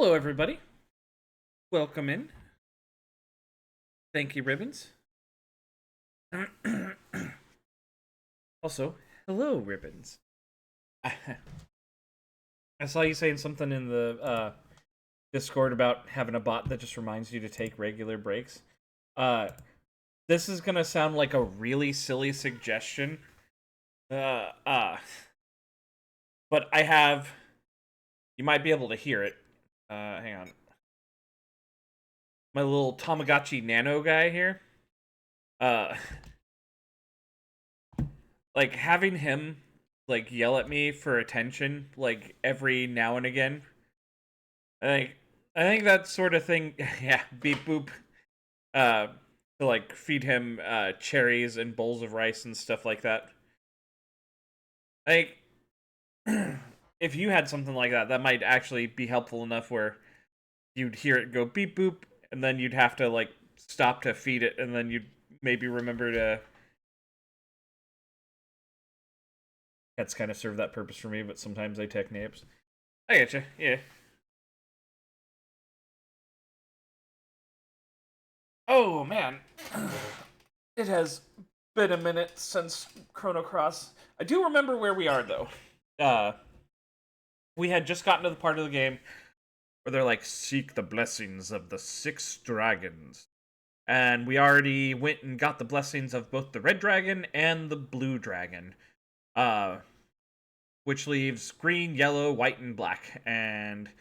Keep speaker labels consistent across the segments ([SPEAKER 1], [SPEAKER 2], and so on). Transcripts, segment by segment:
[SPEAKER 1] Hello, everybody. Welcome in. Thank you, Ribbons. Also, hello, Ribbons. I saw you saying something in the Discord about having a bot that just reminds you to take regular breaks. Uh, this is gonna sound like a really silly suggestion. Uh, uh, but I have. You might be able to hear it. Hang on. My little Tamagotchi Nano guy here. Uh, like having him like yell at me for attention like every now and again. I think I think that sort of thing. Yeah, beep boop. Uh, to like feed him cherries and bowls of rice and stuff like that. Like, if you had something like that, that might actually be helpful enough where you'd hear it go beep boop, and then you'd have to like stop to feed it, and then you'd maybe remember to. Cats kind of serve that purpose for me, but sometimes they take naps. I getcha, yeah. Oh man, it has been a minute since Chrono Cross. I do remember where we are though. Uh, we had just gotten to the part of the game where they're like, "Seek the blessings of the 6 dragons," and we already went and got the blessings of both the red dragon and the blue dragon. Uh, which leaves green, yellow, white, and black. And I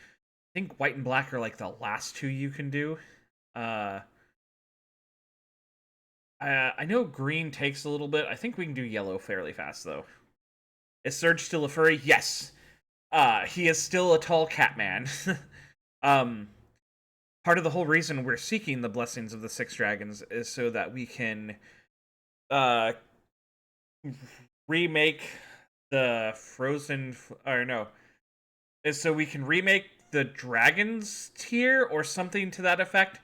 [SPEAKER 1] think white and black are like the last two you can do. Uh, I know green takes a little bit. I think we can do yellow fairly fast, though. Is Surge still a furry? Yes. He is still a tall cat man. um, part of the whole reason we're seeking the blessings of the 6 dragons is so that we can uh, remake the Frozen... Or no. Is so we can remake the Dragons tier or something to that effect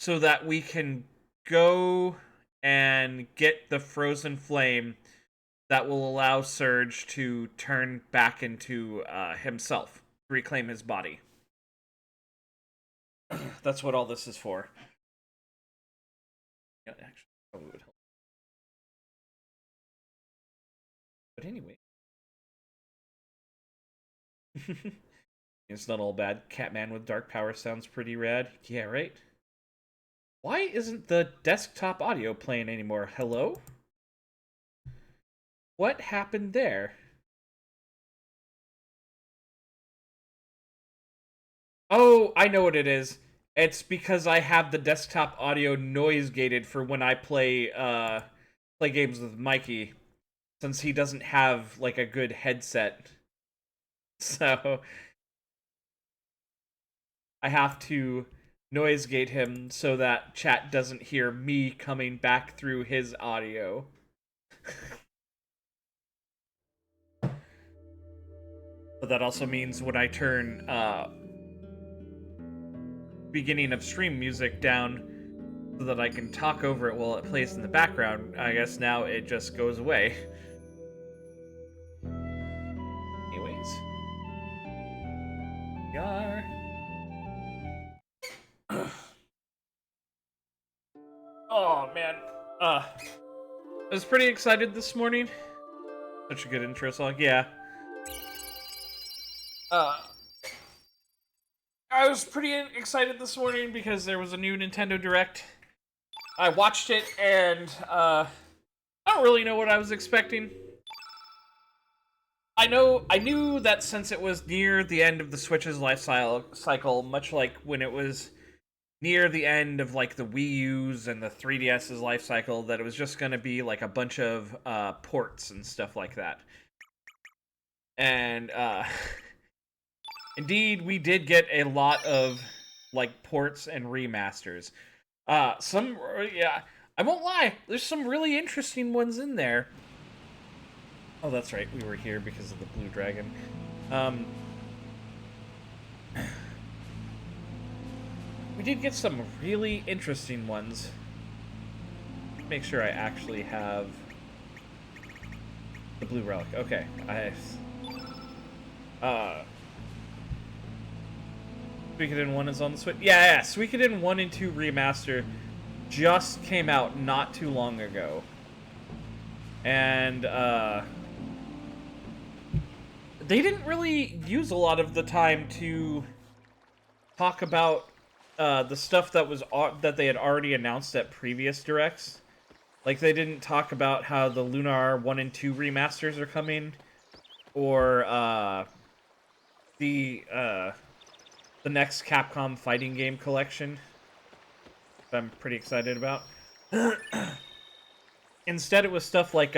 [SPEAKER 1] so that we can go and get the Frozen Flame that will allow Surge to turn back into himself, reclaim his body. That's what all this is for. Yeah, actually, probably would help. But anyway. It's not all bad. Catman with dark power sounds pretty rad. Yeah, right? Why isn't the desktop audio playing anymore? Hello? What happened there? Oh, I know what it is. It's because I have the desktop audio noise gated for when I play games with Mikey, since he doesn't have like a good headset. So I have to noise gate him so that chat doesn't hear me coming back through his audio. But that also means when I turn beginning of stream music down so that I can talk over it while it plays in the background, I guess now it just goes away. Anyways, we are. Oh man, I was pretty excited this morning. Such a good intro song, yeah. Uh, I was pretty excited this morning because there was a new Nintendo Direct. I watched it and I don't really know what I was expecting. I knew that since it was near the end of the Switch's life cycle, much like when it was near the end of like the Wii U's and the 3DS's life cycle, that it was just going to be like a bunch of ports and stuff like that. And indeed, we did get a lot of like ports and remasters. Yeah, I won't lie. There's some really interesting ones in there. Oh, that's right. We were here because of the blue dragon. We did get some really interesting ones. Make sure I actually have the blue relic. Okay, Suikoden 1 is on the Switch. Yeah. Suikoden 1 and 2 Remaster just came out not too long ago. And, they didn't really use a lot of the time to talk about the stuff that they had already announced at previous directs. Like, they didn't talk about how the Lunar 1 and 2 remasters are coming, or the next Capcom fighting game collection that I'm pretty excited about. Instead, it was stuff like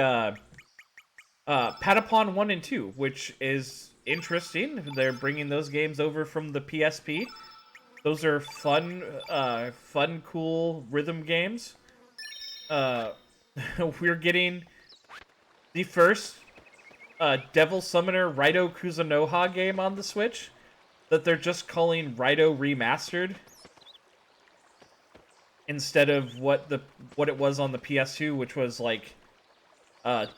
[SPEAKER 1] Patapon 1 and 2, which is interesting. They're bringing those games over from the PSP. Those are fun, cool rhythm games. We're getting the first Devil Summoner Raito Kuzunoha game on the Switch that they're just calling Raito Remastered instead of what it was on the PS2, which was like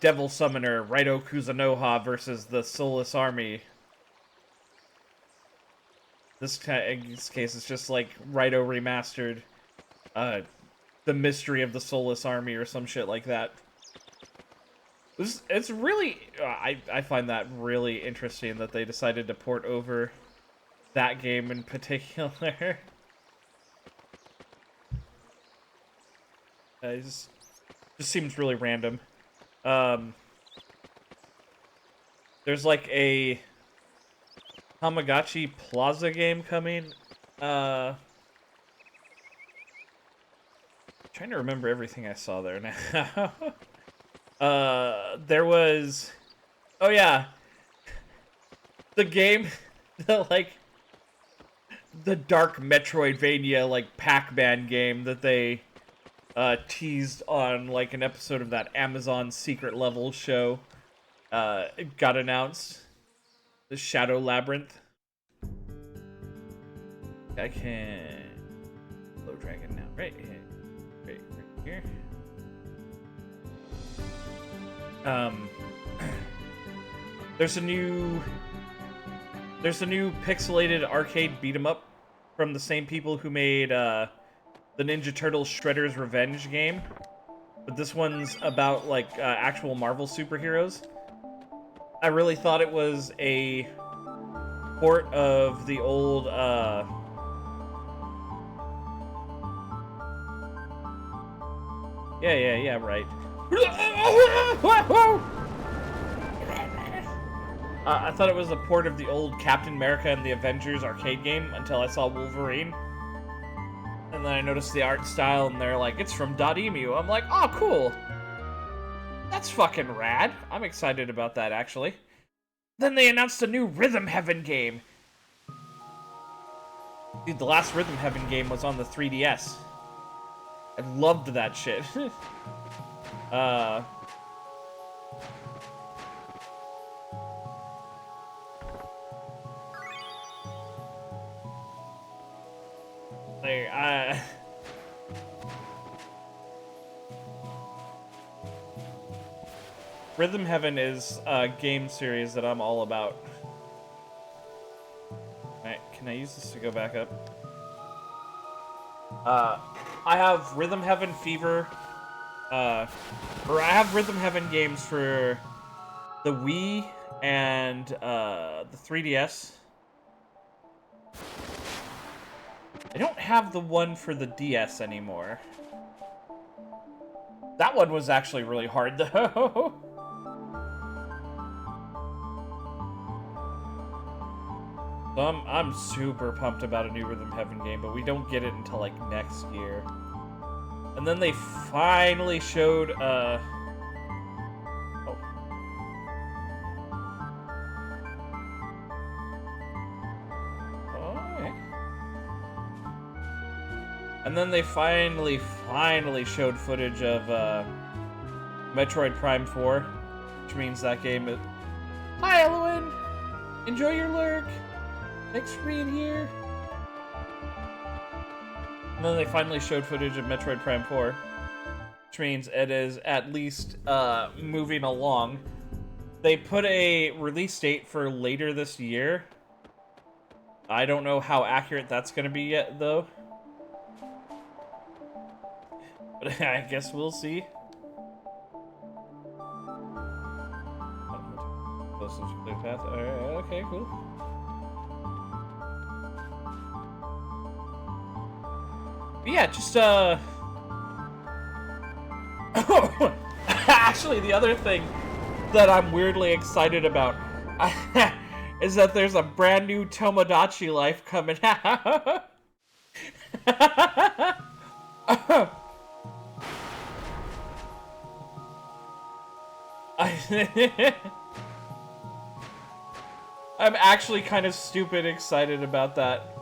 [SPEAKER 1] Devil Summoner Raito Kuzunoha versus the Soulless Army. In this case, it's just like Raito Remastered, the Mystery of the Soulless Army or some shit like that. It's really, I find that really interesting that they decided to port over that game in particular. It just seems really random. There's like a Tamagotchi Plaza game coming. Trying to remember everything I saw there now. There was, oh yeah, the game, the dark Metroidvania, like, Pac-Man game that they, teased on, like, an episode of that Amazon Secret Level show, it got announced. The Shadow Labyrinth. I can Low Dragon now, right here. There's a new pixelated arcade beat 'em up from the same people who made the Ninja Turtles Shredder's Revenge game, but this one's about like actual Marvel superheroes. I really thought it was a port of the old yeah, right. I thought it was a port of the old Captain America and the Avengers arcade game until I saw Wolverine. And then I noticed the art style, and they're like, it's from .emu. I'm like, oh, cool. That's fucking rad. I'm excited about that, actually. Then they announced a new Rhythm Heaven game. Dude, the last Rhythm Heaven game was on the 3DS. I loved that shit. Rhythm Heaven is a game series that I'm all about. Alright, can I use this to go back up? I have Rhythm Heaven Fever, or I have Rhythm Heaven games for the Wii and the 3DS. I don't have the one for the DS anymore. That one was actually really hard, though. So I'm super pumped about a new Rhythm Heaven game, but we don't get it until, like, next year. And then they finally showed, oh. Alright. And then they finally showed footage of, Metroid Prime 4, which means that game is... Hi, Elowen! Enjoy your lurk! Thanks for being here. And then they finally showed footage of Metroid Prime 4, which means it is at least moving along. They put a release date for later this year. I don't know how accurate that's going to be yet, though. But I guess we'll see. Alright, okay, cool. But yeah, just, actually, the other thing that I'm weirdly excited about is that there's a brand new Tomodachi Life coming out. I'm actually kind of stupid excited about that.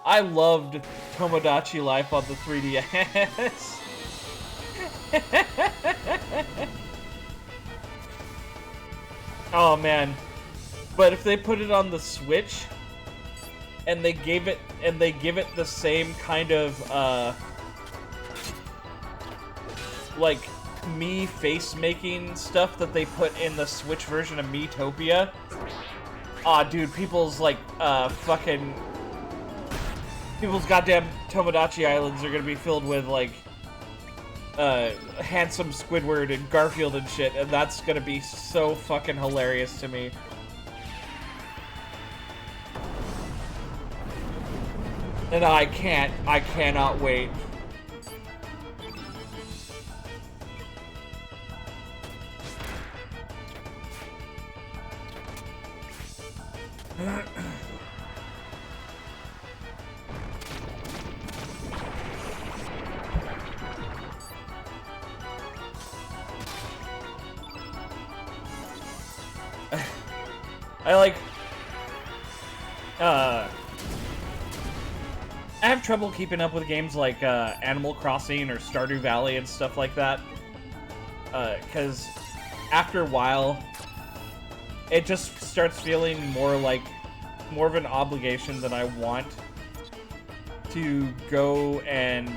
[SPEAKER 1] I loved Tomodachi Life on the 3DS. Oh man. But if they put it on the Switch and they give it the same kind of like Mii face making stuff that they put in the Switch version of Miitopia. Aw, dude, people's goddamn Tomodachi Islands are gonna be filled with like handsome Squidward and Garfield and shit, and that's gonna be so fucking hilarious to me. And I cannot wait. I have trouble keeping up with games like Animal Crossing or Stardew Valley and stuff like that. Because after a while, it just starts feeling more of an obligation than I want to go and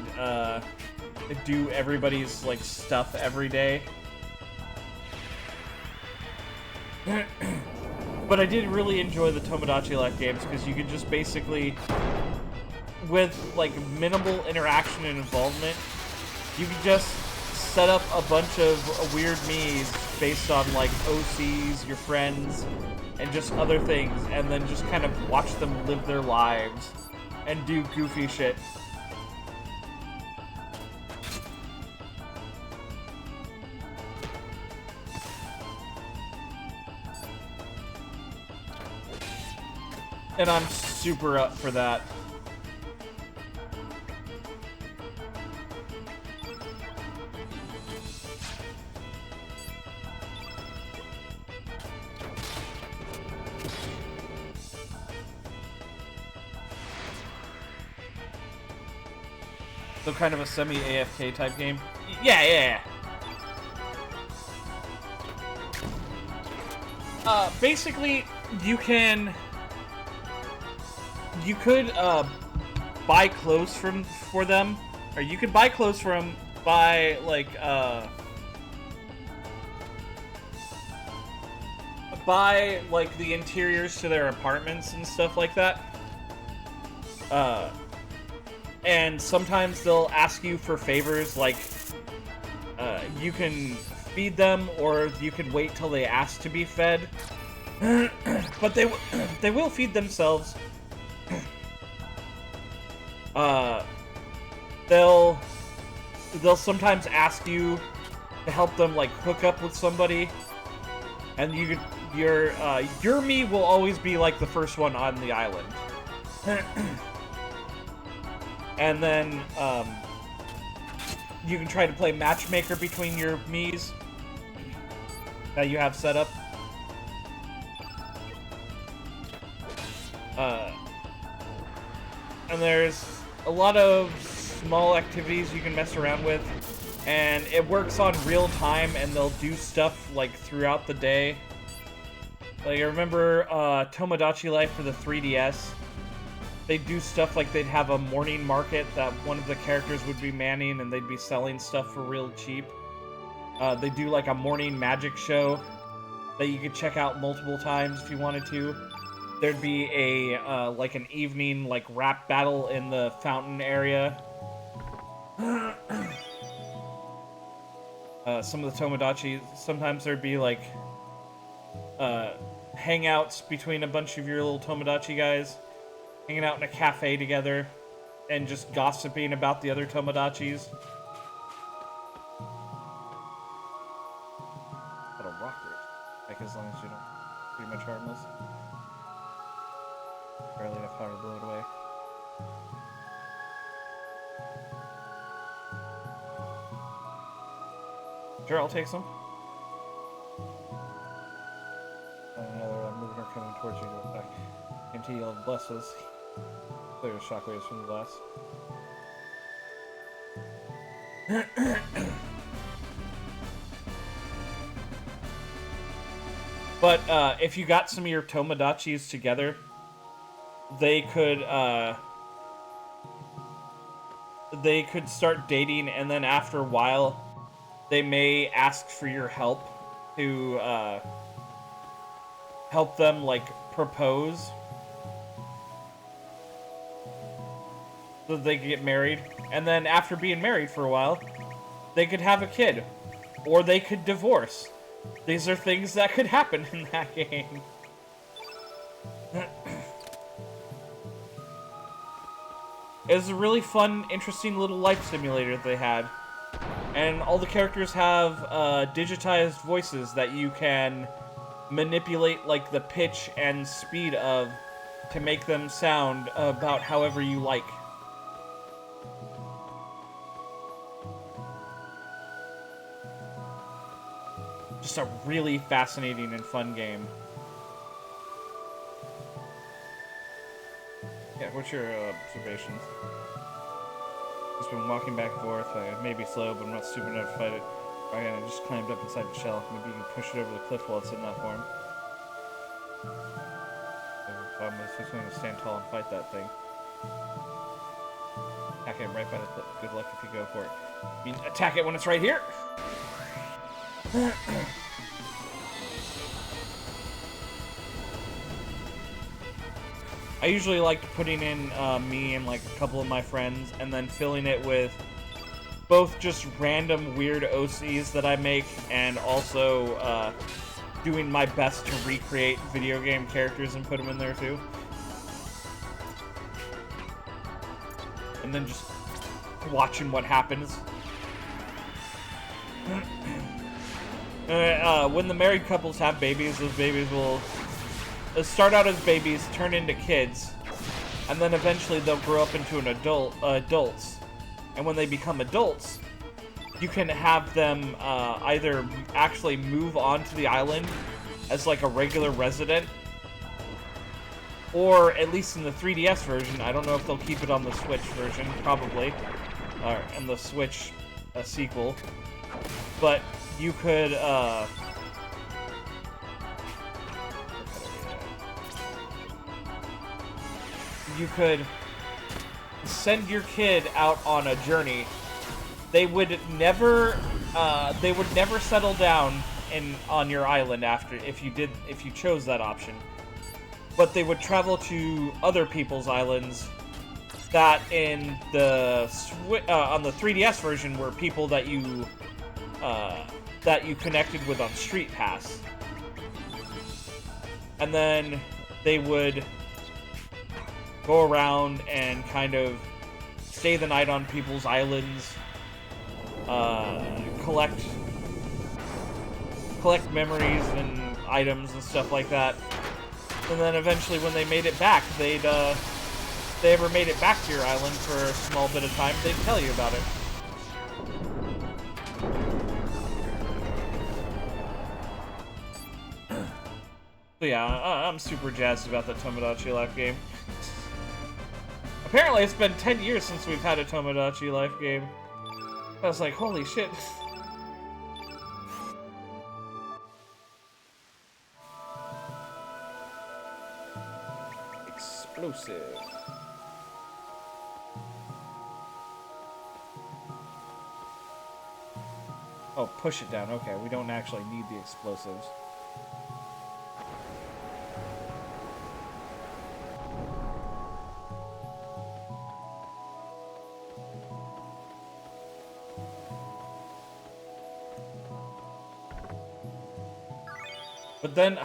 [SPEAKER 1] do everybody's like stuff every day. But I did really enjoy the Tomodachi Life games because you could just basically, with like minimal interaction and involvement, you could just set up a bunch of weird Miis based on like OCs, your friends, and just other things, and then just kind of watch them live their lives and do goofy shit. And I'm super up for that. So kind of a semi-AFK type game? Yeah. Basically, you could buy clothes for them, or you could buy clothes from buy like the interiors to their apartments and stuff like that. And sometimes they'll ask you for favors, like you can feed them, or you can wait till they ask to be fed. But they will feed themselves. They'll sometimes ask you to help them like hook up with somebody, and your Mii will always be like the first one on the island. And then you can try to play matchmaker between your Miis that you have set up. And there's a lot of small activities you can mess around with, and it works on real time, and they'll do stuff like throughout the day. Like I remember Tomodachi Life for the 3DS. They'd do stuff like they'd have a morning market that one of the characters would be manning, and they'd be selling stuff for real cheap. They do like a morning magic show that you could check out multiple times if you wanted to. there'd be a like an evening like rap battle in the fountain area. Some of the Tomodachi, sometimes there'd be like hangouts between a bunch of your little Tomodachi guys, hanging out in a cafe together, and just gossiping about the other Tomodachis. But a rocker, like as long as you don't, pretty much harmless. Barely enough power to blow it away. Sure, I'll take some. Another movement coming towards you to attack. Anti-heal blesses. Clear shockwaves from the glass. But if you got some of your Tomodachis together, they could start dating, and then after a while, they may ask for your help to help them like propose, so that they could get married, and then after being married for a while, they could have a kid, or they could divorce. These are things that could happen in that game. It was a really fun, interesting little life simulator that they had. And all the characters have digitized voices that you can manipulate like the pitch and speed of to make them sound about however you like. Just a really fascinating and fun game. Yeah, what's your observations? Just been walking back and forth. I may be slow, but I'm not stupid enough to fight it. I just climbed up inside the shell. Maybe you can push it over the cliff while it's in that form. The problem is, who's going to stand tall and fight that thing? Attack it right by the cliff. Good luck if you go for it. You mean attack it when it's right here? I usually like putting in me and like a couple of my friends, and then filling it with both just random weird OCs that I make, and also doing my best to recreate video game characters and put them in there too. And then just watching what happens. When the married couples have babies, those babies will start out as babies, turn into kids, and then eventually they'll grow up into an adults. And when they become adults, you can have them either actually move onto the island as like a regular resident, or at least in the 3DS version. I don't know if they'll keep it on the Switch version, probably, and the Switch sequel. But you could send your kid out on a journey. They would never settle down on your island after if you chose that option. But they would travel to other people's islands that in the on the 3DS version were people that you connected with on Street Pass. And then they would go around and kind of stay the night on people's islands, collect memories and items and stuff like that. And then eventually when they made it back, if they ever made it back to your island for a small bit of time, they'd tell you about it. So yeah, I'm super jazzed about that Tomodachi Life game. Apparently it's been 10 years since we've had a Tomodachi Life game. I was like, holy shit. Explosive. Oh, push it down. Okay, we don't actually need the explosives. But then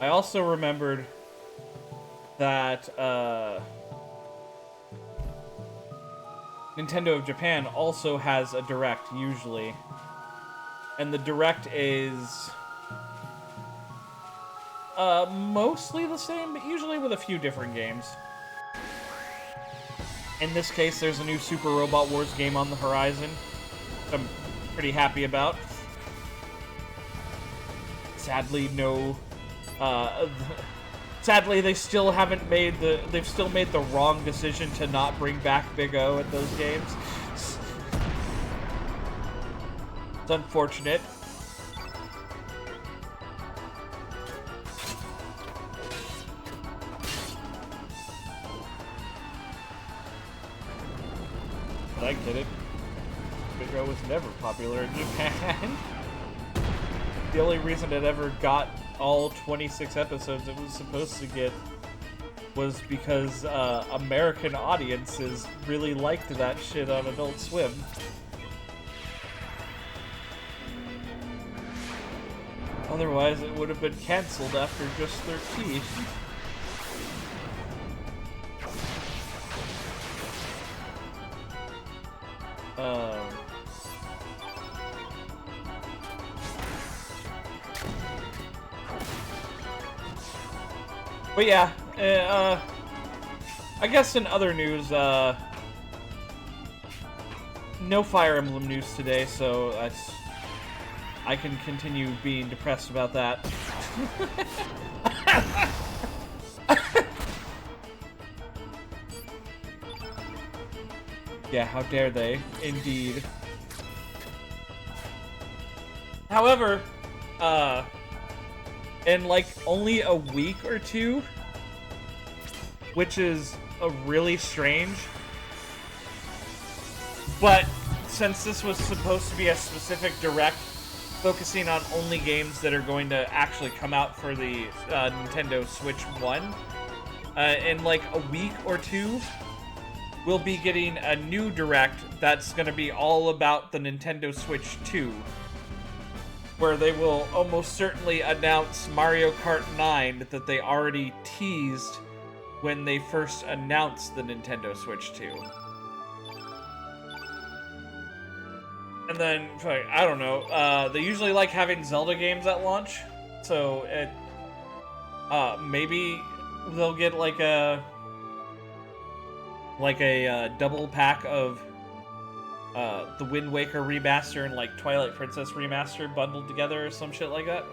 [SPEAKER 1] I also remembered that Nintendo of Japan also has a Direct usually. And the Direct is mostly the same, but usually with a few different games. In this case, there's a new Super Robot Wars game on the horizon, which I'm pretty happy about. Sadly, no. Sadly, they still haven't made the. They've still made the wrong decision to not bring back Big O at those games. It's unfortunate. But I get it. Big O was never popular in Japan. The only reason it ever got all 26 episodes it was supposed to get was because American audiences really liked that shit on Adult Swim. Otherwise, it would have been canceled after just 13. But yeah, I guess in other news, no Fire Emblem news today, so I can continue being depressed about that. Yeah, how dare they? Indeed. However, in like only a week or two, which is really strange, but since this was supposed to be a specific Direct focusing on only games that are going to actually come out for the Nintendo Switch 1, in like a week or two, we'll be getting a new Direct that's going to be all about the Nintendo Switch 2, where they will almost certainly announce Mario Kart 9 that they already teased when they first announced the Nintendo Switch 2. And then, I don't know, they usually like having Zelda games at launch, so maybe they'll get like a double pack of the Wind Waker remaster and like Twilight Princess remaster bundled together or some shit like that.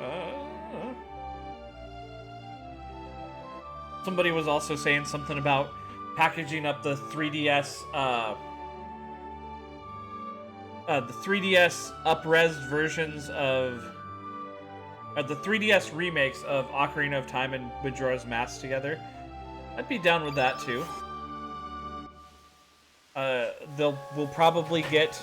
[SPEAKER 1] Somebody was also saying something about packaging up the 3DS, the 3DS up-res versions of the 3DS remakes of Ocarina of Time and Majora's Mask together. I'd be down with that too. We'll probably get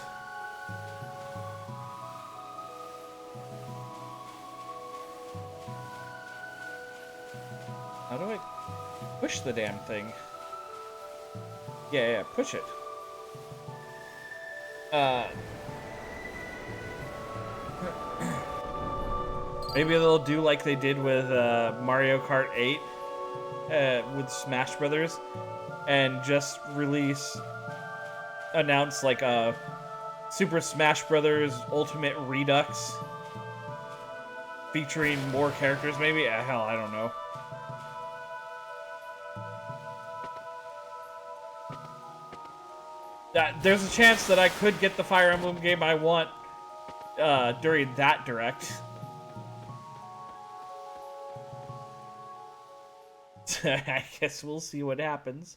[SPEAKER 1] how do I push the damn thing? Yeah, push it. Maybe they'll do like they did with Mario Kart 8 with Smash Brothers, and just announce like a Super Smash Brothers Ultimate Redux featuring more characters. Maybe hell, I don't know. There's a chance that I could get the Fire Emblem game I want during that Direct. I guess we'll see what happens.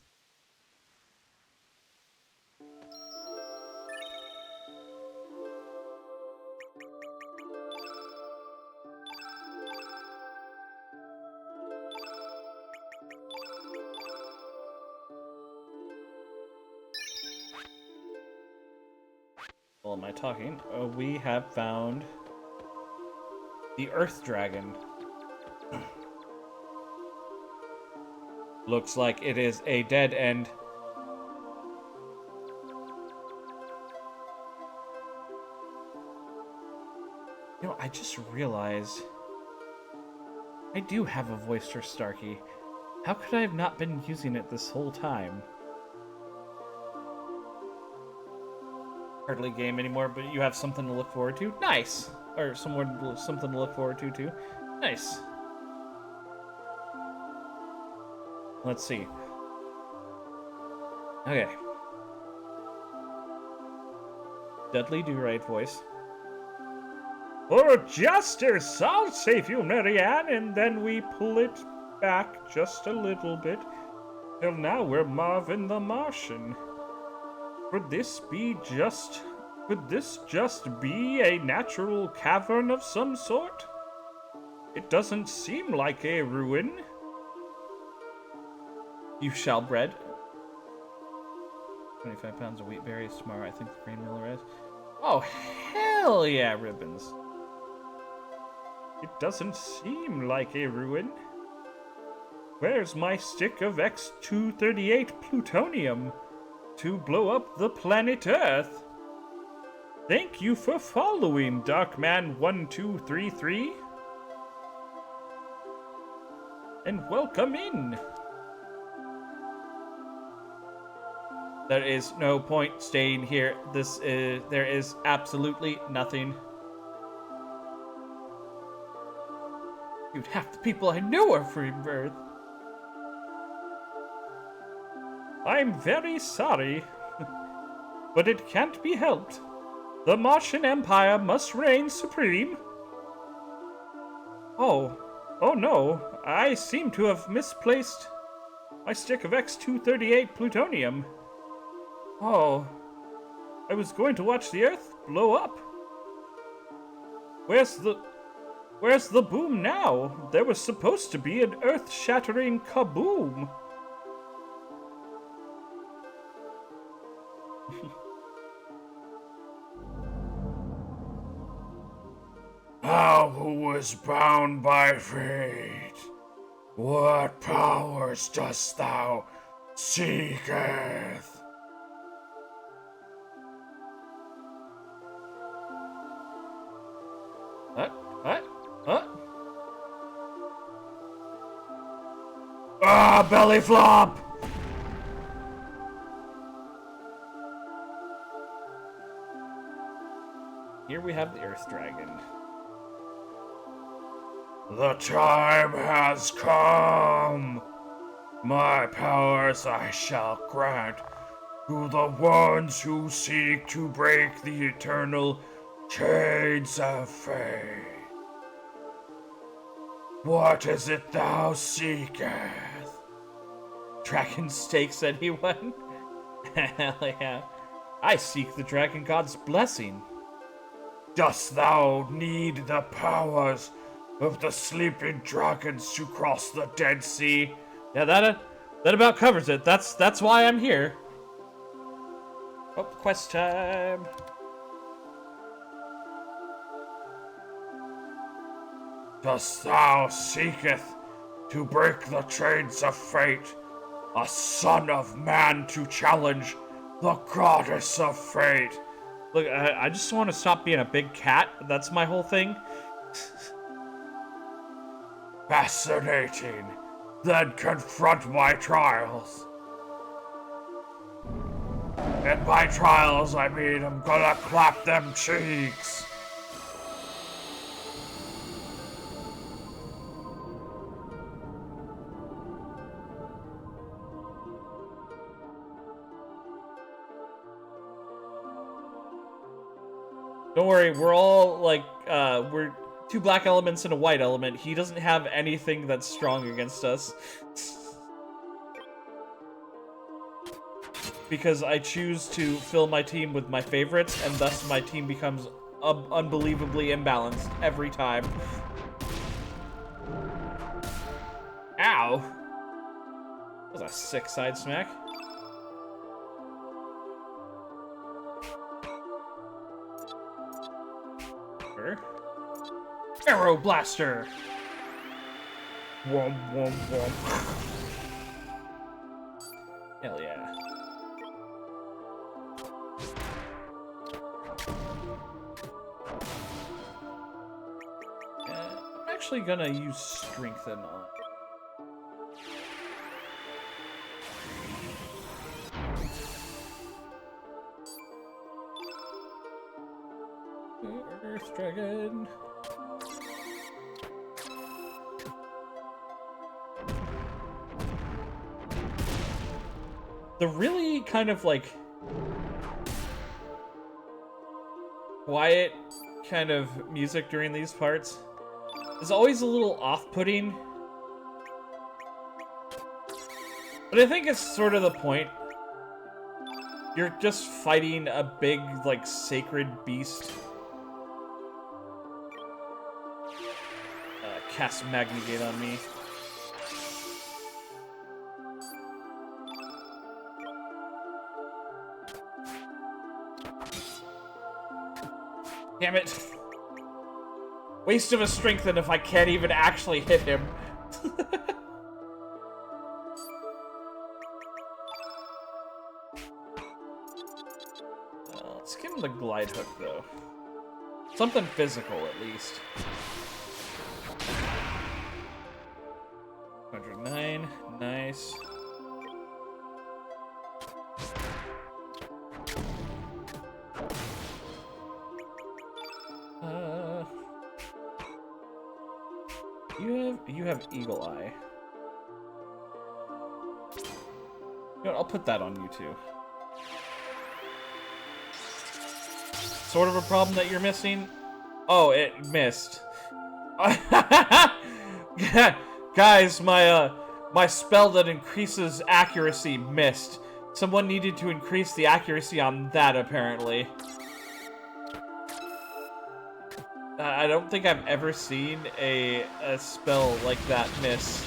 [SPEAKER 1] Well, am I talking? We have found the Earth Dragon. Looks like it is a dead end. You know, I just realized I do have a voice for Starkey. How could I have not been using it this whole time? Hardly game anymore, but you have something to look forward to? Nice! Or something to look forward to, too. Nice. Let's see. Okay. Dudley Do-Right voice. For justice, I'll save you, Marianne, and then we pull it back just a little bit. Till now we're Marvin the Martian. Could this just be a natural cavern of some sort? It doesn't seem like a ruin. You shall bread. 25 pounds of wheat berries tomorrow. I think the grain mill arrives. Oh, hell yeah, ribbons. It doesn't seem like a ruin. Where's my stick of X-238 plutonium to blow up the planet Earth? Thank you for following, Darkman1233. And welcome in. There is no point staying here. There is absolutely nothing. Dude, half the people I know are from Earth. I'm very sorry, but it can't be helped. The Martian Empire must reign supreme. Oh no, I seem to have misplaced my stick of X-238 plutonium. Oh, I was going to watch the Earth blow up. Where's the boom now? There was supposed to be an earth-shattering kaboom. Thou who was bound by fate, what powers dost thou seeketh? What? Ah, belly flop! Here we have the Earth Dragon. The time has come. My powers I shall grant to the ones who seek to break the eternal chains of fate. What is it thou seekest? Dragon stakes anyone? Hell yeah. I seek the Dragon God's blessing. Dost thou need the powers of the sleeping dragons to cross the Dead Sea? Yeah, that about covers it. That's why I'm here. Oh, quest time. Dost thou seeketh to break the chains of fate, a son of man to challenge the goddess of fate? Look, I just want to stop being a big cat. That's my whole thing. Fascinating. Then confront my trials. And by trials, I mean I'm gonna clap them cheeks. Don't worry, we're all, like, we're two black elements and a white element. He doesn't have anything that's strong against us. Because I choose to fill my team with my favorites, and thus my team becomes unbelievably imbalanced every time. Ow! That was a sick side smack. Arrow Blaster! Womp womp womp. Hell yeah. I'm actually gonna use Strengthen on. Earth Dragon. The really kind of like quiet kind of music during these parts is always a little off-putting. But I think it's sort of the point. You're just fighting a big, like, sacred beast. Cast Magnegate on me. Damn it. Waste of a Strengthen if I can't even actually hit him. Let's give him the Glide Hook, though. Something physical, at least. 109. Nice. You have Eagle Eye. You know what, I'll put that on you too. Sort of a problem that you're missing? Oh, it missed. Guys, my spell that increases accuracy missed. Someone needed to increase the accuracy on that, apparently. I don't think I've ever seen a spell like that miss.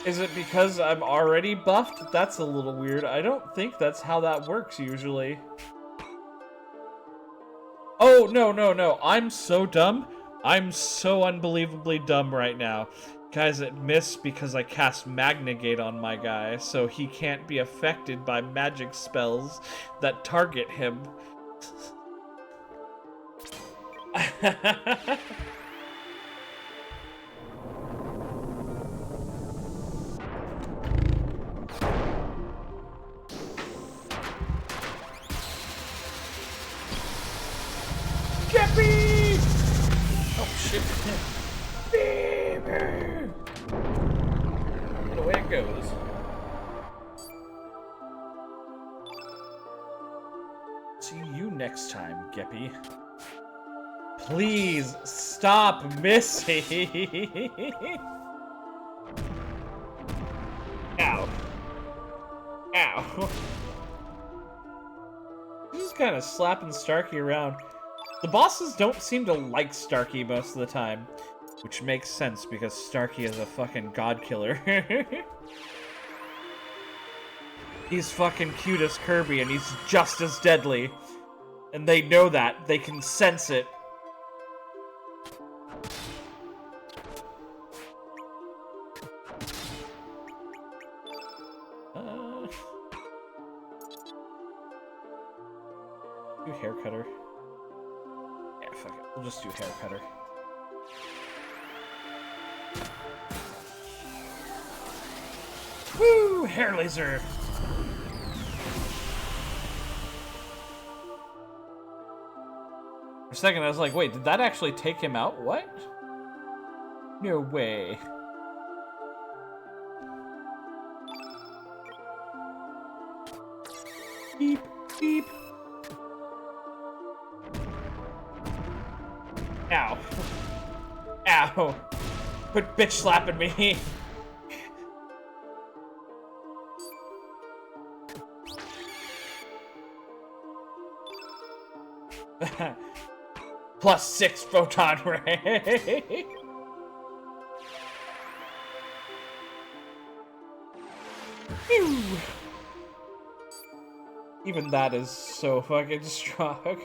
[SPEAKER 1] Is it because I'm already buffed? That's a little weird. I don't think that's how that works usually. Oh, no. I'm so dumb. I'm so unbelievably dumb right now. Guys, it missed because I cast Magnegate on my guy, so he can't be affected by magic spells that target him. Get me! Oh shit. Beaver! The way it goes. See you next time, Geppy. Please stop missing. Ow. Ow. He's just kind of slapping Starkey around. The bosses don't seem to like Starkey most of the time, which makes sense because Starkey is a fucking god killer. He's fucking cute as Kirby and he's just as deadly. And they know that. They can sense it. Do hair cutter. Yeah, fuck it. We'll just do hair cutter. Woo! Hair laser! For a second, I was like, wait, did that actually take him out? What? No way. Beep, beep. Ow. Ow. Quit bitch slapping me. +6 photon ray. Even that is so fucking strong.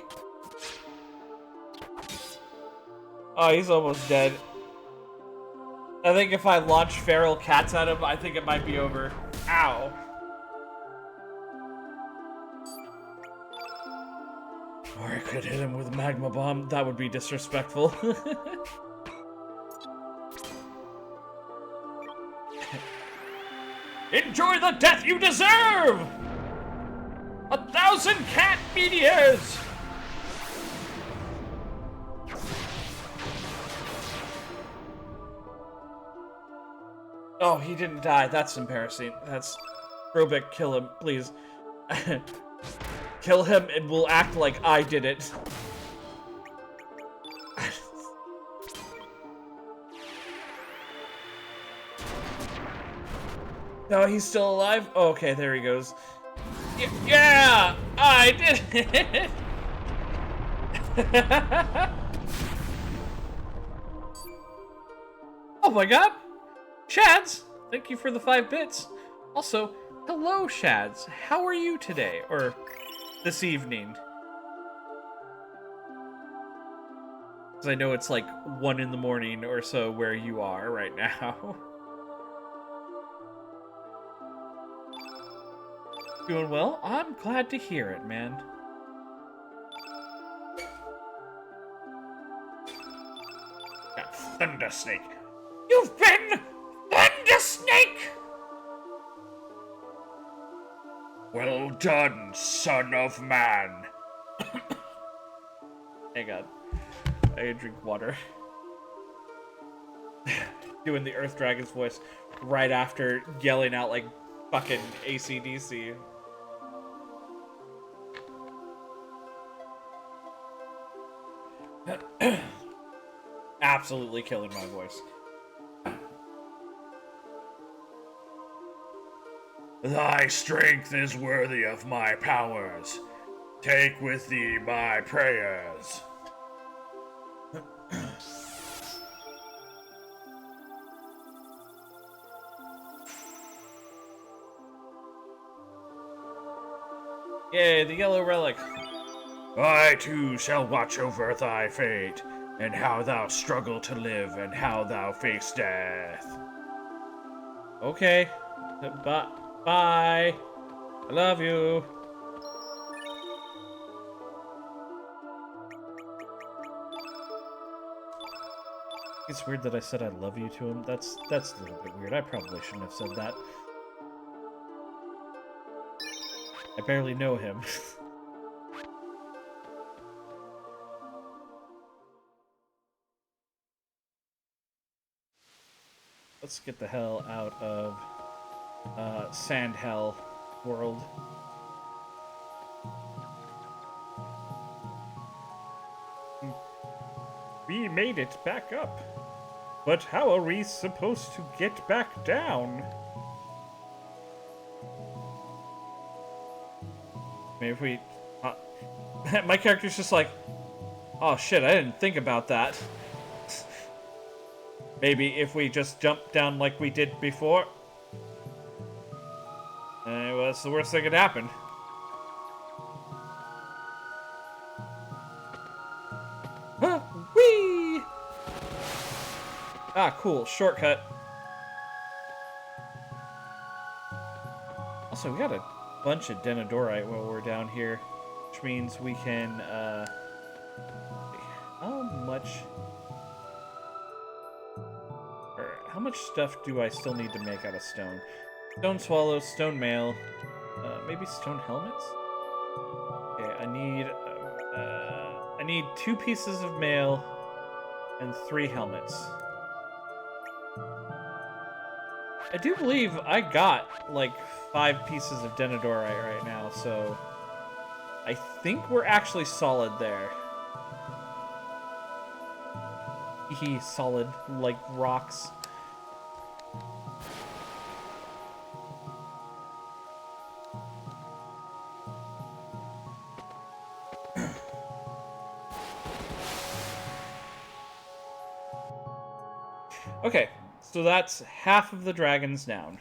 [SPEAKER 1] Oh, he's almost dead. I think if I launch feral cats at him, I think it might be over. Ow. Or I could hit him with a magma bomb. That would be disrespectful. Enjoy the death you deserve! 1,000 cat meteors! Oh, he didn't die. That's embarrassing. That's... Robic, kill him, please. Kill him and we'll act like I did it. No, he's still alive? Oh, okay, there he goes. Yeah! I did it! Oh my god! Shads! Thank you for the 5 bits. Also, hello, Shads. How are you today? Or this evening? Because I know it's like 1 in the morning or so where you are right now. Doing well? I'm glad to hear it, man. Thunder Snake. You've been Thunder Snake! Well done, son of man. Hang on. I gotta drink water. Doing the Earth Dragon's voice right after yelling out like fucking AC/DC. Absolutely killing my voice. Thy strength is worthy of my powers. Take with thee my prayers. Yay, the yellow relic. I too shall watch over thy fate, and how thou struggle to live, and how thou face death. Okay. Bye. I love you. It's weird that I said I love you to him. That's a little bit weird. I probably shouldn't have said that. I barely know him. Let's get the hell out of Sand Hell world. We made it back up. But how are we supposed to get back down? Maybe if we... my character's just like, oh shit, I didn't think about that. Maybe if we just jump down like we did before. Well, that's the worst that could happen. Huh, whee! Ah, cool. Shortcut. Also, we got a bunch of Denadorite while we're down here. Which means we can, How much stuff do I still need to make out of stone? Stone swallows, stone mail, maybe stone helmets? Okay, I need 2 pieces of mail and 3 helmets. I do believe I got, like, 5 pieces of Denadorite right now, so I think we're actually solid there. He's solid, like rocks. Okay, so that's half of the dragons down.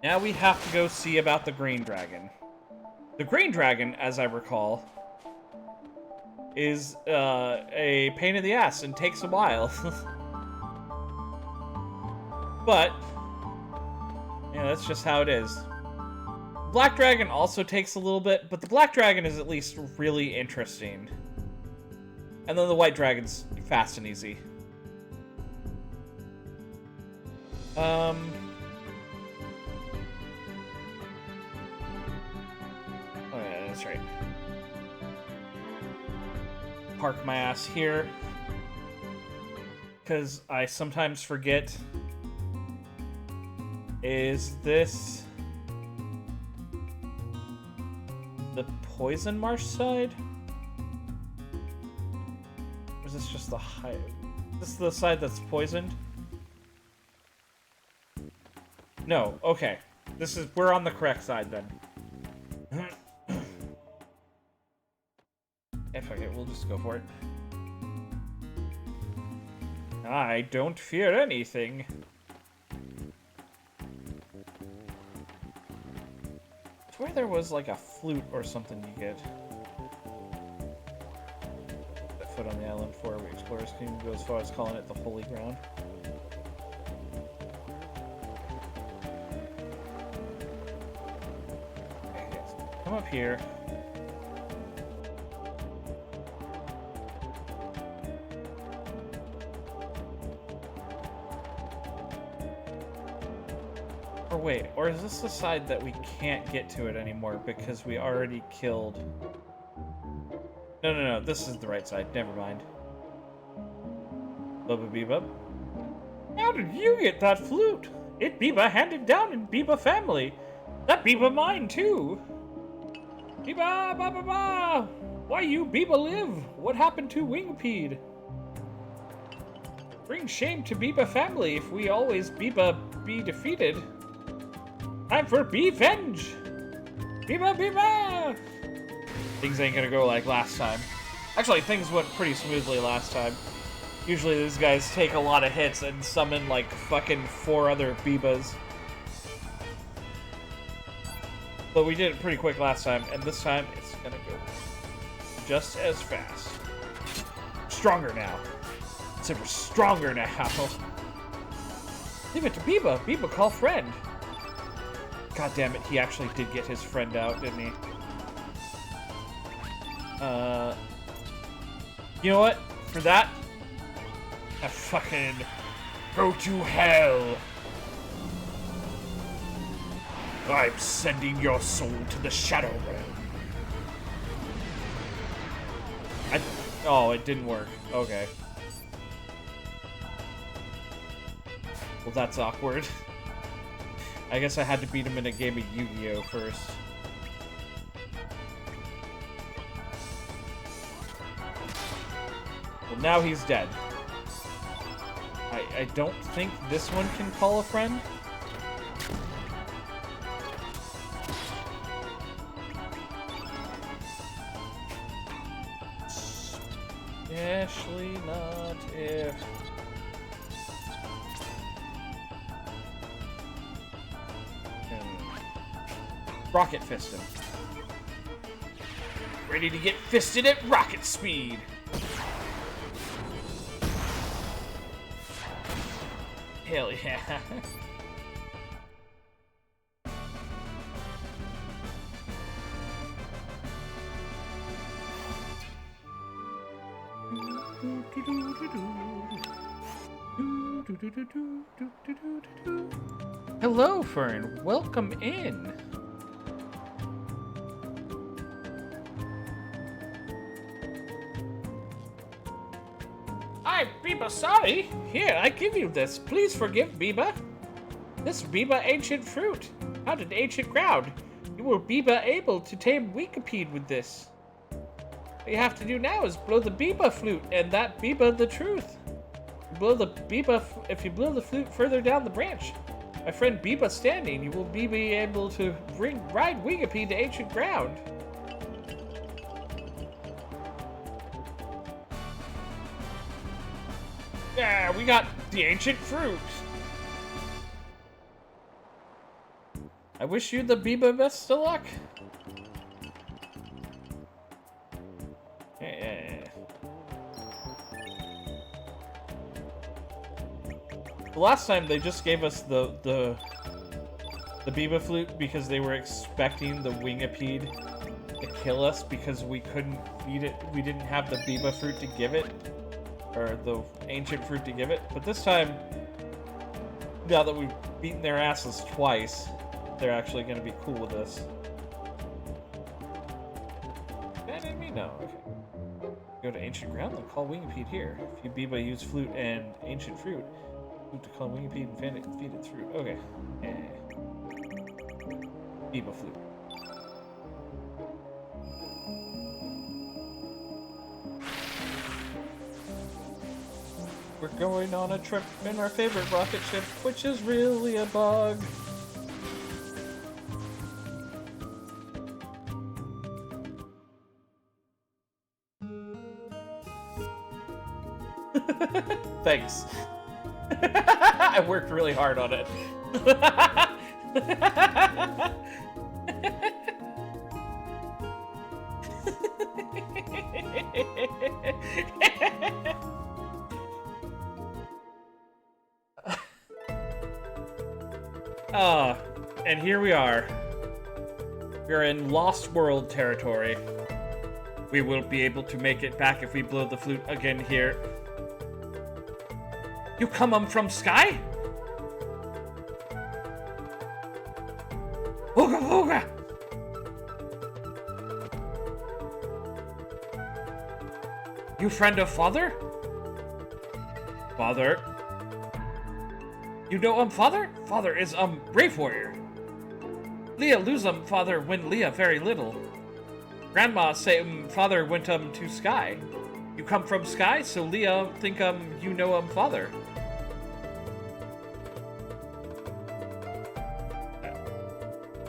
[SPEAKER 1] Now we have to go see about the green dragon. The green dragon, as I recall, is a pain in the ass and takes a while. But, yeah, that's just how it is. Black Dragon also takes a little bit, but the Black Dragon is at least really interesting. And then the White Dragon's fast and easy. Oh yeah, that's right. Park my ass here. Because I sometimes forget. Is this the Poison Marsh side? Or is this just the high? Is this the side that's poisoned? No, okay. We're on the correct side then. Fuck it, we'll just go for it. I don't fear anything. I swear there was like a flute or something you get. That foot on the island before we explorers can go as far as calling it the holy ground. Okay, yes. Come up here. Or wait, or is this the side that we can't get to it anymore because we already killed... No, this is the right side. Never mind. Bubba Bebop. How did you get that flute? It Biba handed down in Biba family. That Biba mine too. Biba, ba ba ba. Why you Biba live? What happened to Wingpede? Bring shame to Biba family if we always Biba be defeated. Time for Be-Venge! Biba, Biba! Things ain't gonna go like last time. Actually, things went pretty smoothly last time. Usually these guys take a lot of hits and summon like fucking 4 other Bibas. But we did it pretty quick last time, and this time it's gonna go just as fast. Stronger now. Super stronger now. Leave it to Biba. Biba call friend. God damn it, he actually did get his friend out, didn't he? You know what? For that, I fucking go to hell. I'm sending your soul to the Shadow Realm. Oh, it didn't work. Okay. Well, that's awkward. I guess I had to beat him in a game of Yu-Gi-Oh! First. Well, now he's dead. I don't think this one can call a friend. Especially not if... Rocket fist him. Ready to get fisted at rocket speed. Hell yeah. Hello, Fern. Welcome in. Biba, sorry. Here, I give you this. Please forgive Biba. This Biba ancient fruit. Found ancient ground. You will Biba able to tame Wikipede with this. What you have to do now is blow the Biba flute, and that Biba the truth. Blow the Biba. If you blow the flute further down the branch, my friend Biba standing, you will be able to ride Wikipede to ancient ground. Yeah, we got the ancient fruit. I wish you the Biba best of luck. Yeah. The last time they just gave us the the Biba flute because they were expecting the Wingipede to kill us because we couldn't feed it. We didn't have the Biba fruit to give it, or the ancient fruit to give it. But this time, now that we've beaten their asses twice, they're actually going to be cool with us. I didn't mean no. Okay. Go to ancient ground and call Wingipede here. If you Biba use flute and ancient fruit, flute to call Wingipede and feed its fruit. Okay. Biba flute. We're going on a trip in our favorite rocket ship, which is really a bug. Thanks. I worked really hard on it. And here we are. We're in Lost World territory. We won't be able to make it back if we blow the flute again here. You come from sky? Ooga ooga! You friend of father? Father? You know father? Father is brave warrior. Leah lose father when Leah very little. Grandma say father went to sky. You come from sky, so Leah think you know father.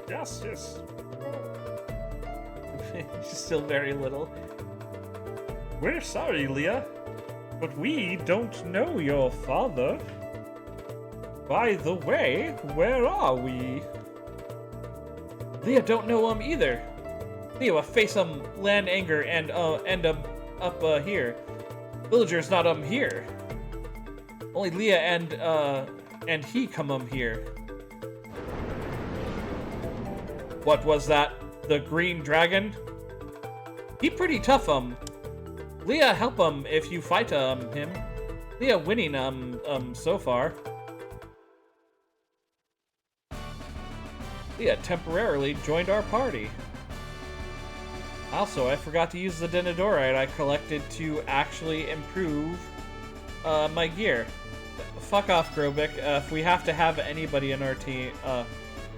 [SPEAKER 1] Yes. She's still very little. We're sorry, Leah, but we don't know your father. By the way, where are we? Leah don't know either. Leah will face land anger and up here. Villagers not here. Only Leah and he come here. What was that? The green dragon? He pretty tough Leah help if you fight him. Leah winning so far. Leah temporarily joined our party. Also, I forgot to use the Denadorite I collected to actually improve my gear. Fuck off, Grobik. If we have to have anybody in our team,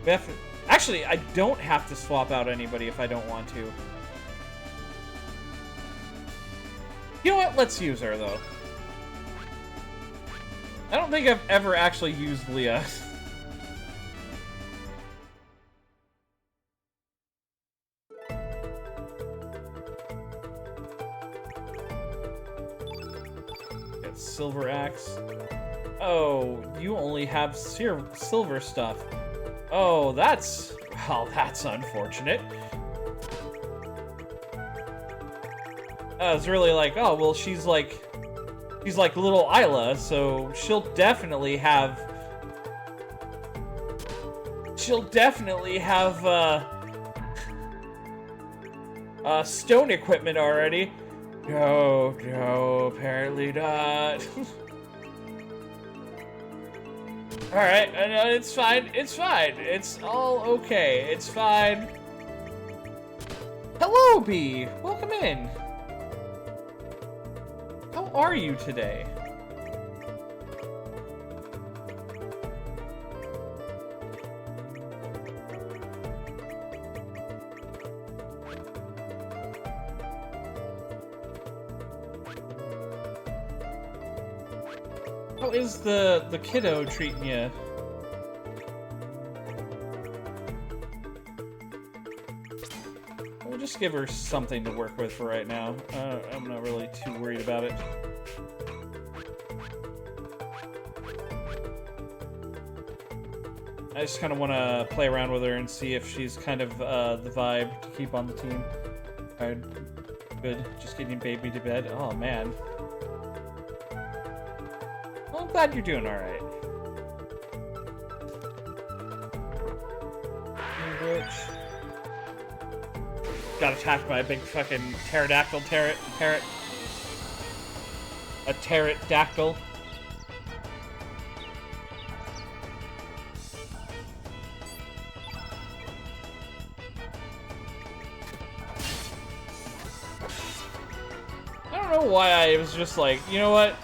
[SPEAKER 1] we have to... Actually, I don't have to swap out anybody if I don't want to. You know what? Let's use her, though. I don't think I've ever actually used Leah. Got silver axe. Oh, you only have silver stuff. Oh, that's unfortunate. I was really like, oh, well, she's like little Isla, so she'll definitely have stone equipment already. No, apparently not. Alright, it's fine. It's all okay. It's fine. Hello, Bee! Welcome in. How are you today? How is the kiddo treating you? We'll just give her something to work with for right now. I'm not really too worried about it. I just kind of want to play around with her and see if she's kind of the vibe to keep on the team. Alright, good. Just getting baby to bed. Oh, man. Well, I'm glad you're doing alright. Switch. Got attacked by a big fucking pterodactyl parrot. A pterodactyl. I don't know why I was just like, you know what?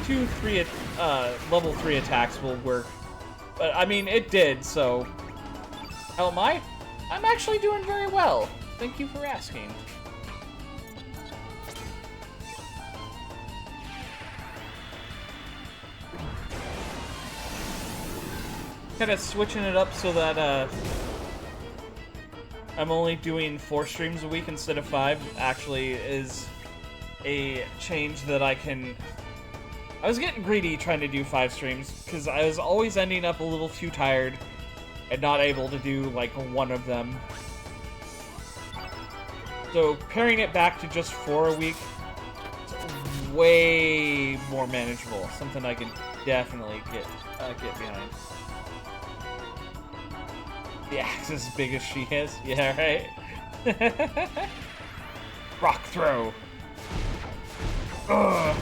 [SPEAKER 1] 2, 3, level 3 attacks will work. But, I mean, it did, so... How am I? I'm actually doing very well. Thank you for asking. Kind of switching it up so that, I'm only doing 4 streams a week instead of 5 actually is a change that I can... I was getting greedy trying to do 5 streams, because I was always ending up a little too tired and not able to do, like, one of them. So, paring it back to just 4 a week is way more manageable. Something I can definitely get behind. The axe is as big as she is? Yeah, right? Rock throw. Ugh.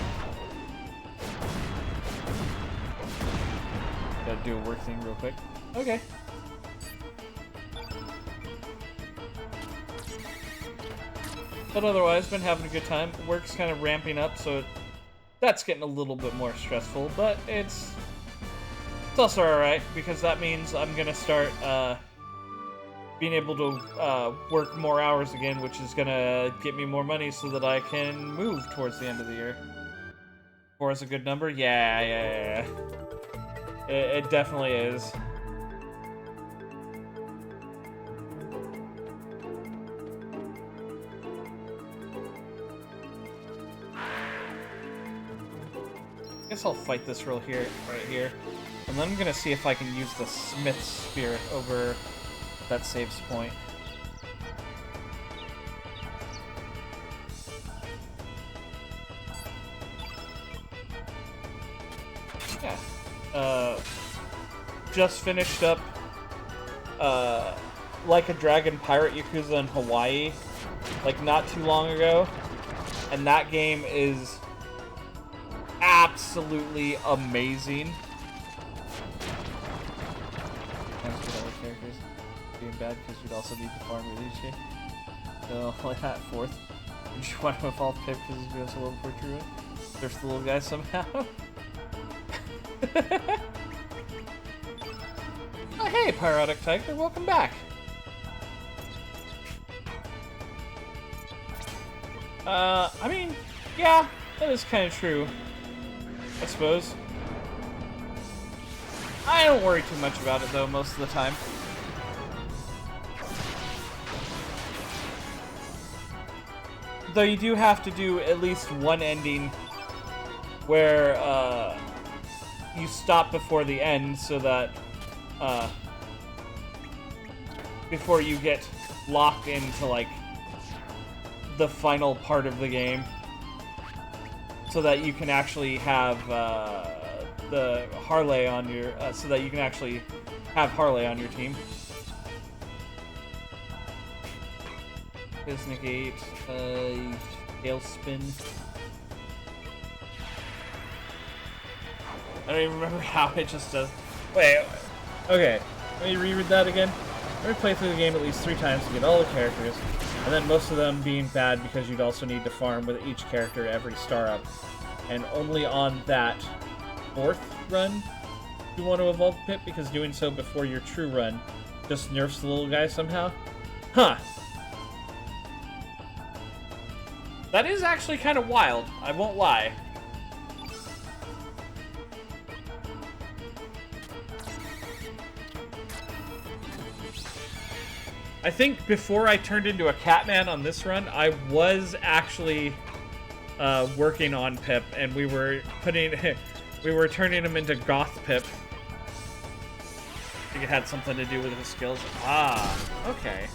[SPEAKER 1] Gotta do a work thing real quick. Okay. But otherwise, been having a good time. Work's kind of ramping up, so that's getting a little bit more stressful, but it's also alright, because that means I'm gonna start, being able to, work more hours again, which is gonna get me more money so that I can move towards the end of the year. 4 is a good number? Yeah. It definitely is. I guess I'll fight this right here, and then I'm gonna see if I can use the Smith's Spirit over that saves point. Yeah. Just finished up Like a Dragon Pirate Yakuza in Hawaii, like not too long ago, and that game is absolutely amazing. Thanks for all the characters being bad because you'd also need to farm with each game. So, like that 4th. Would you want to evolve Pip because he's also level 4 true? There's the little guy somehow. Oh, hey, Pyrotic Tiger, welcome back. I mean, yeah, that is kind of true, I suppose. I don't worry too much about it, though, most of the time. Though you do have to do at least one ending where, you stop before the end so that, before you get locked into, like, the final part of the game, so that you can actually have, the Harley on your, so that you can actually have Harley on your team. Is negate, Tailspin. I don't even remember how it just does. Wait, okay, let me reread that again. Let me play through the game at least 3 times to get all the characters, and then most of them being bad because you'd also need to farm with each character every star up. And only on that 4th run you want to evolve Pip, because doing so before your true run just nerfs the little guy somehow. Huh. That is actually kind of wild, I won't lie. I think before I turned into a Catman on this run, I was actually working on Pip, and we were turning him into Goth Pip. I think it had something to do with his skills. Ah, okay.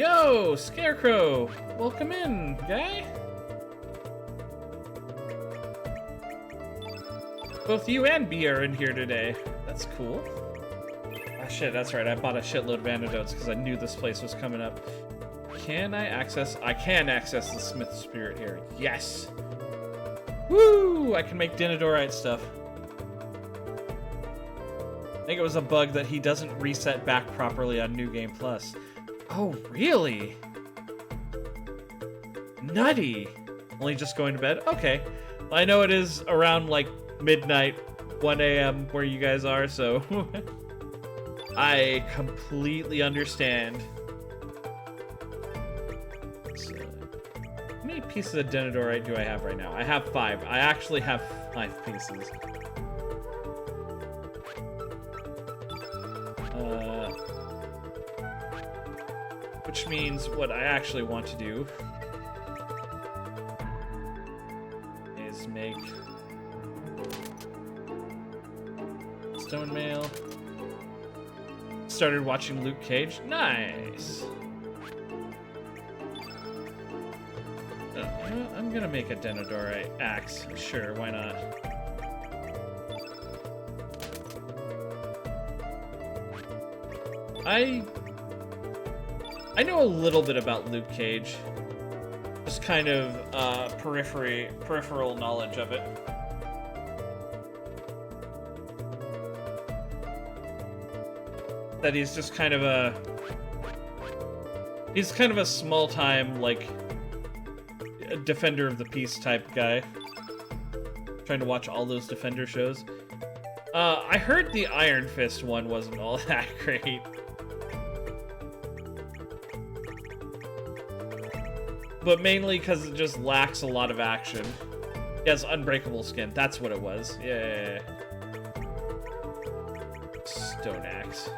[SPEAKER 1] Yo, Scarecrow! Welcome in, guy! Both you and B are in here today. That's cool. Ah, shit, that's right. I bought a shitload of antidotes because I knew this place was coming up. Can I access... I can access the Smith Spirit here. Yes! Woo! I can make Dinodorite stuff. I think it was a bug that he doesn't reset back properly on New Game Plus. Oh, really? Nutty! Only just going to bed? Okay. Well, I know it is around, like, midnight, 1 a.m. where you guys are, so... I completely understand. So, how many pieces of Dinodorite do I have right now? I have 5. I actually have 5 pieces. Which means what I actually want to do is make stone mail. Started watching Luke Cage. Nice. You know, I'm gonna make a Dinodorite axe. Sure, why not? I know a little bit about Luke Cage. Just kind of peripheral knowledge of it. That he's just kind of a... He's kind of a small-time, like, Defender of the Peace type guy. Trying to watch all those Defender shows. I heard the Iron Fist one wasn't all that great. But mainly because it just lacks a lot of action. He has unbreakable skin. That's what it was. Yeah. Stone axe.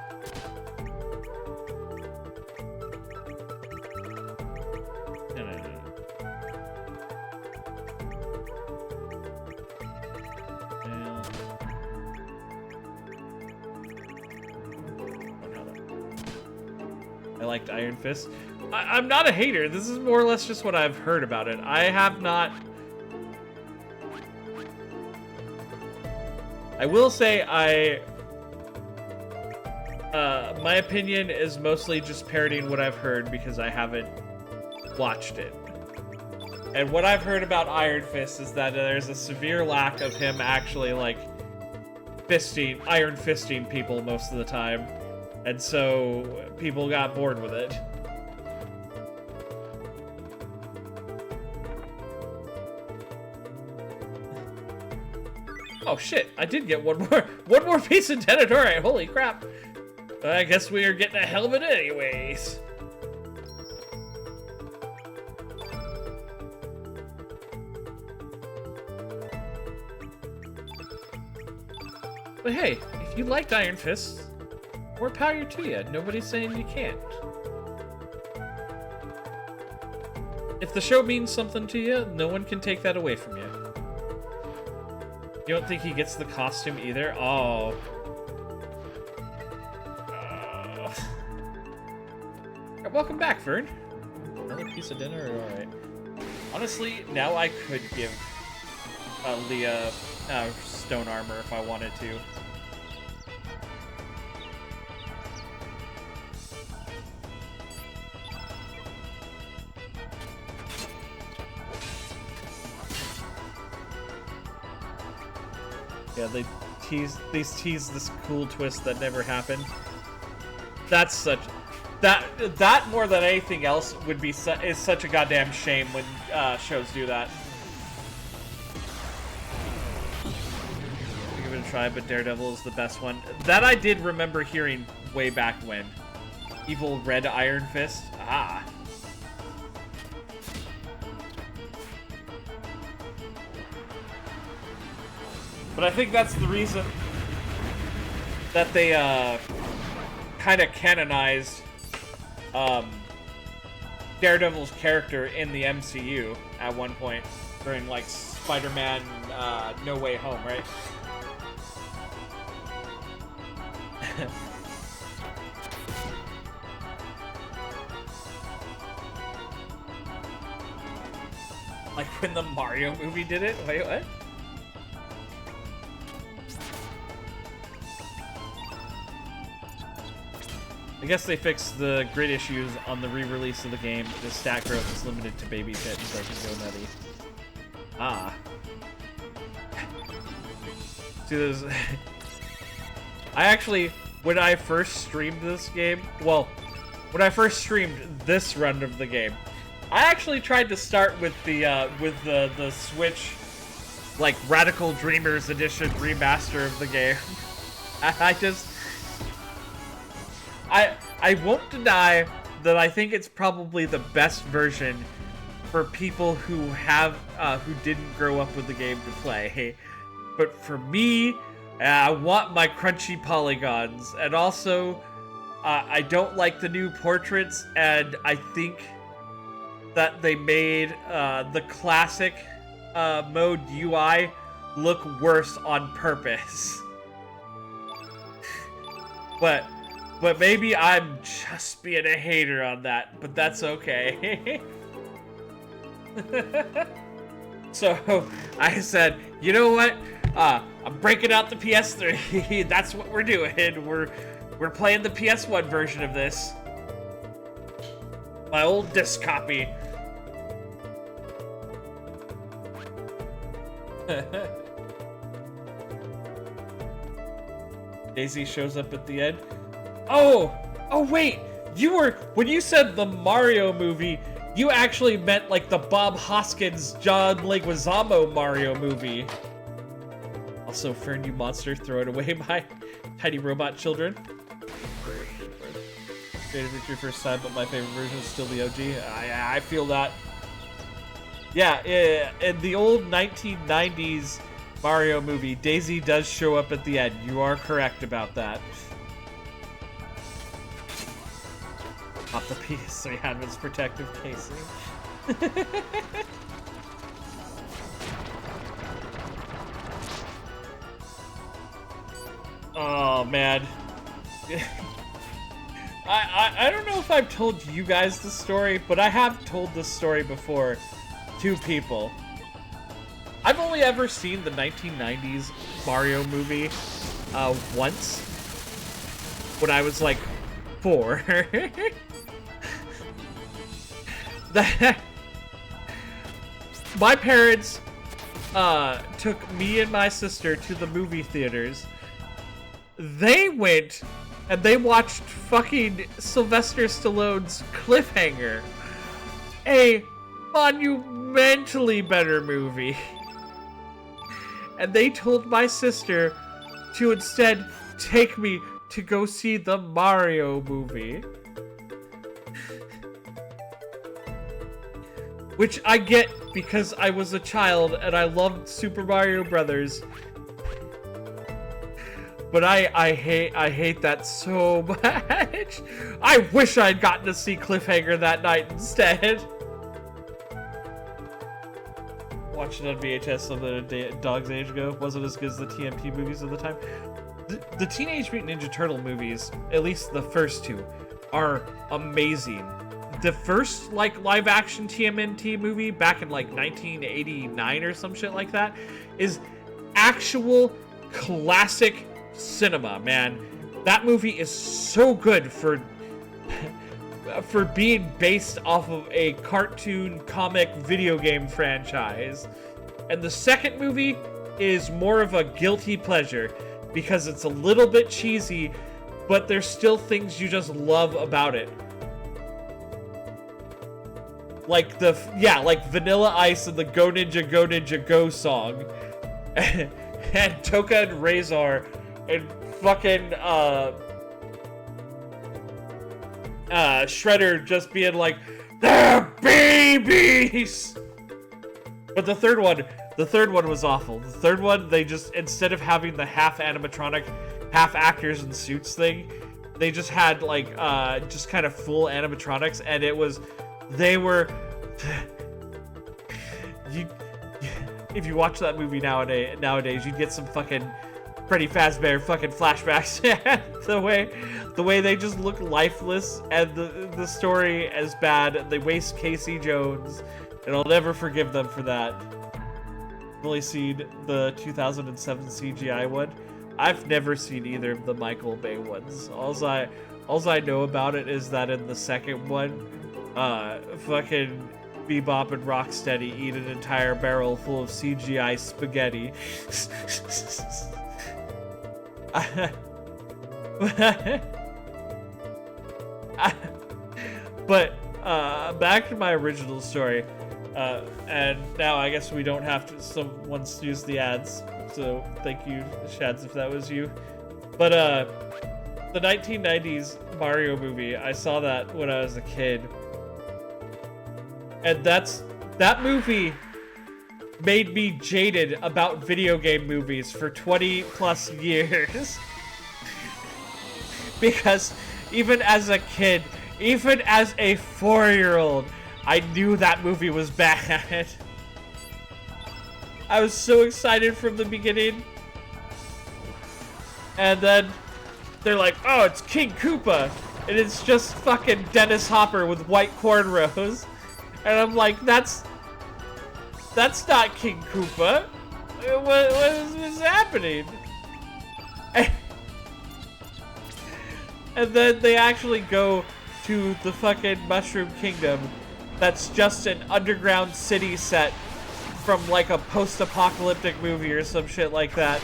[SPEAKER 1] No. I liked Iron Fist. I'm not a hater. This is more or less just what I've heard about it. I have not... I will say my opinion is mostly just parroting what I've heard because I haven't watched it. And what I've heard about Iron Fist is that there's a severe lack of him actually, like, iron fisting people most of the time. And so people got bored with it. Oh shit, I did get one more piece of Dinodorite. Holy crap. I guess we are getting a hell of it anyways. But hey, if you liked Iron Fist, more power to you. Nobody's saying you can't. If the show means something to you, no one can take that away from you. You don't think he gets the costume either? Oh. Welcome back, Vern. Another piece of dinner? Alright. Honestly, now I could give Leah stone armor if I wanted to. Yeah, they tease this cool twist that never happened. That's such... That more than anything else would be is such a goddamn shame when shows do that. I'll give it a try, but Daredevil is the best one. That I did remember hearing way back when. Evil Red Iron Fist. Ah. But I think that's the reason that they kind of canonized Daredevil's character in the MCU at one point during like Spider-Man No Way Home, right? Like when the Mario movie did it? Wait, what? I guess they fixed the grid issues on the re-release of the game. The stat growth is limited to baby pit so I can go nutty. Ah. See, there's... I actually, when I first streamed this game, well, when I first streamed this run of the game, I actually tried to start with the Switch, like, Radical Dreamers Edition remaster of the game. I won't deny that I think it's probably the best version for people who have, who didn't grow up with the game to play. But for me, I want my crunchy polygons, and also, I don't like the new portraits, and I think that they made the classic mode UI look worse on purpose. But maybe I'm just being a hater on that, but that's okay. So I said, you know what? I'm breaking out the PS3. That's what we're doing. We're playing the PS1 version of this. My old disc copy. Daisy shows up at the end. Oh wait, when you said the Mario movie, you actually meant like the Bob Hoskins, John Leguizamo Mario movie. Also, Fern, you monster, throw it away, my tiny robot children. Great adventure first time, but my favorite version is still the OG. I feel that. Yeah, in the old 1990s Mario movie, Daisy does show up at the end. You are correct about that. Pop the PS3 had its protective casing. Oh, man. I don't know if I've told you guys the story, but I have told this story before to people. I've only ever seen the 1990s Mario movie once when I was like 4. My parents took me and my sister to the movie theaters. They went and they watched fucking Sylvester Stallone's Cliffhanger, a monumentally better movie. And they told my sister to instead take me to go see the Mario movie. Which I get because I was a child and I loved Super Mario Brothers. But I hate that so much. I wish I'd gotten to see Cliffhanger that night instead. Watched it on VHS something a dog's age ago. Wasn't as good as the TMT movies of the time. The Teenage Mutant Ninja Turtle movies, at least the first two, are amazing. The first like live action TMNT movie back in like 1989 or some shit like that is actual classic cinema, man. That movie is so good for being based off of a cartoon comic video game franchise. And the second movie is more of a guilty pleasure because it's a little bit cheesy, but there's still things you just love about it. Like like Vanilla Ice and the Go Ninja Go song. And Toka and Razor and fucking Shredder just being like, they're babies! But the third one was awful. The third one, they just, instead of having the half animatronic, half actors in suits thing, they just had like, just kind of full animatronics, and they were, if you watch that movie nowadays, you'd get some fucking Freddy Fazbear fucking flashbacks. the way they just look lifeless, and the story as bad. They waste Casey Jones. And I'll never forgive them for that. I've only seen the 2007 CGI one. I've never seen either of the Michael Bay ones. Alls I know about it is that in the second one, fucking Bebop and Rocksteady eat an entire barrel full of CGI spaghetti. But back to my original story, and now I guess we don't have to. Someone used the ads, so thank you, Shads, if that was you. But the 1990s Mario movie, I saw that when I was a kid, and that movie made me jaded about video game movies for 20 plus years. Because even as a kid, even as a 4-year-old, I knew that movie was bad. I was so excited from the beginning. And then they're like, oh, it's King Koopa. And it's just fucking Dennis Hopper with white cornrows. And I'm like, that's not King Koopa. What is happening? And then they actually go to the fucking Mushroom Kingdom that's just an underground city set from like a post-apocalyptic movie or some shit like that.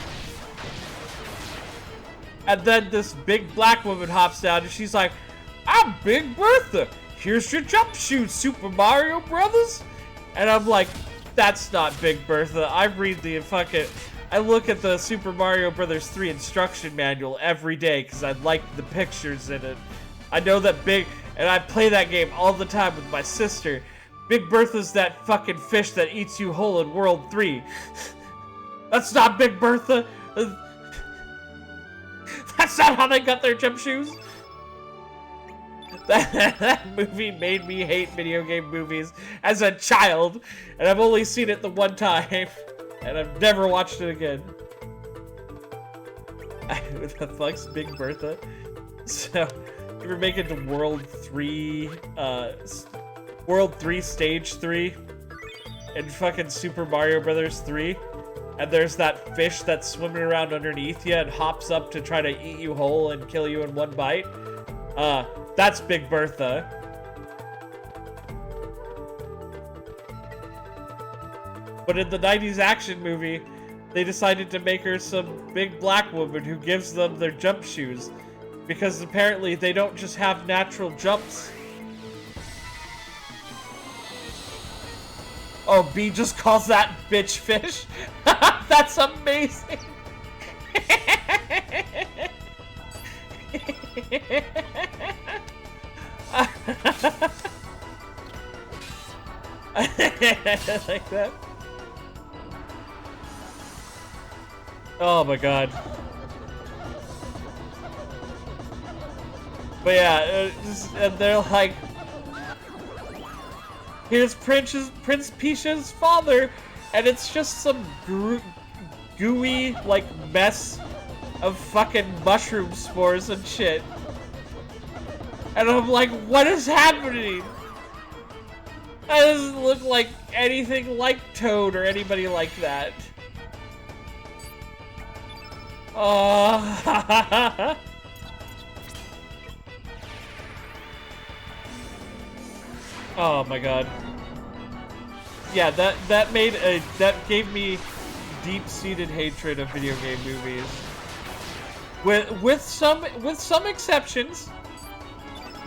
[SPEAKER 1] And then this big black woman hops down and she's like, I'm Big Bertha. Here's your jump shoes, Super Mario Brothers. And I'm like, that's not Big Bertha. I look at the Super Mario Brothers 3 instruction manual every day because I like the pictures in it. I know that and I play that game all the time with my sister. Big Bertha's that fucking fish that eats you whole in World 3. That's not Big Bertha. That's not how they got their jump shoes. That movie made me hate video game movies as a child, and I've only seen it the one time, and I've never watched it again. Who the fuck's Big Bertha? So, you ever make it to World 3, Stage 3, in fucking Super Mario Brothers 3? And there's that fish that's swimming around underneath you and hops up to try to eat you whole and kill you in one bite? That's Big Bertha. But in the 90s action movie, they decided to make her some big black woman who gives them their jump shoes. Because apparently they don't just have natural jumps. Oh, B just calls that bitch fish? That's amazing! Like that. Oh my god. But yeah, and they're like, here's Prince Peach's father, and it's just some gooey, like, mess of fucking mushroom spores and shit. And I'm like, what is happening? That doesn't look like anything like Toad or anybody like that. Oh. Oh my god. Yeah, that gave me deep-seated hatred of video game movies. With some exceptions.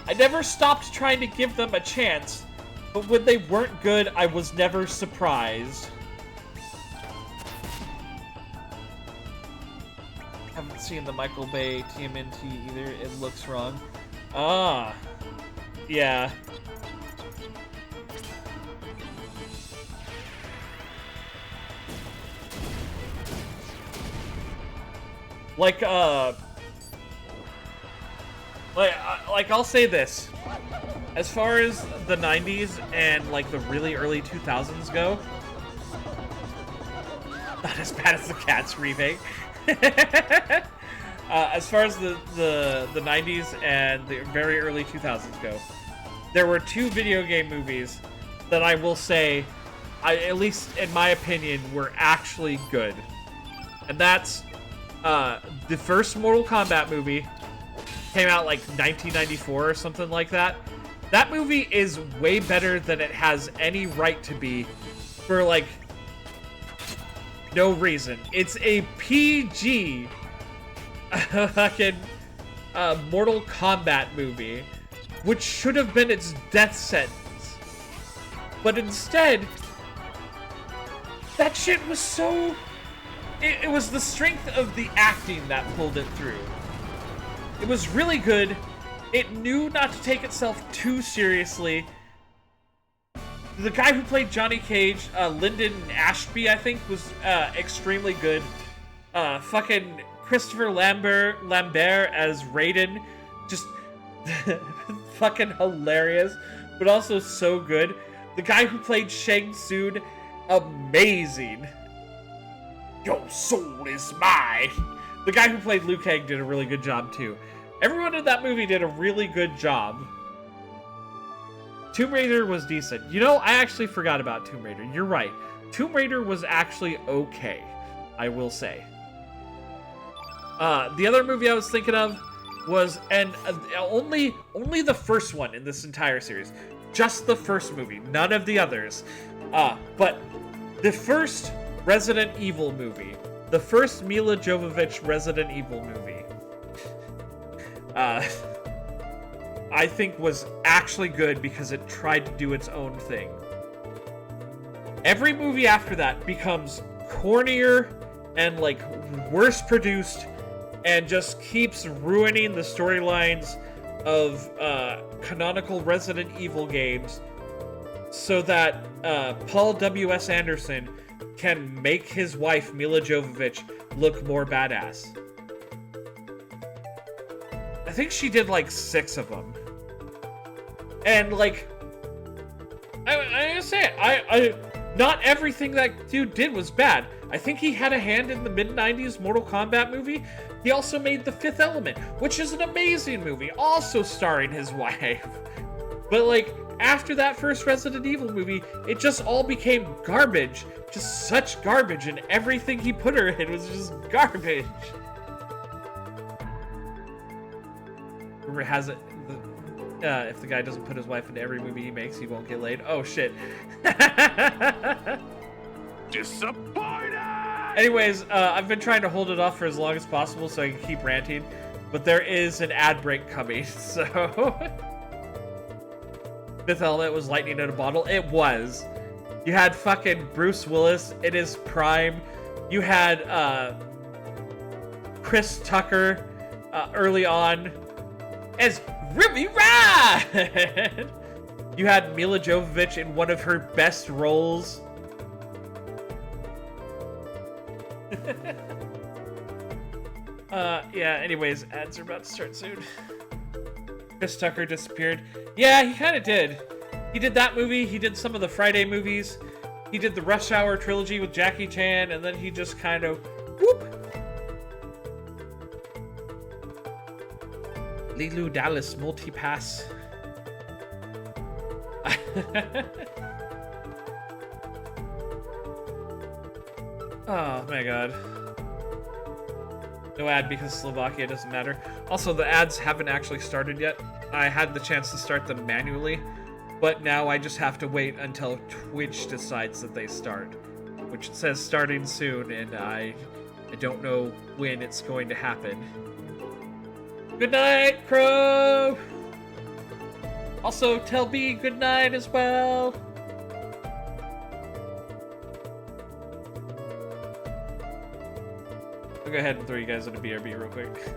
[SPEAKER 1] I never stopped trying to give them a chance, but when they weren't good, I was never surprised. Haven't seen the Michael Bay TMNT either. It looks wrong. Ah, yeah. Like I'll say this. As far as the 90s and, like, the really early 2000s go, not as bad as the Cats remake. As far as the 90s and the very early 2000s go, there were two video game movies that I will say, at least in my opinion, were actually good. And that's the first Mortal Kombat movie. Came out like 1994 or something like that. That movie is way better than it has any right to be for like no reason. It's a PG fucking Mortal Kombat movie, which should have been its death sentence. But instead, that shit was so... It was the strength of the acting that pulled it through. It was really good. It knew not to take itself too seriously. The guy who played Johnny Cage, Lyndon Ashby, I think, was extremely good. Fucking Christopher Lambert as Raiden, just fucking hilarious, but also so good. The guy who played Shang Tsung, amazing. Your soul is mine. The guy who played Liu Kang did a really good job too. Everyone in that movie did a really good job. Tomb Raider was decent. You know, I actually forgot about Tomb Raider. You're right. Tomb Raider was actually okay, I will say. The other movie I was thinking of was, and only the first one in this entire series. Just the first movie, none of the others. But the first Resident Evil movie. The first Mila Jovovich Resident Evil movie. I think was actually good because it tried to do its own thing. Every movie after that becomes cornier and like worse produced and just keeps ruining the storylines of canonical Resident Evil games so that Paul W.S. Anderson can make his wife Mila Jovovich look more badass. I think she did like 6 of them. And like, I gotta say it, I not everything that dude did was bad. I think he had a hand in the mid-90s Mortal Kombat movie. He also made The Fifth Element, which is an amazing movie, also starring his wife. But like, after that first Resident Evil movie, it just all became garbage. Just such garbage, and everything he put her in was just garbage. Rumor has it, if the guy doesn't put his wife into every movie he makes, he won't get laid. Oh, shit.
[SPEAKER 2] Disappointed!
[SPEAKER 1] Anyways, I've been trying to hold it off for as long as possible so I can keep ranting, but there is an ad break coming, so... Fifth Element was lightning in a bottle. It was. You had fucking Bruce Willis in his prime. You had Chris Tucker early on as Ruby Ride. You had Mila Jovovich in one of her best roles. Yeah, anyways, ads are about to start soon. Chris Tucker disappeared. Yeah, he kind of did. He did that movie, he did some of the Friday movies, he did the Rush Hour trilogy with Jackie Chan, and then he just kind of, whoop. Lilu Dallas multipass. Oh my god. No ad because Slovakia doesn't matter. Also, the ads haven't actually started yet. I had the chance to start them manually, but now I just have to wait until Twitch decides that they start, which it says starting soon, and I don't know when it's going to happen. Good night, Crow! Also, tell B good night as well. I'll go ahead and throw you guys in a BRB real quick.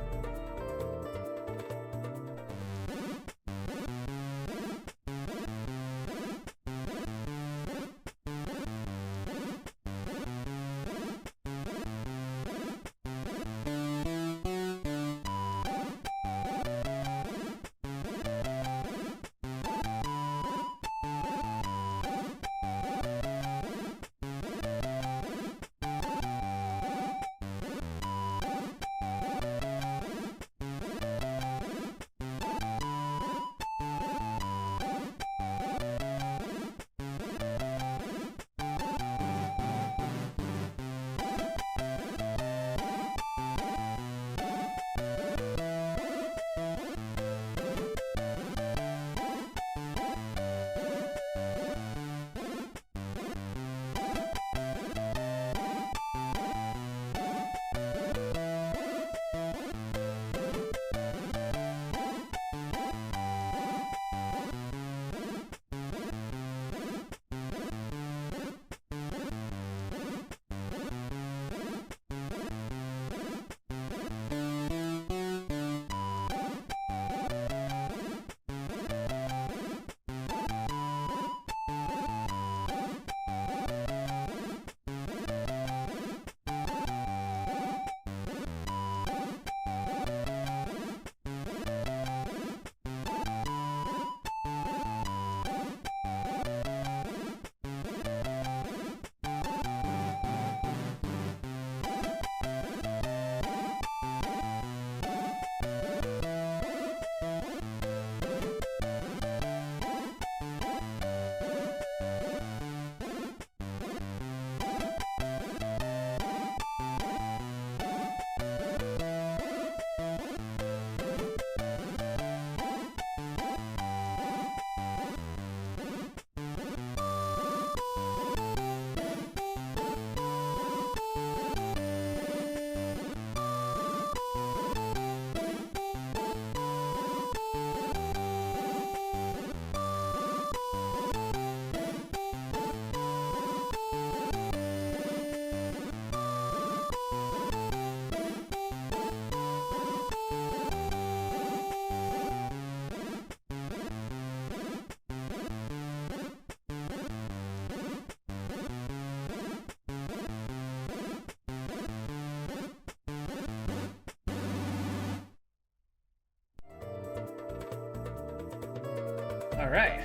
[SPEAKER 1] Alright.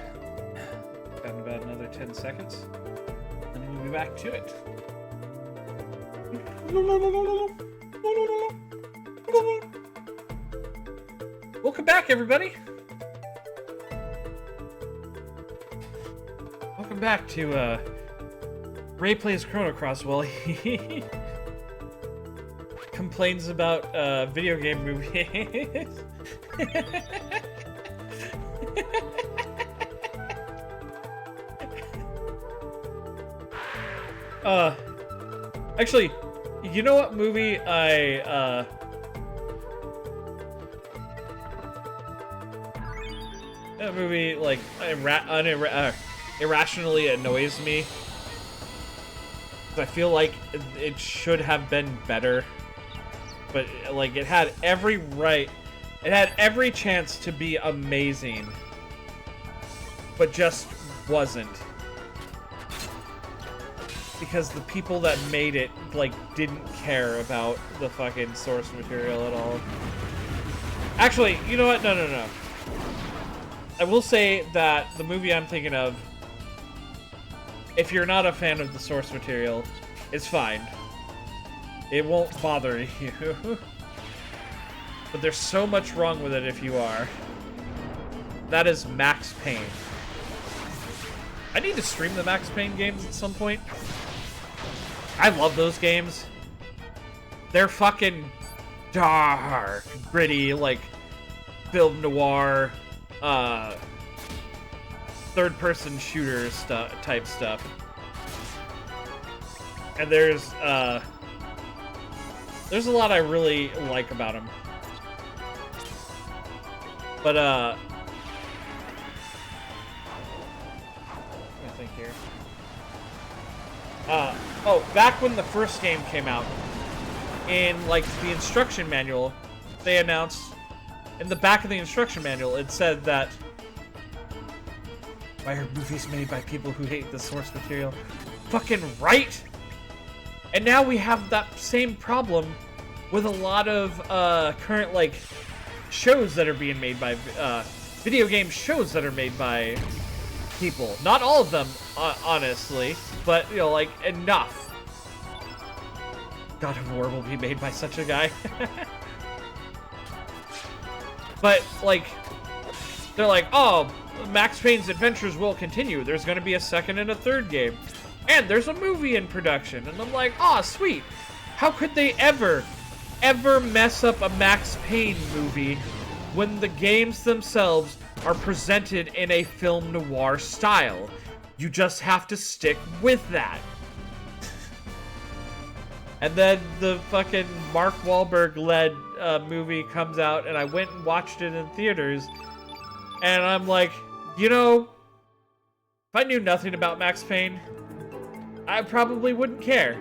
[SPEAKER 1] Got about another 10 seconds. And we'll be back to it. Welcome back, everybody! Welcome back to, Ray plays Chrono Cross while he complains about, video game movies. Actually, you know what movie that movie, like, irrationally annoys me. I feel like it should have been better. But, like, it had every chance to be amazing. But just wasn't. Because the people that made it, like, didn't care about the fucking source material at all. Actually, you know what? No. I will say that the movie I'm thinking of, if you're not a fan of the source material, it's fine. It won't bother you. But there's so much wrong with it if you are. That is Max Payne. I need to stream the Max Payne games at some point. I love those games. They're fucking dark, gritty, like film noir, third-person shooter type stuff. And there's a lot I really like about them. But let me think here. Oh, back when the first game came out, in, like, the instruction manual, they announced, in the back of the instruction manual, it said that, why are movies made by people who hate the source material? Fucking right! And now we have that same problem with a lot of, current, like, shows that are being made by, video game shows that are made by people. Not all of them, honestly, but, you know, like, enough. God of War will be made by such a guy. But, like, they're like, oh, Max Payne's adventures will continue. There's going to be a second and a third game. And there's a movie in production. And I'm like, oh, sweet. How could they ever mess up a Max Payne movie when the games themselves are presented in a film noir style? You just have to stick with that. And then the fucking Mark Wahlberg-led movie comes out, and I went and watched it in theaters, and I'm like, you know, if I knew nothing about Max Payne, I probably wouldn't care.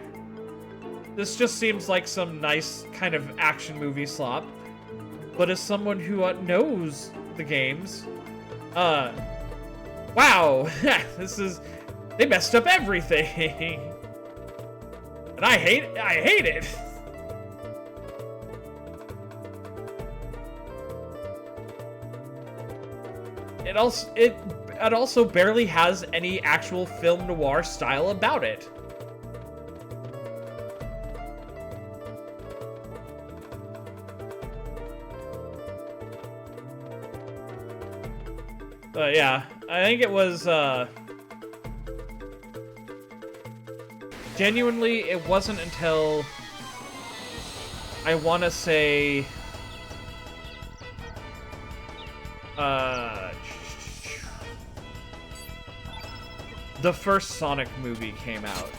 [SPEAKER 1] This just seems like some nice kind of action movie slop. But as someone who knows the games, wow, they messed up everything. And I hate it. It also barely has any actual film noir style about it. Yeah, I think it was, genuinely, it wasn't until, I want to say, the first Sonic movie came out.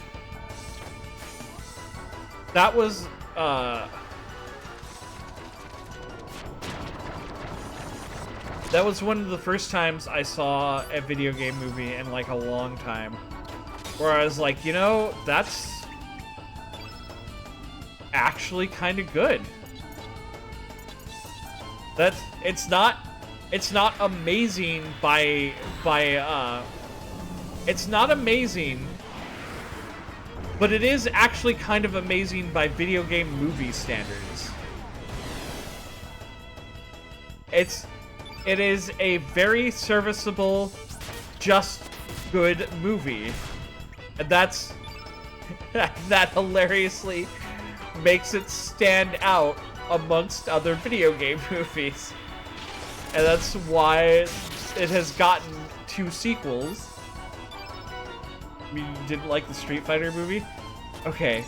[SPEAKER 1] That was, that was one of the first times I saw a video game movie in, like, a long time. Where I was like, you know, that's actually kind of good. It's not amazing it's not amazing, but it is actually kind of amazing by video game movie standards. It is a very serviceable, just good movie. And that's... that hilariously makes it stand out amongst other video game movies. And that's why it has gotten 2 sequels. I mean, you didn't like the Street Fighter movie? Okay.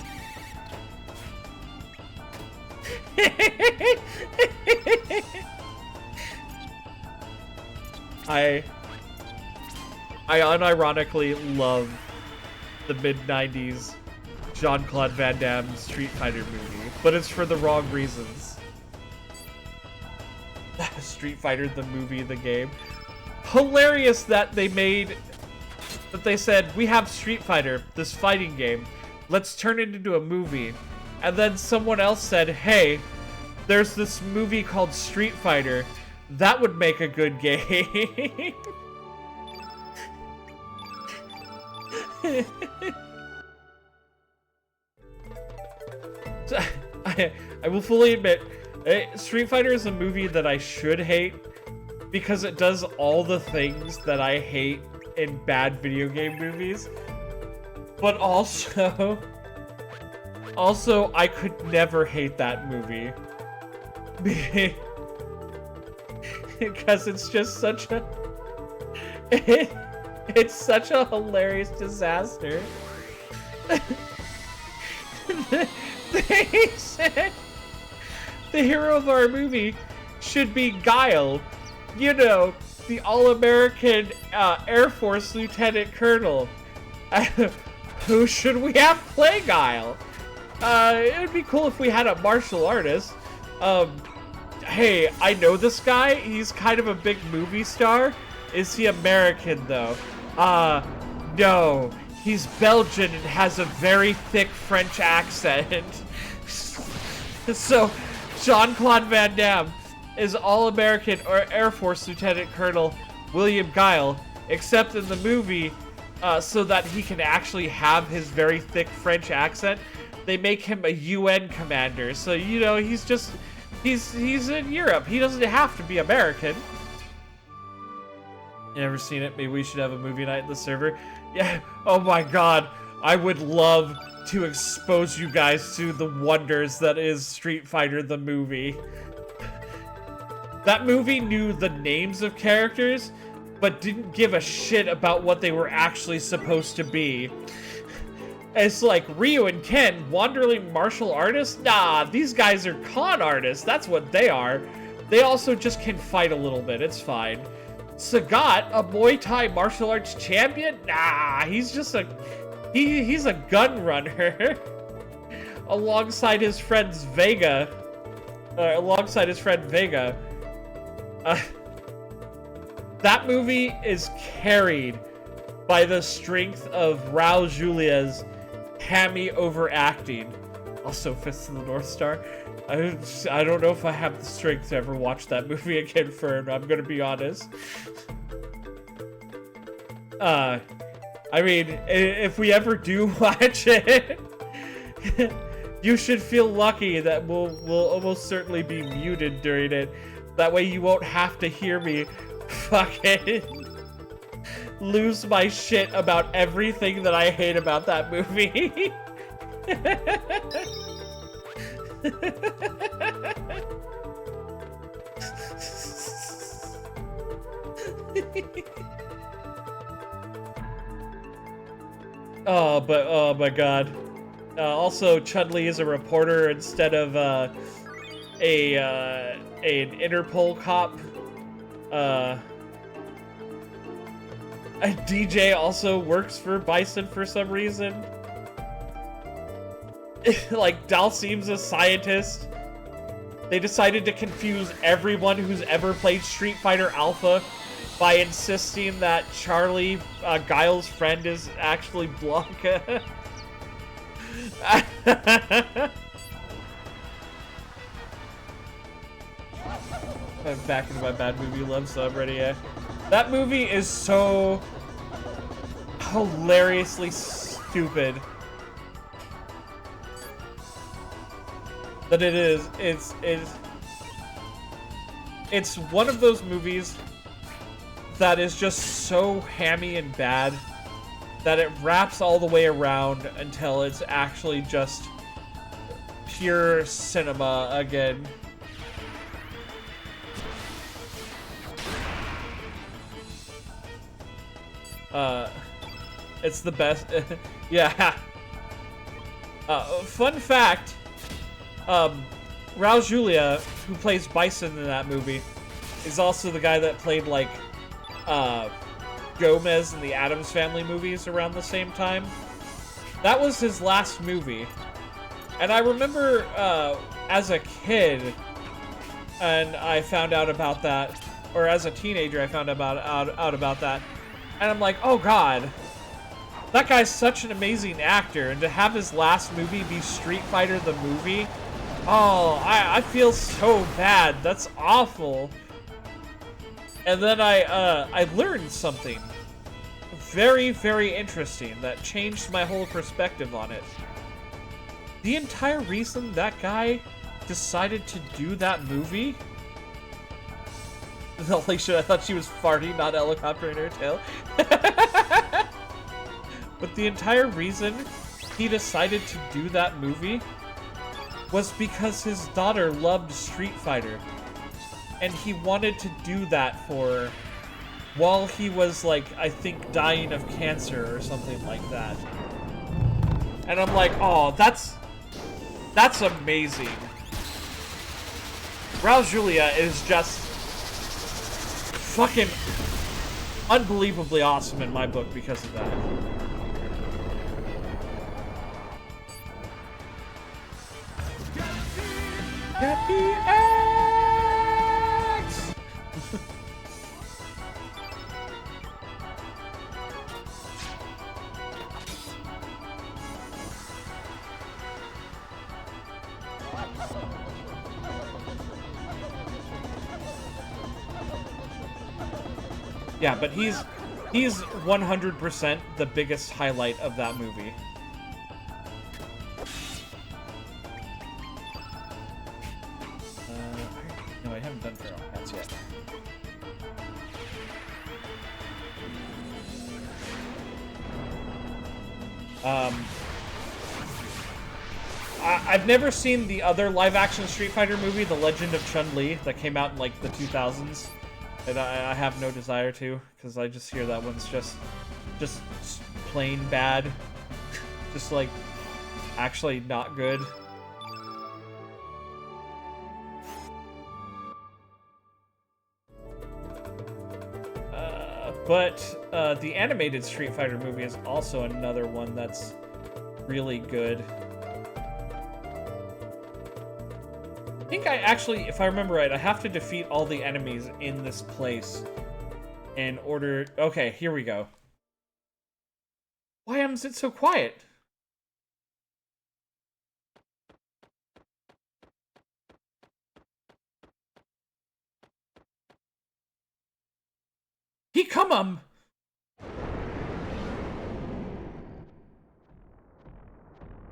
[SPEAKER 1] I unironically love the mid-90s Jean-Claude Van Damme Street Fighter movie, but it's for the wrong reasons. Street Fighter, the movie, the game. Hilarious that they said, we have Street Fighter, this fighting game, let's turn it into a movie. And then someone else said, hey, there's this movie called Street Fighter, that would make a good game. So, I will fully admit, Street Fighter is a movie that I should hate because it does all the things that I hate in bad video game movies. But also I could never hate that movie. Because it's just such a... It's such a hilarious disaster. They said the hero of our movie should be Guile. You know, the all-American Air Force Lieutenant Colonel. Who should we have play Guile? It would be cool if we had a martial artist. Hey, I know this guy. He's kind of a big movie star. Is he American, though? No. He's Belgian and has a very thick French accent. So, Jean-Claude Van Damme is All-American or Air Force Lieutenant Colonel William Guile, except in the movie, so that he can actually have his very thick French accent, they make him a UN commander. So, you know, he's in Europe. He doesn't have to be American. You ever seen it? Maybe we should have a movie night in the server. Yeah. Oh my god. I would love to expose you guys to the wonders that is Street Fighter the movie. That movie knew the names of characters, but didn't give a shit about what they were actually supposed to be. It's like Ryu and Ken, wandering martial artists? Nah, these guys are con artists. That's what they are. They also just can fight a little bit. It's fine. Sagat, a Muay Thai martial arts champion? Nah, he's just he's a gun runner. Alongside his friend Vega. That movie is carried by the strength of Raul Julia's hammy overacting. Also, Fists of the North Star. I don't know if I have the strength to ever watch that movie again, Fern. I'm gonna be honest. I mean, if we ever do watch it, you should feel lucky that we'll almost certainly be muted during it. That way you won't have to hear me fucking lose my shit about everything that I hate about that movie. Oh my god. Also, Chun-Li is a reporter instead of an Interpol cop. A DJ also works for Bison for some reason. Like, Dalsim's a scientist. They decided to confuse everyone who's ever played Street Fighter Alpha by insisting that Charlie, Guile's friend, is actually Blanca. I'm back into my bad movie love, so I'm ready. That movie is so hilariously stupid. That it is. it's one of those movies that is just so hammy and bad that it wraps all the way around until it's actually just pure cinema again. It's the best. Yeah. Fun fact, Raul Julia, who plays Bison in that movie, is also the guy that played, like, Gomez in the Addams Family movies around the same time. That was his last movie. And I remember, as a kid, and I found out about that, or as a teenager, I found out about that, and I'm like, oh god, that guy's such an amazing actor, and to have his last movie be Street Fighter the movie, oh, I feel so bad. That's awful. And then I learned something very, very interesting that changed my whole perspective on it. The entire reason that guy decided to do that movie... Holy shit, I thought she was farting, not helicopter in her tail. But the entire reason he decided to do that movie was because his daughter loved Street Fighter. And he wanted to do that for her while he was, like, I think dying of cancer or something like that. And I'm like, oh, that's amazing. Raul Julia is just fucking unbelievably awesome in my book because of that. Happy X! Yeah, but he's 100% the biggest highlight of that movie. No, I haven't done Feral Cats yet. I've never seen the other live-action Street Fighter movie, The Legend of Chun-Li, that came out in, like, the 2000s. And I have no desire to, because I just hear that one's just plain bad. Just, like, actually not good. But the animated Street Fighter movie is also another one that's really good. I think I actually, if I remember right, I have to defeat all the enemies in this place in order... Okay, here we go. Why is it so quiet? He come.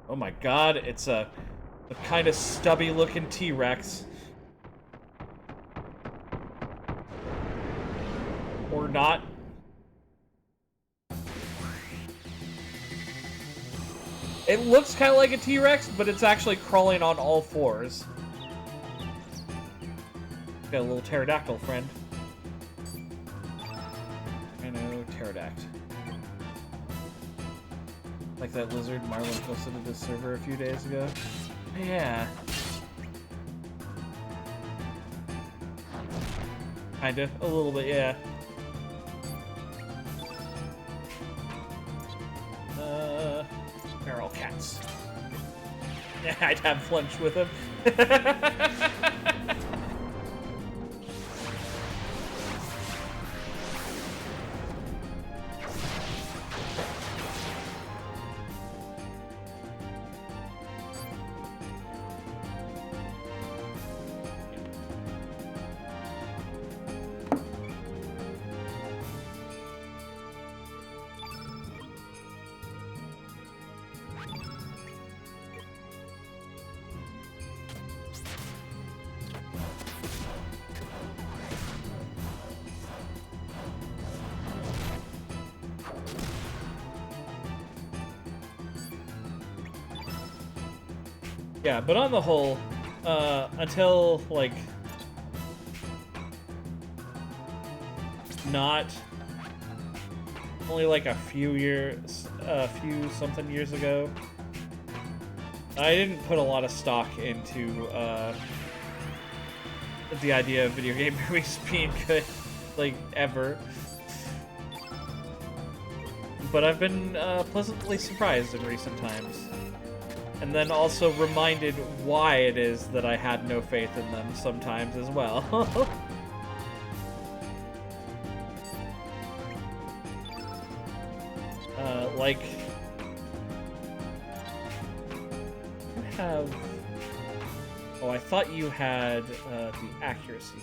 [SPEAKER 1] Oh my god, it's a kind of stubby-looking T-Rex. Or not. It looks kind of like a T-Rex, but it's actually crawling on all fours. Got a little pterodactyl friend. I know, pterodact. Like that lizard Marlon posted to this server a few days ago. Yeah. Kinda. A little bit, yeah. Feral cats. Yeah, I'd have lunch with him. Yeah, but on the whole, until, like, not only like a few something years ago, I didn't put a lot of stock into the idea of video game movies being good, like, ever. But I've been pleasantly surprised in recent times. And then also reminded why it is that I had no faith in them sometimes as well. Like, you have... Oh, I thought you had the accuracy.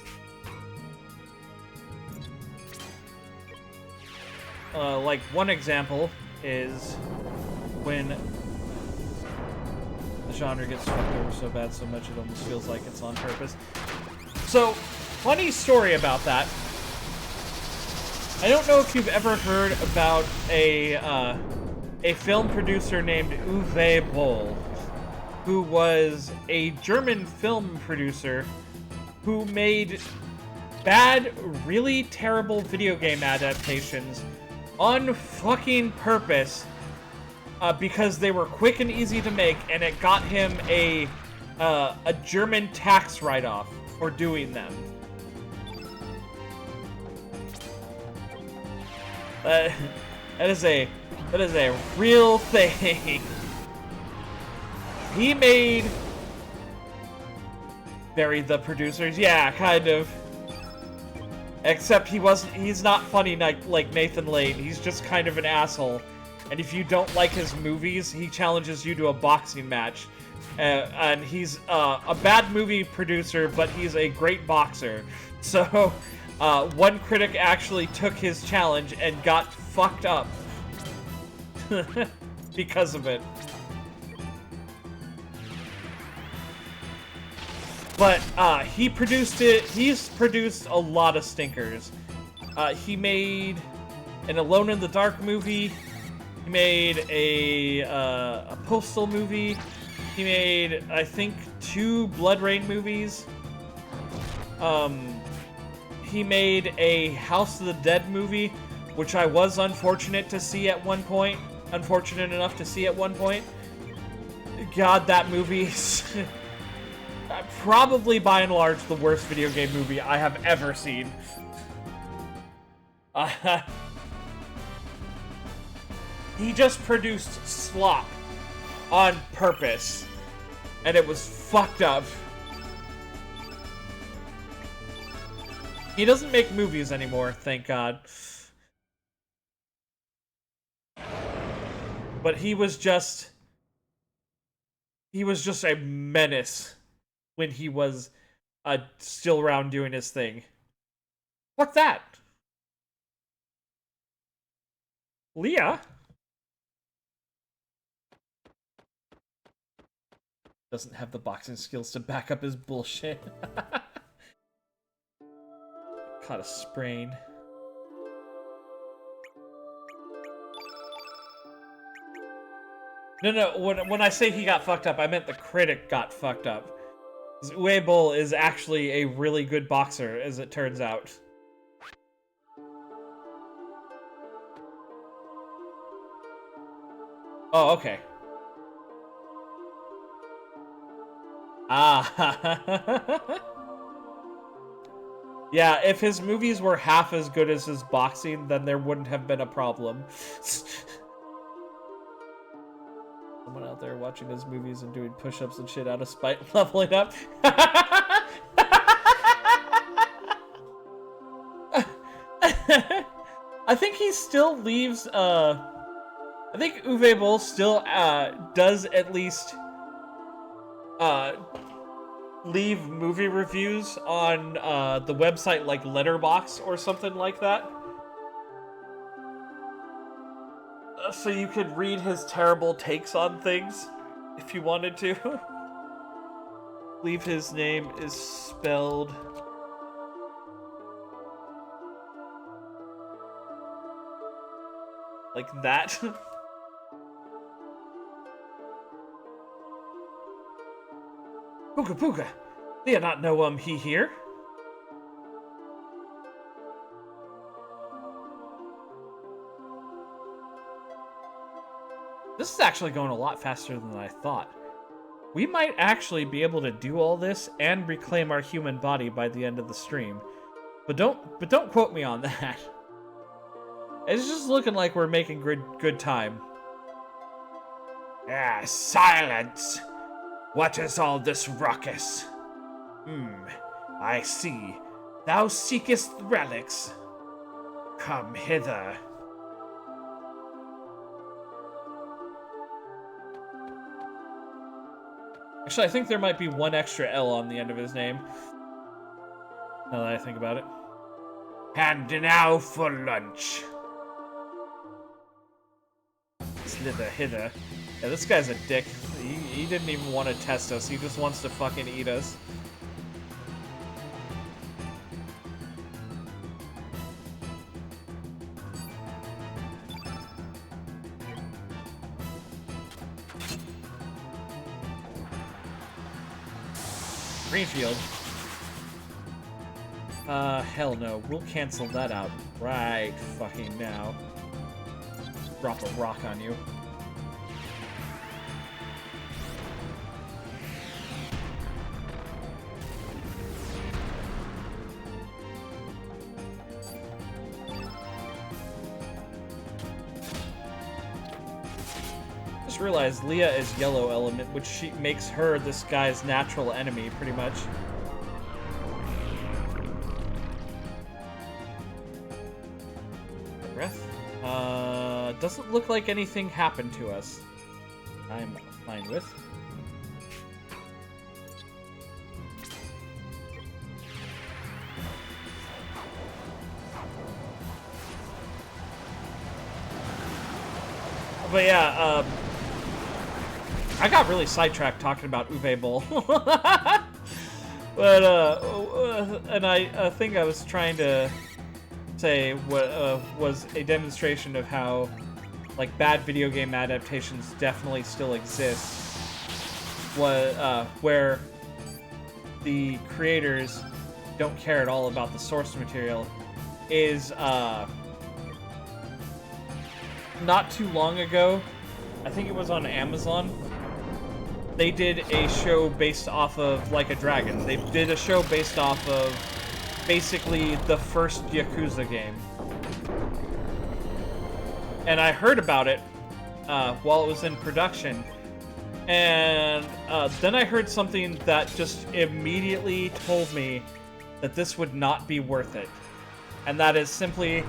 [SPEAKER 1] Like, one example is when the genre gets fucked over so bad so much it almost feels like it's on purpose. So, funny story about that. I don't know if you've ever heard about a film producer named Uwe Boll, who was a German film producer who made bad, really terrible video game adaptations on fucking purpose because they were quick and easy to make, and it got him a German tax write-off for doing them. That is a real thing. He made Bury the Producers, yeah, kind of. Except he's not funny like Nathan Lane. He's just kind of an asshole. And if you don't like his movies, he challenges you to a boxing match. And he's a bad movie producer, but he's a great boxer. So, one critic actually took his challenge and got fucked up because of it. But he produced it. He's produced a lot of stinkers. He made an Alone in the Dark movie. He made a Postal movie. He made, I think, 2 Blood Rain movies. He made a House of the Dead movie, which I was unfortunate enough to see at one point. God, that movie is probably by and large the worst video game movie I have ever seen. He just produced slop on purpose, and it was fucked up. He doesn't make movies anymore, thank God. But he was just a menace when he was still around doing his thing. What's that? Leah? Doesn't have the boxing skills to back up his bullshit. Caught a sprain. No, when I say he got fucked up, I meant the critic got fucked up. Uwe Boll is actually a really good boxer, as it turns out. Oh, okay. Ah. Yeah, if his movies were half as good as his boxing, then there wouldn't have been a problem. Someone out there watching his movies and doing push-ups and shit out of spite, leveling up. I think he still leaves, I think Uwe Boll still, does at least, leave movie reviews on, the website like Letterboxd or something like that. So you could read his terrible takes on things, if you wanted to. I believe his name is spelled... like that. Puka Puka, do you not know he here? This is actually going a lot faster than I thought. We might actually be able to do all this and reclaim our human body by the end of the stream. But don't quote me on that. It's just looking like we're making good time. Ah, silence! What is all this ruckus? I see. Thou seekest relics. Come hither. Actually, I think there might be one extra L on the end of his name. Now that I think about it. And now for lunch. Slither hither. Yeah, this guy's a dick. He didn't even want to test us. He just wants to fucking eat us. Greenfield. Hell no. We'll cancel that out right fucking now. Drop a rock on you. Just realized Leah is yellow element, which makes her this guy's natural enemy, pretty much. Breath. Doesn't look like anything happened to us. I'm fine with. But yeah, I got really sidetracked talking about Uwe Boll. But, and I think I was trying to say what was a demonstration of how, like, bad video game adaptations definitely still exist. Where the creators don't care at all about the source material is, not too long ago, I think it was on Amazon, they did a show based off of Like a Dragon. They did a show based off of basically the first Yakuza game. And I heard about it while it was in production. And then I heard something that just immediately told me that this would not be worth it. And that is simply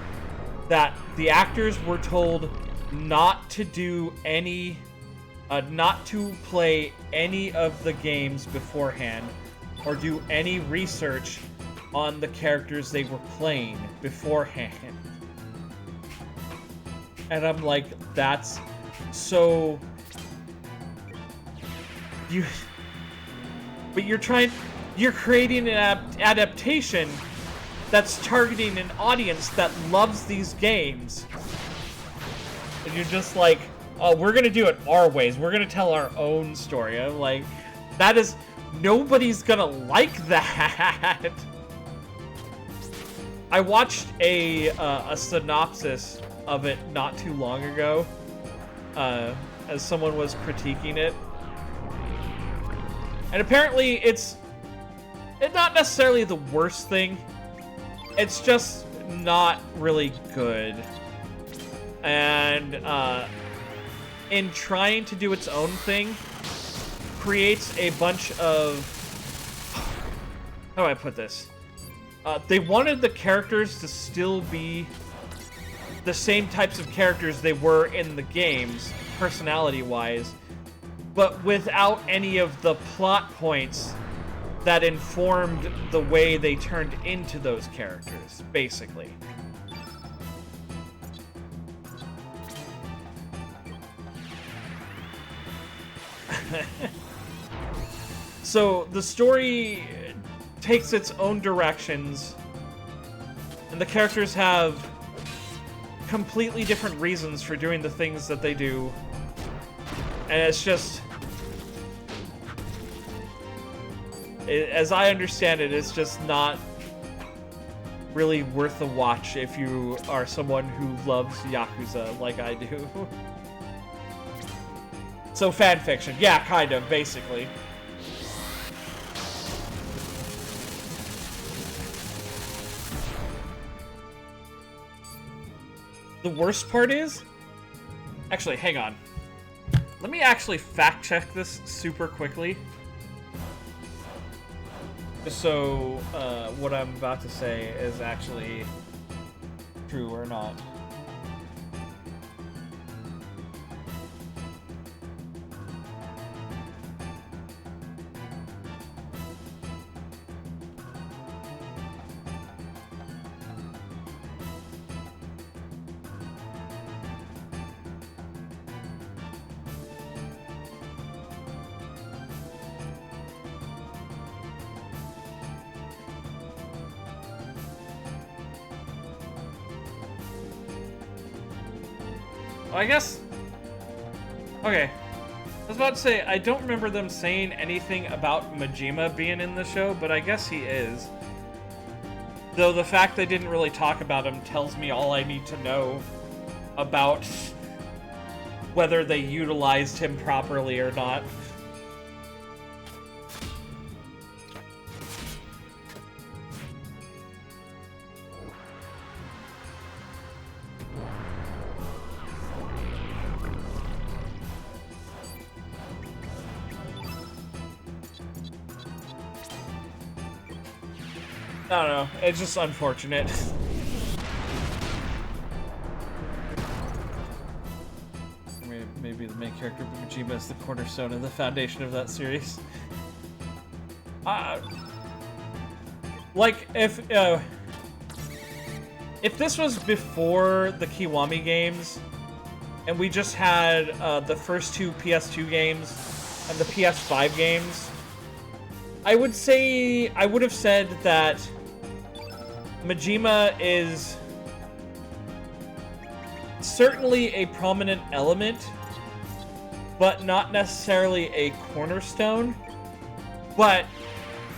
[SPEAKER 1] that the actors were told not to do any, not to play any of the games beforehand, or do any research on the characters they were playing beforehand. And I'm like, that's so... But you're creating an adaptation that's targeting an audience that loves these games. And you're just like, oh, we're gonna do it our ways. We're gonna tell our own story. I'm like, that is... Nobody's gonna like that. I watched a synopsis of it not too long ago, as someone was critiquing it. And apparently it's not necessarily the worst thing. It's just not really good. And in trying to do its own thing, creates a bunch of... How do I put this? They wanted the characters to still be the same types of characters they were in the games, personality-wise, but without any of the plot points that informed the way they turned into those characters, basically. So the story takes its own directions, and the characters have completely different reasons for doing the things that they do, and it's just... As I understand it, it's just not really worth a watch if you are someone who loves Yakuza like I do. So fan fiction. Yeah, kind of, basically. The worst part is... Actually, hang on. Let me actually fact check this super quickly. Just so what I'm about to say is actually true or not. I guess... Okay. I was about to say, I don't remember them saying anything about Majima being in the show, but I guess he is. Though the fact they didn't really talk about him tells me all I need to know about whether they utilized him properly or not. I don't know, it's just unfortunate. Maybe the main character of Majima is the cornerstone and the foundation of that series. Like, if this was before the Kiwami games, and we just had the first two PS2 games and the PS5 games, I would have said that Majima is certainly a prominent element, but not necessarily a cornerstone. But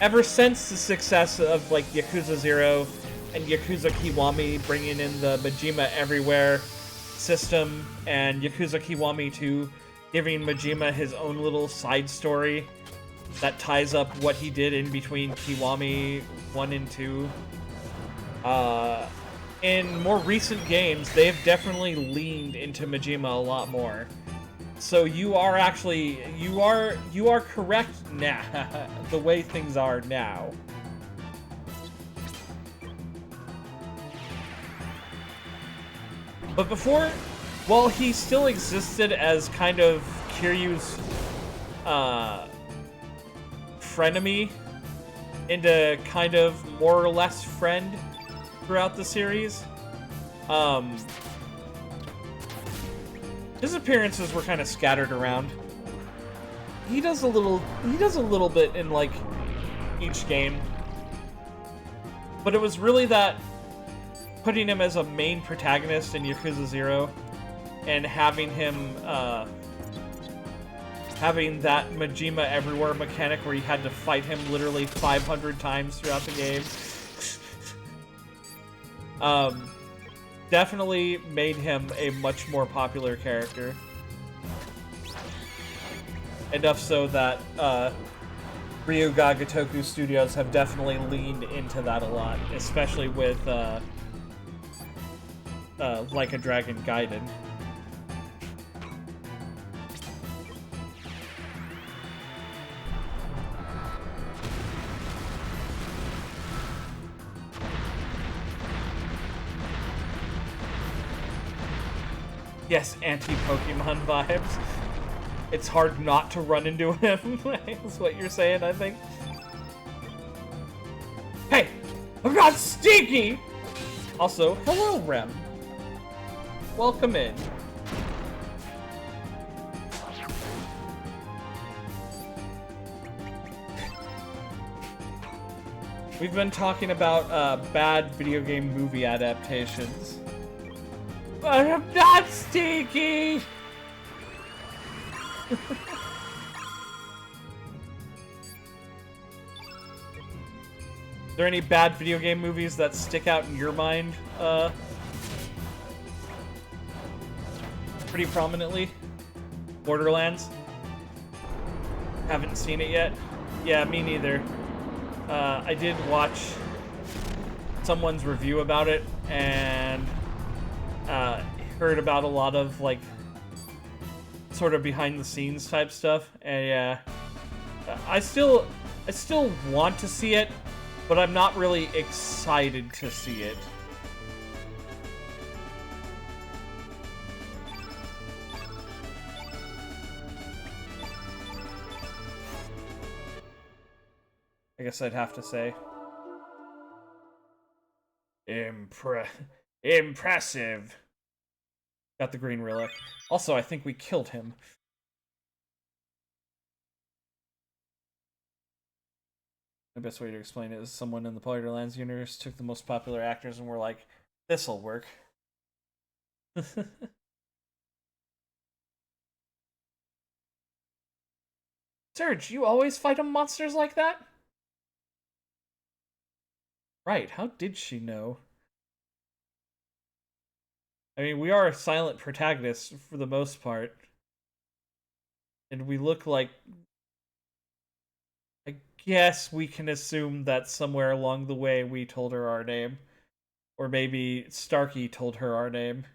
[SPEAKER 1] ever since the success of like Yakuza 0 and Yakuza Kiwami bringing in the Majima Everywhere system, and Yakuza Kiwami 2 giving Majima his own little side story that ties up what he did in between Kiwami 1 and 2. In more recent games, they've definitely leaned into Majima a lot more. So you are correct now, the way things are now. But before, while he still existed as kind of Kiryu's frenemy into kind of more or less friend throughout the series, his appearances were kind of scattered around. He does a little bit in like each game, but it was really that putting him as a main protagonist in Yakuza 0 and having him having that Majima Everywhere mechanic where you had to fight him literally 500 times throughout the game. Definitely made him a much more popular character. Enough so that Ryuga Gotoku Studios have definitely leaned into that a lot, especially with Like a Dragon Gaiden. Yes, anti-Pokemon vibes. It's hard not to run into him, is what you're saying, I think. Hey! I'm not stinky! Also, hello, Rem. Welcome in. We've been talking about bad video game movie adaptations. But I'm not stinky! there any bad video game movies that stick out in your mind, pretty prominently? Borderlands? Haven't seen it yet? Yeah, me neither. I did watch someone's review about it, and heard about a lot of, like, sort of behind-the-scenes type stuff, and yeah. I still want to see it, but I'm not really excited to see it. I guess I'd have to say. Impressive. Got the green relic. Also, I think we killed him. The best way to explain it is someone in the Borderlands universe took the most popular actors and were like, this'll work. Serge, you always fight monsters like that? Right, how did she know? I mean, we are silent protagonists for the most part. And we look like... I guess we can assume that somewhere along the way we told her our name. Or maybe Starkey told her our name.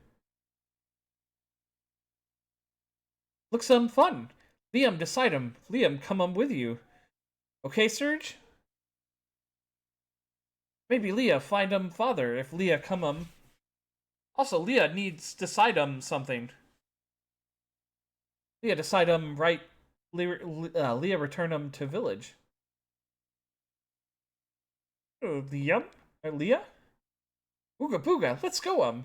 [SPEAKER 1] Looks fun. Liam, decide him. Liam, come with you. Okay, Serge? Maybe Leah find father if Leah come Also, Leah needs decide something. Leah decide right. Leah return to village. Oh, Liam? Leah? Ooga booga, let's go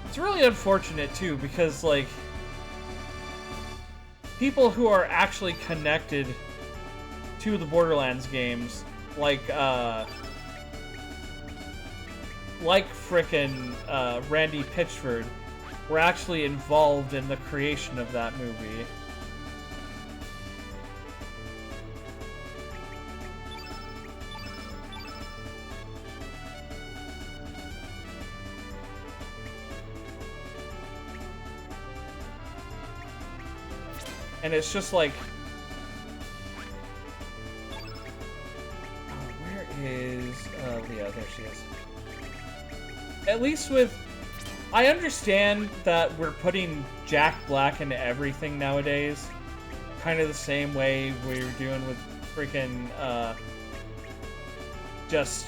[SPEAKER 1] It's really unfortunate too, because like people who are actually connected to the Borderlands games, like frickin' Randy Pitchford, were actually involved in the creation of that movie. And it's just like... where is... Leah? There she is. At least with... I understand that we're putting Jack Black into everything nowadays. Kind of the same way we're doing with freaking, just...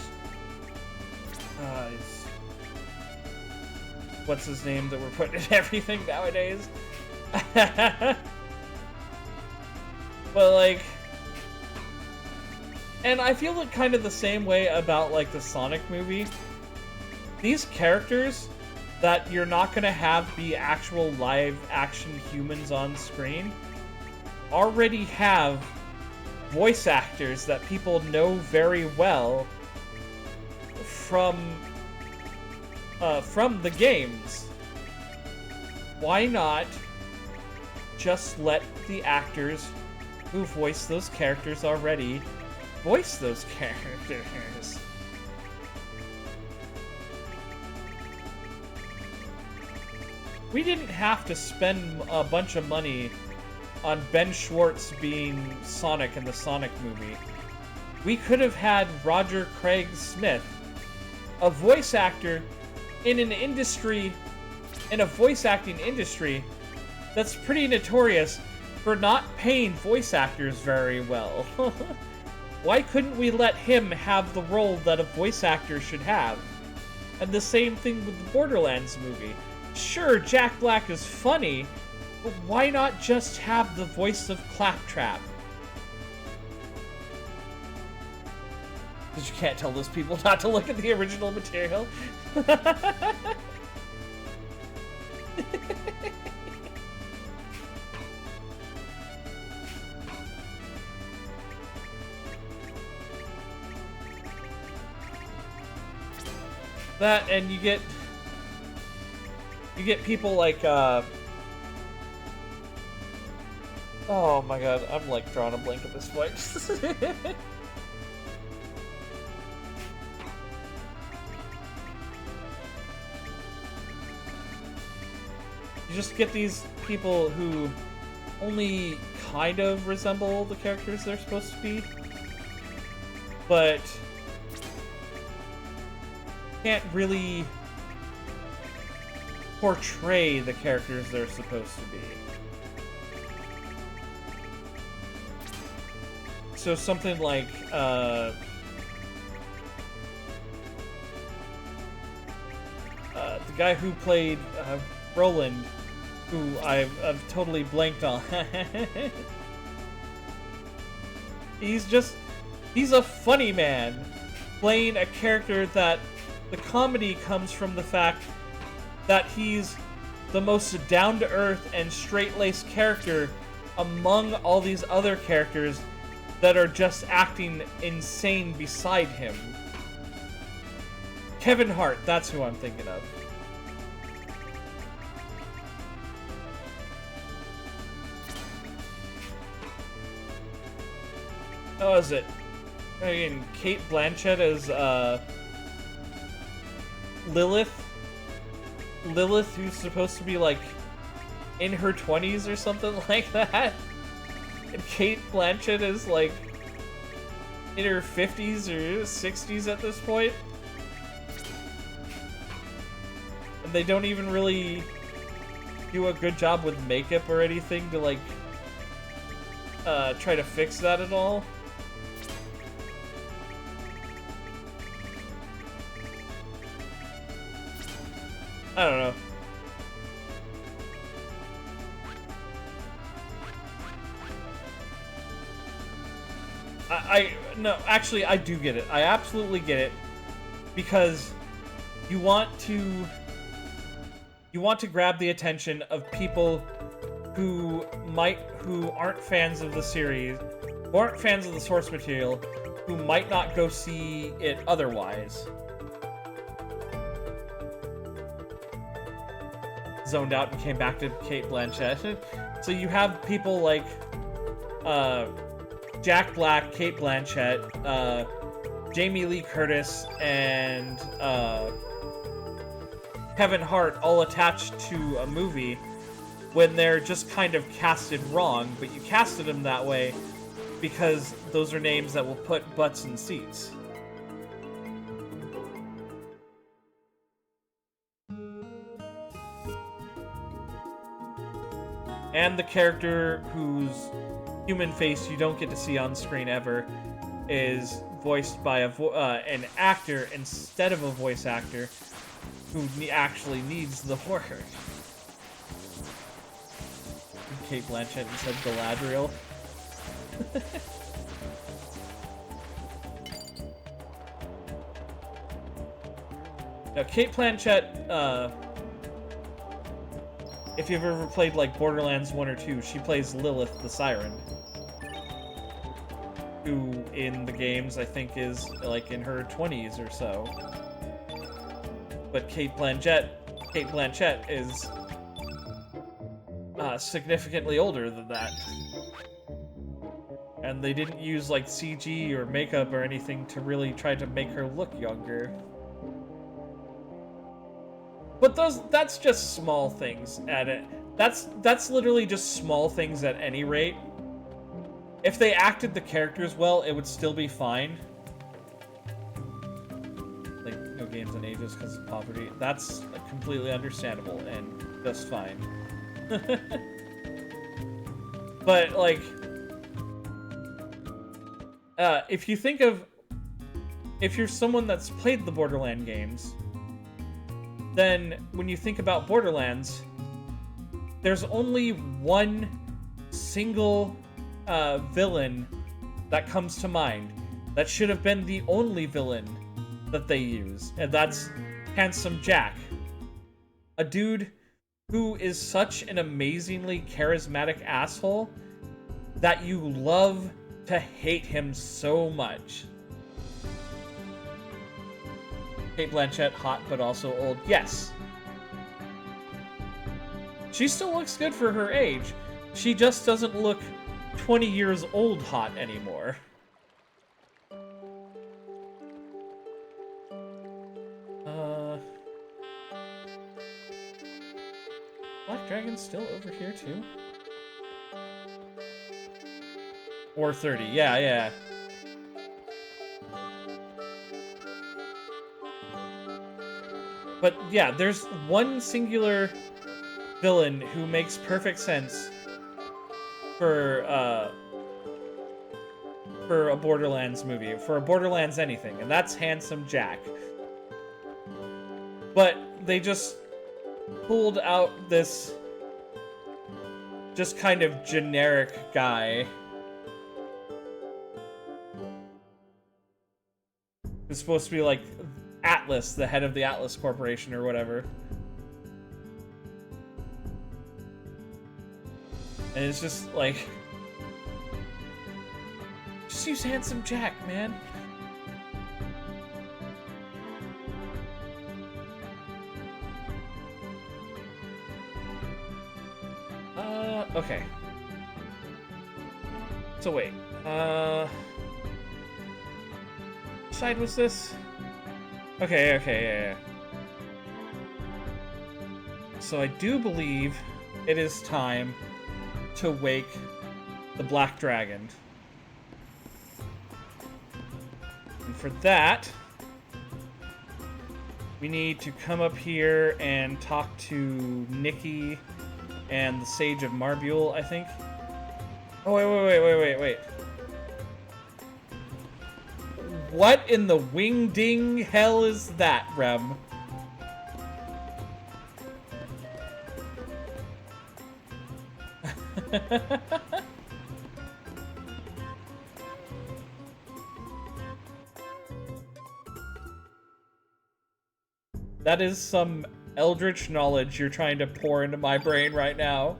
[SPEAKER 1] what's his name that we're putting in everything nowadays? But, like... And I feel like kind of the same way about, like, the Sonic movie. These characters that you're not gonna have be actual live-action humans on screen already have voice actors that people know very well from the games. Why not just let the actors who voice those characters already voice those characters? We didn't have to spend a bunch of money on Ben Schwartz being Sonic in the Sonic movie. We could have had Roger Craig Smith, a voice actor in an industry, in a voice acting industry that's pretty notorious for not paying voice actors very well. Why couldn't we let him have the role that a voice actor should have? And the same thing with the Borderlands movie. Sure, Jack Black is funny, but why not just have the voice of Claptrap? Because you can't tell those people not to look at the original material. That, and you get people like Oh my god, I'm like drawing a blank at this point. You just get these people who only kind of resemble the characters they're supposed to be, but can't really portray the characters they're supposed to be. So something like, the guy who played Roland, who I've totally blanked on. He's a funny man, playing a character that the comedy comes from the fact that he's the most down-to-earth and straight-laced character among all these other characters that are just acting insane beside him. Kevin Hart, that's who I'm thinking of. Oh, is it? I mean, Kate Blanchett as Lilith. Lilith, who's supposed to be like in her 20s or something like that. And Kate Blanchett is like in her 50s or 60s at this point. And they don't even really do a good job with makeup or anything to like try to fix that at all. I don't know. No, actually, I do get it. I absolutely get it, because you want to grab the attention of people who aren't fans of the series, who aren't fans of the source material, who might not go see it otherwise. Zoned out and came back to Kate Blanchett. So you have people like Jack Black, Kate Blanchett, Jamie Lee Curtis, and Kevin Hart all attached to a movie when they're just kind of casted wrong, but you casted them that way because those are names that will put butts in seats. And the character whose human face you don't get to see on screen ever is voiced by an actor instead of a voice actor who actually needs the work. Kate Blanchett said Galadriel. Now, Kate Blanchett, if you've ever played, like, Borderlands 1 or 2, she plays Lilith the Siren. Who, in the games, I think is, like, in her 20s or so. But Kate Blanchett is significantly older than that. And they didn't use, like, CG or makeup or anything to really try to make her look younger. But that's just small things at it. That's literally just small things at any rate. If they acted the characters well, it would still be fine. Like, no games and ages because of poverty. That's completely understandable and just fine. But, like, if you think of... If you're someone that's played the Borderlands games, then when you think about Borderlands, there's only one single villain that comes to mind that should have been the only villain that they use, and that's Handsome Jack. A dude who is such an amazingly charismatic asshole that you love to hate him so much. Kate Blanchett, hot but also old. Yes. She still looks good for her age. She just doesn't look 20 years old hot anymore. Black Dragon's still over here too? Or 30, yeah. But yeah, there's one singular villain who makes perfect sense for a Borderlands movie, for a Borderlands anything, and that's Handsome Jack. But they just pulled out this just kind of generic guy who's supposed to be like Atlas, the head of the Atlas Corporation or whatever. And it's just like, just use Handsome Jack, man. Okay. So wait, what side was this? Okay, yeah. So I do believe it is time to wake the Black Dragon. And for that, we need to come up here and talk to Nikki and the Sage of Marbule, I think. Oh, wait. What in the wing-ding hell is that, Rem? That is some eldritch knowledge you're trying to pour into my brain right now.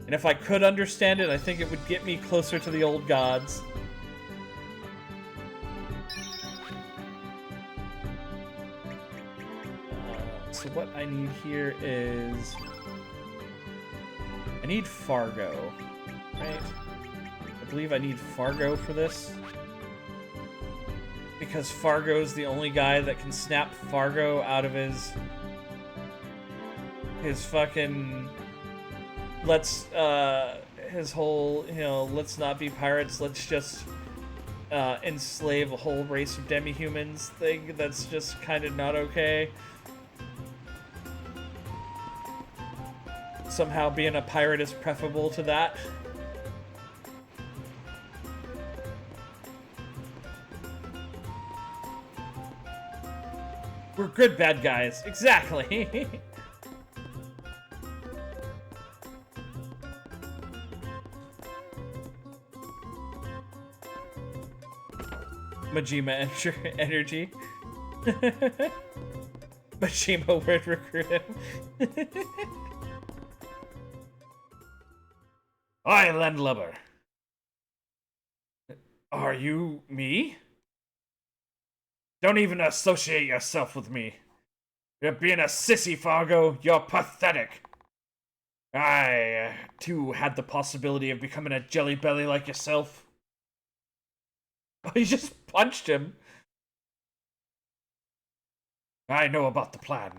[SPEAKER 1] And if I could understand it, I think it would get me closer to the old gods. So what I need here is... I need Fargo, right? I believe I need Fargo for this. Because Fargo's the only guy that can snap Fargo out of his fucking... his whole, let's not be pirates, let's just enslave a whole race of demi-humans thing that's just kind of not okay. Somehow being a pirate is preferable to that. We're good bad guys, exactly. Majima energy. Majima would recruit him. Hi, landlubber. Are you me? Don't even associate yourself with me. You're being a sissy, Fargo. You're pathetic. I, too, had the possibility of becoming a jelly belly like yourself. Oh, you just punched him. I know about the plan.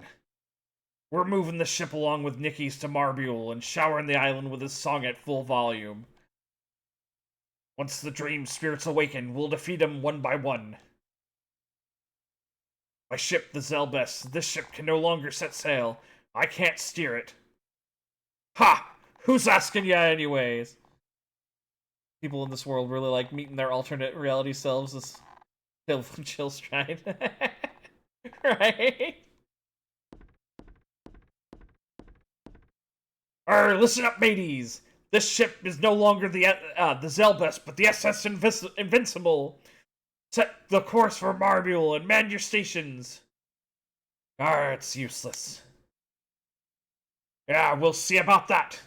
[SPEAKER 1] We're moving the ship along with Nikki's to Marbule and showering the island with his song at full volume. Once the dream spirits awaken, we'll defeat them one by one. My ship, the Zelbes, this ship can no longer set sail. I can't steer it. Ha! Who's asking ya anyways? People in this world really like meeting their alternate reality selves as chill stride. Right? Listen up, mateys! This ship is no longer the Zelbes, but the SS Invincible. Set the course for Marbule and man your stations. It's useless. Yeah, we'll see about that.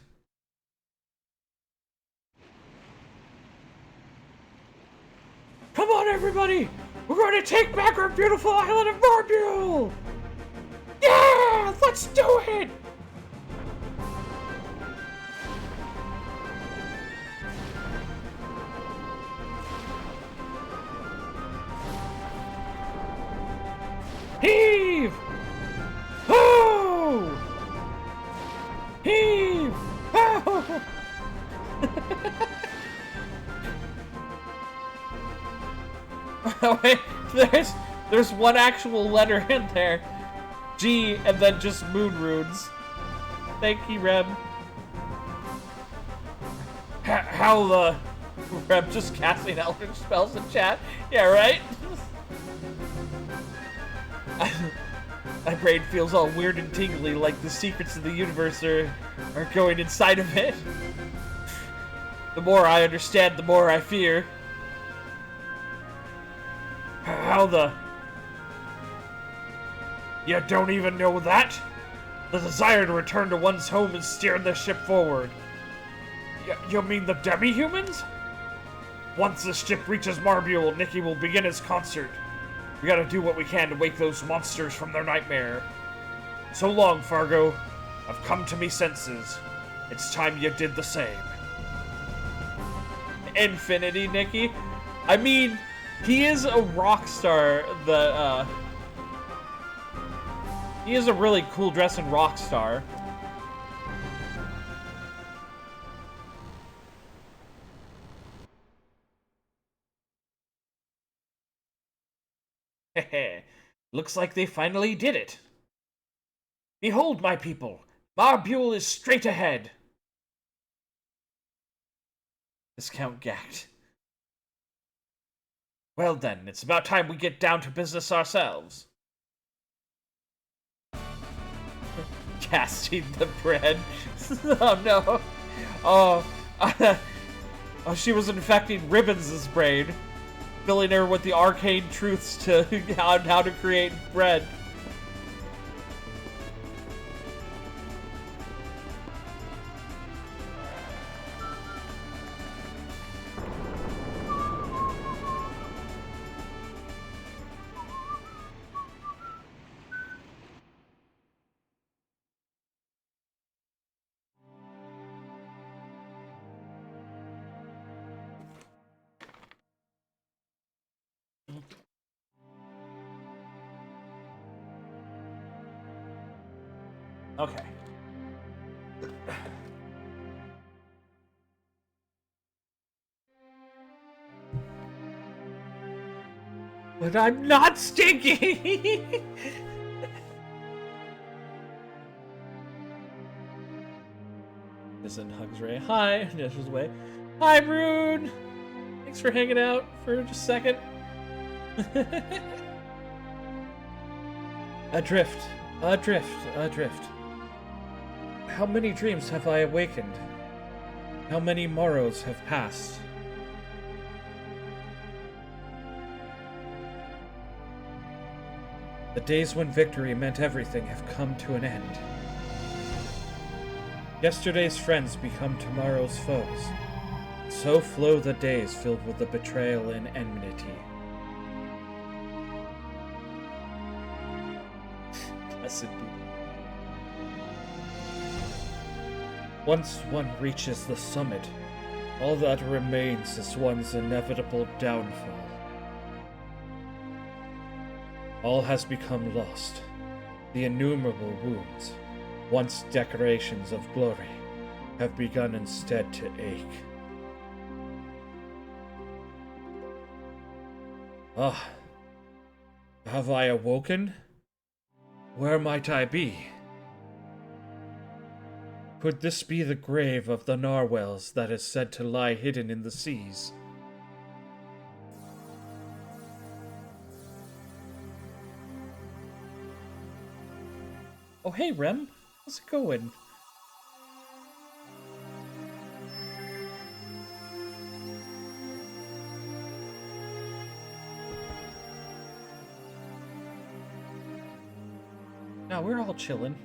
[SPEAKER 1] Come on, everybody! We're going to take back our beautiful island of Marbule! Yeah! Let's do it! Oh, wait, there's one actual letter in there. G, and then just moon runes. Thank you, Rem. How the... Rem just casting eldritch spells in chat. Yeah, right? My brain feels all weird and tingly, like the secrets of the universe are going inside of it. The more I understand, the more I fear. How the... You don't even know that? The desire to return to one's home and steer the ship forward. You mean the demi-humans? Once the ship reaches Marbule, Nikki will begin his concert. We gotta do what we can to wake those monsters from their nightmare. So long, Fargo. I've come to me senses. It's time you did the same. Infinity, Nikki? I mean, he is a rock star. He is a really cool dressing rock star. Heh. Looks like they finally did it. Behold, my people, Marbule is straight ahead. Discount gagged. Well then, it's about time we get down to business ourselves. Casting the bread. Oh no. Oh, oh, she was infecting Ribbons' brain, filling her with the arcane truths to how to create bread. Okay. But I'm not stinky! This and hugs Ray. Hi, Nish's away. Hi, Brune! Thanks for hanging out for just a second. Adrift. How many dreams have I awakened? How many morrows have passed? The days when victory meant everything have come to an end. Yesterday's friends become tomorrow's foes. So flow the days filled with the betrayal and enmity. Blessed be. Once one reaches the summit, all that remains is one's inevitable downfall. All has become lost. The innumerable wounds, once decorations of glory, have begun instead to ache. Ah, have I awoken? Where might I be? Could this be the grave of the narwhals that is said to lie hidden in the seas? Oh hey Rem, how's it going? No, we're all chilling.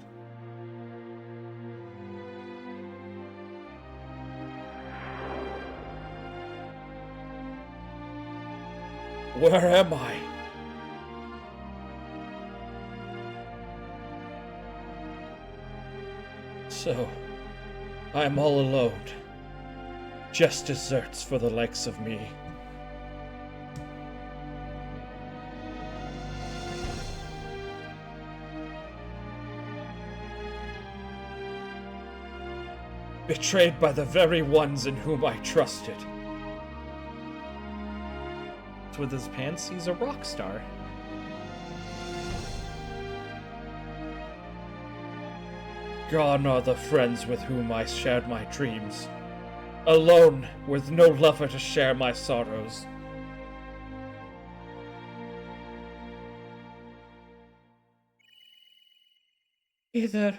[SPEAKER 1] Where am I? So, I'm all alone. Just desserts for the likes of me. Betrayed by the very ones in whom I trusted. belt with his pants, he's a rock star. Gone are the friends with whom I shared my dreams. Alone, with no lover to share my sorrows. Either.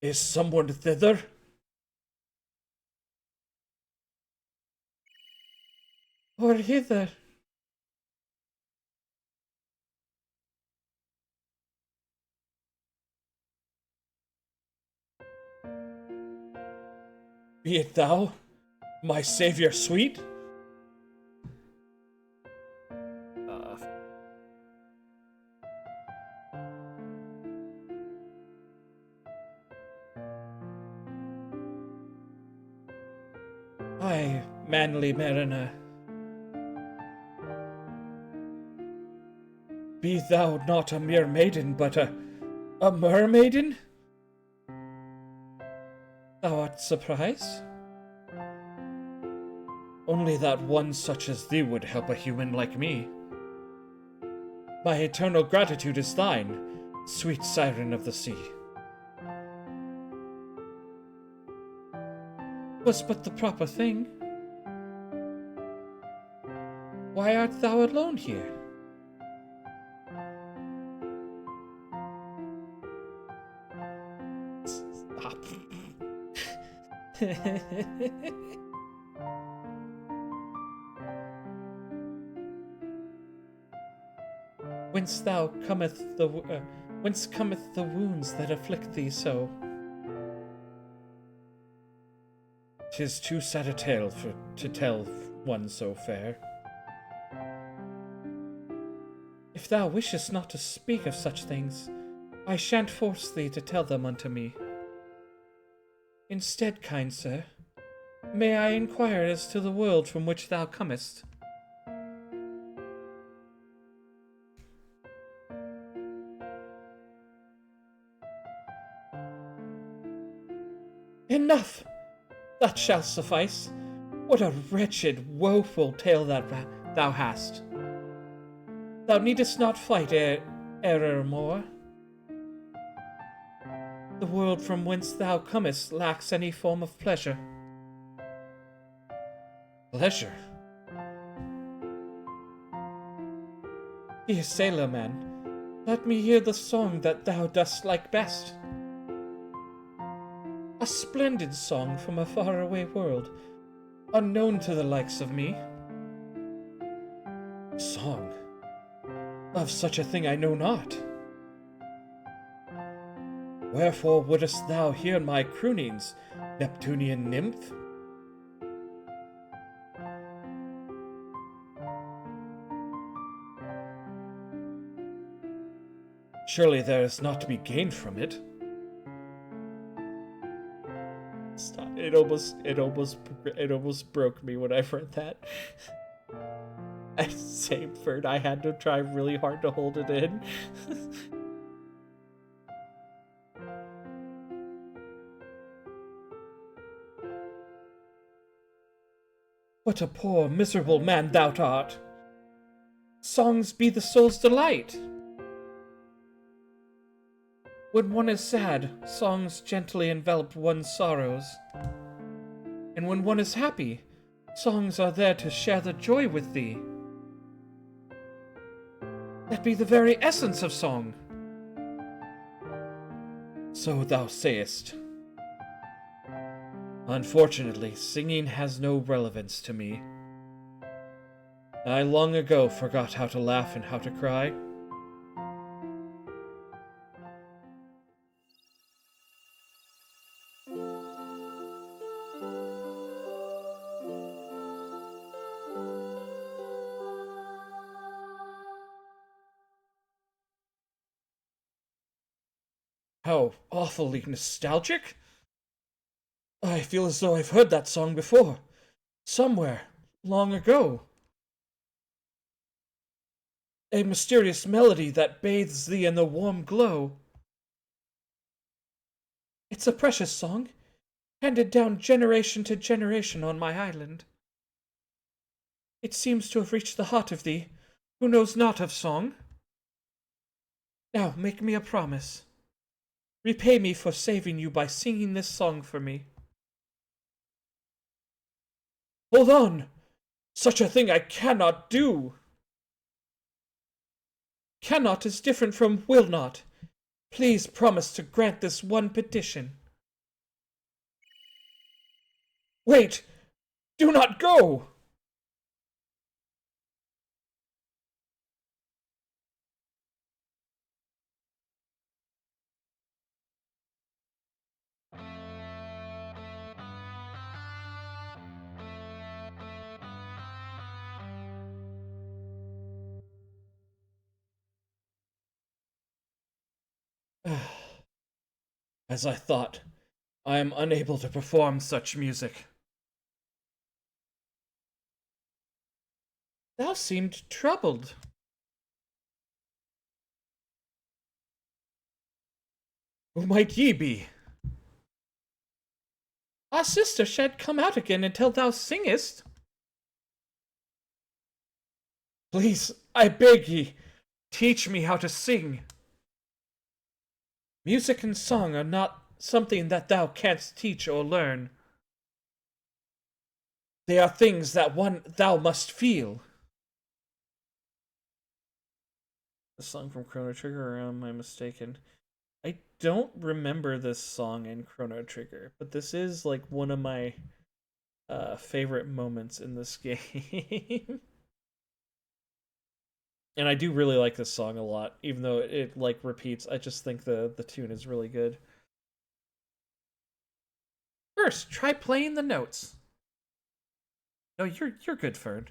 [SPEAKER 1] Is someone thither? Or hither? Be it thou, my saviour sweet? Aye, manly mariner. Be thou not a mere maiden, but a mermaiden? Thou art surprised? Only that one such as thee would help a human like me. My eternal gratitude is thine, sweet siren of the sea. Was but the proper thing. Why art thou alone here? Stop. Whence cometh the wounds that afflict thee so? 'Tis too sad a tale to tell one so fair. If thou wishest not to speak of such things, I shan't force thee to tell them unto me. Instead, kind sir, may I inquire as to the world from which thou comest? Enough! That shall suffice. What a wretched, woeful tale that thou hast. Thou needest not fight error more. The world from whence thou comest lacks any form of pleasure. Pleasure? Dear sailor man, let me hear the song that thou dost like best. A splendid song from a faraway world, unknown to the likes of me. Song? Of such a thing I know not. Wherefore wouldst thou hear my croonings, Neptunian nymph? Surely there is naught to be gained from it. Stop. It almost broke me when I read that. Same Ferd, I had to try really hard to hold it in. What a poor, miserable man thou art! Songs be the soul's delight. When one is sad, songs gently envelop one's sorrows. And when one is happy, songs are there to share the joy with thee. That be the very essence of song. So thou sayest. Unfortunately, singing has no relevance to me. I long ago forgot how to laugh and how to cry. How awfully nostalgic! I feel as though I've heard that song before. Somewhere, long ago. A mysterious melody that bathes thee in the warm glow. It's a precious song.
[SPEAKER 3] handed down generation to generation on my island. It seems to have reached the heart of thee, who knows not of song. Now make me a promise. Repay me for saving you by singing this song for me. Hold on! Such a thing I cannot do! Cannot is different from will not. Please promise to grant this one petition. Wait! Do not go! As I thought, I am unable to perform such music. Thou seemed troubled. Who might ye be? Our sister shan't come out again until thou singest. Please, I beg ye, teach me how to sing. Music and song are not something that thou canst teach or learn. They are things that thou must feel. A song from Chrono Trigger, or am I mistaken? I don't remember this song in Chrono Trigger, but this is like one of my favorite moments in this game. And I do really like this song a lot, even though it like repeats. I just think the tune is really good. First, try playing the notes. No, you're good, Fern.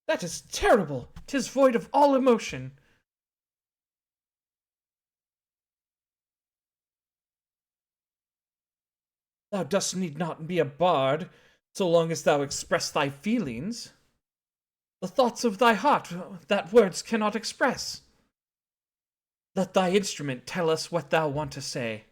[SPEAKER 3] That is terrible! 'Tis void of all emotion. Thou dost need not be a bard, so long as thou express thy feelings. The thoughts of thy heart that words cannot express. Let thy instrument tell us what thou want to say.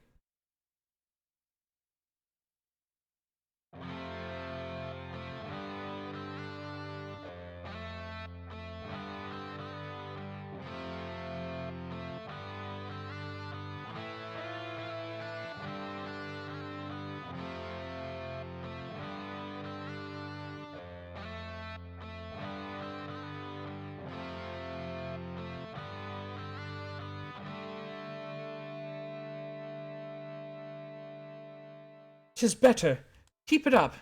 [SPEAKER 3] 'Tis better. Keep it up.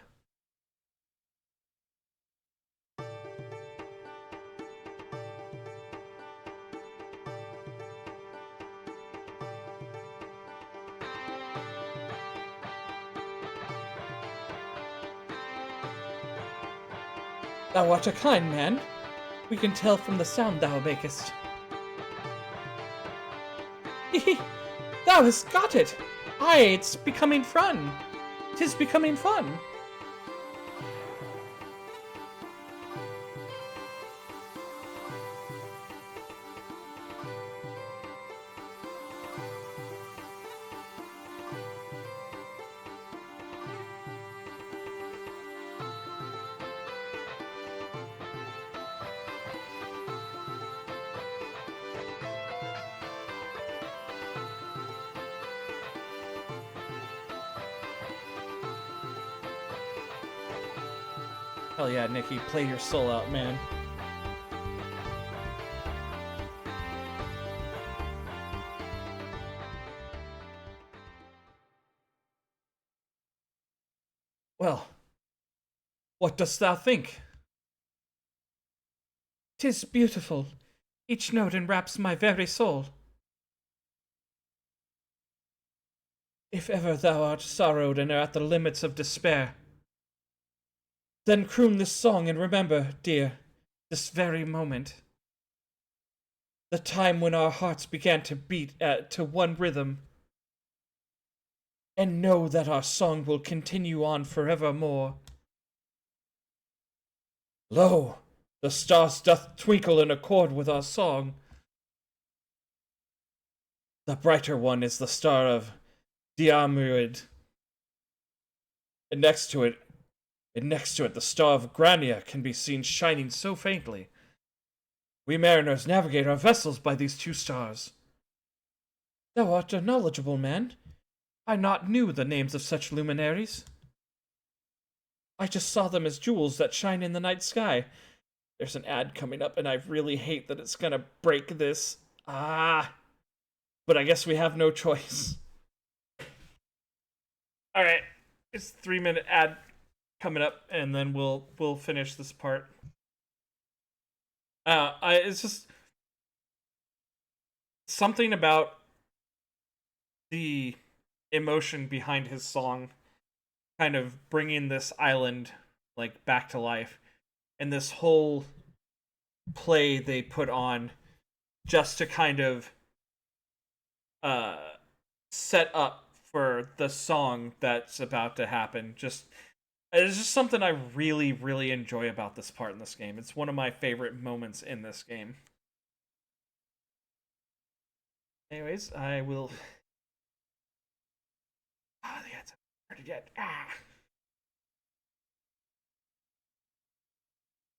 [SPEAKER 3] Thou art a kind man. We can tell from the sound thou makest. Hee thou hast got it! Aye, it's becoming fun. 'Tis becoming fun. Hell yeah, Nikki, play your soul out, man. Well, what dost thou think? 'Tis beautiful. Each note enwraps my very soul. If ever thou art sorrowed and are at the limits of despair, then croon this song and remember, dear, this very moment. The time when our hearts began to beat to one rhythm. and know that our song will continue on forevermore. Lo, the stars doth twinkle in accord with our song. The brighter one is the star of Diarmuid, and next to it, the star of Grania can be seen shining so faintly. We mariners navigate our vessels by these two stars. Thou art a knowledgeable man. I not knew the names of such luminaries. I just saw them as jewels that shine in the night sky. There's an ad coming up, and I really hate that it's gonna break this. But I guess we have no choice. All right, it's 3 minute ad coming up, and then we'll finish this part. It's just something about the emotion behind his song, kind of bringing this island like back to life, and this whole play they put on just to kind of set up for the song that's about to happen. It's just something I really, really enjoy about this part in this game. It's one of my favorite moments in this game. Anyways, I will. The ads haven't started yet. I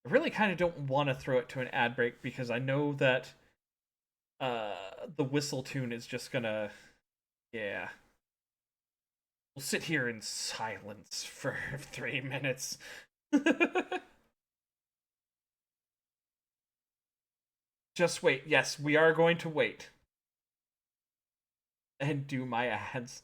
[SPEAKER 3] really kind of don't want to throw it to an ad break because I know that the whistle tune is just gonna. Yeah. We'll sit here in silence for 3 minutes. Just wait. Yes, we are going to wait. And do my ads.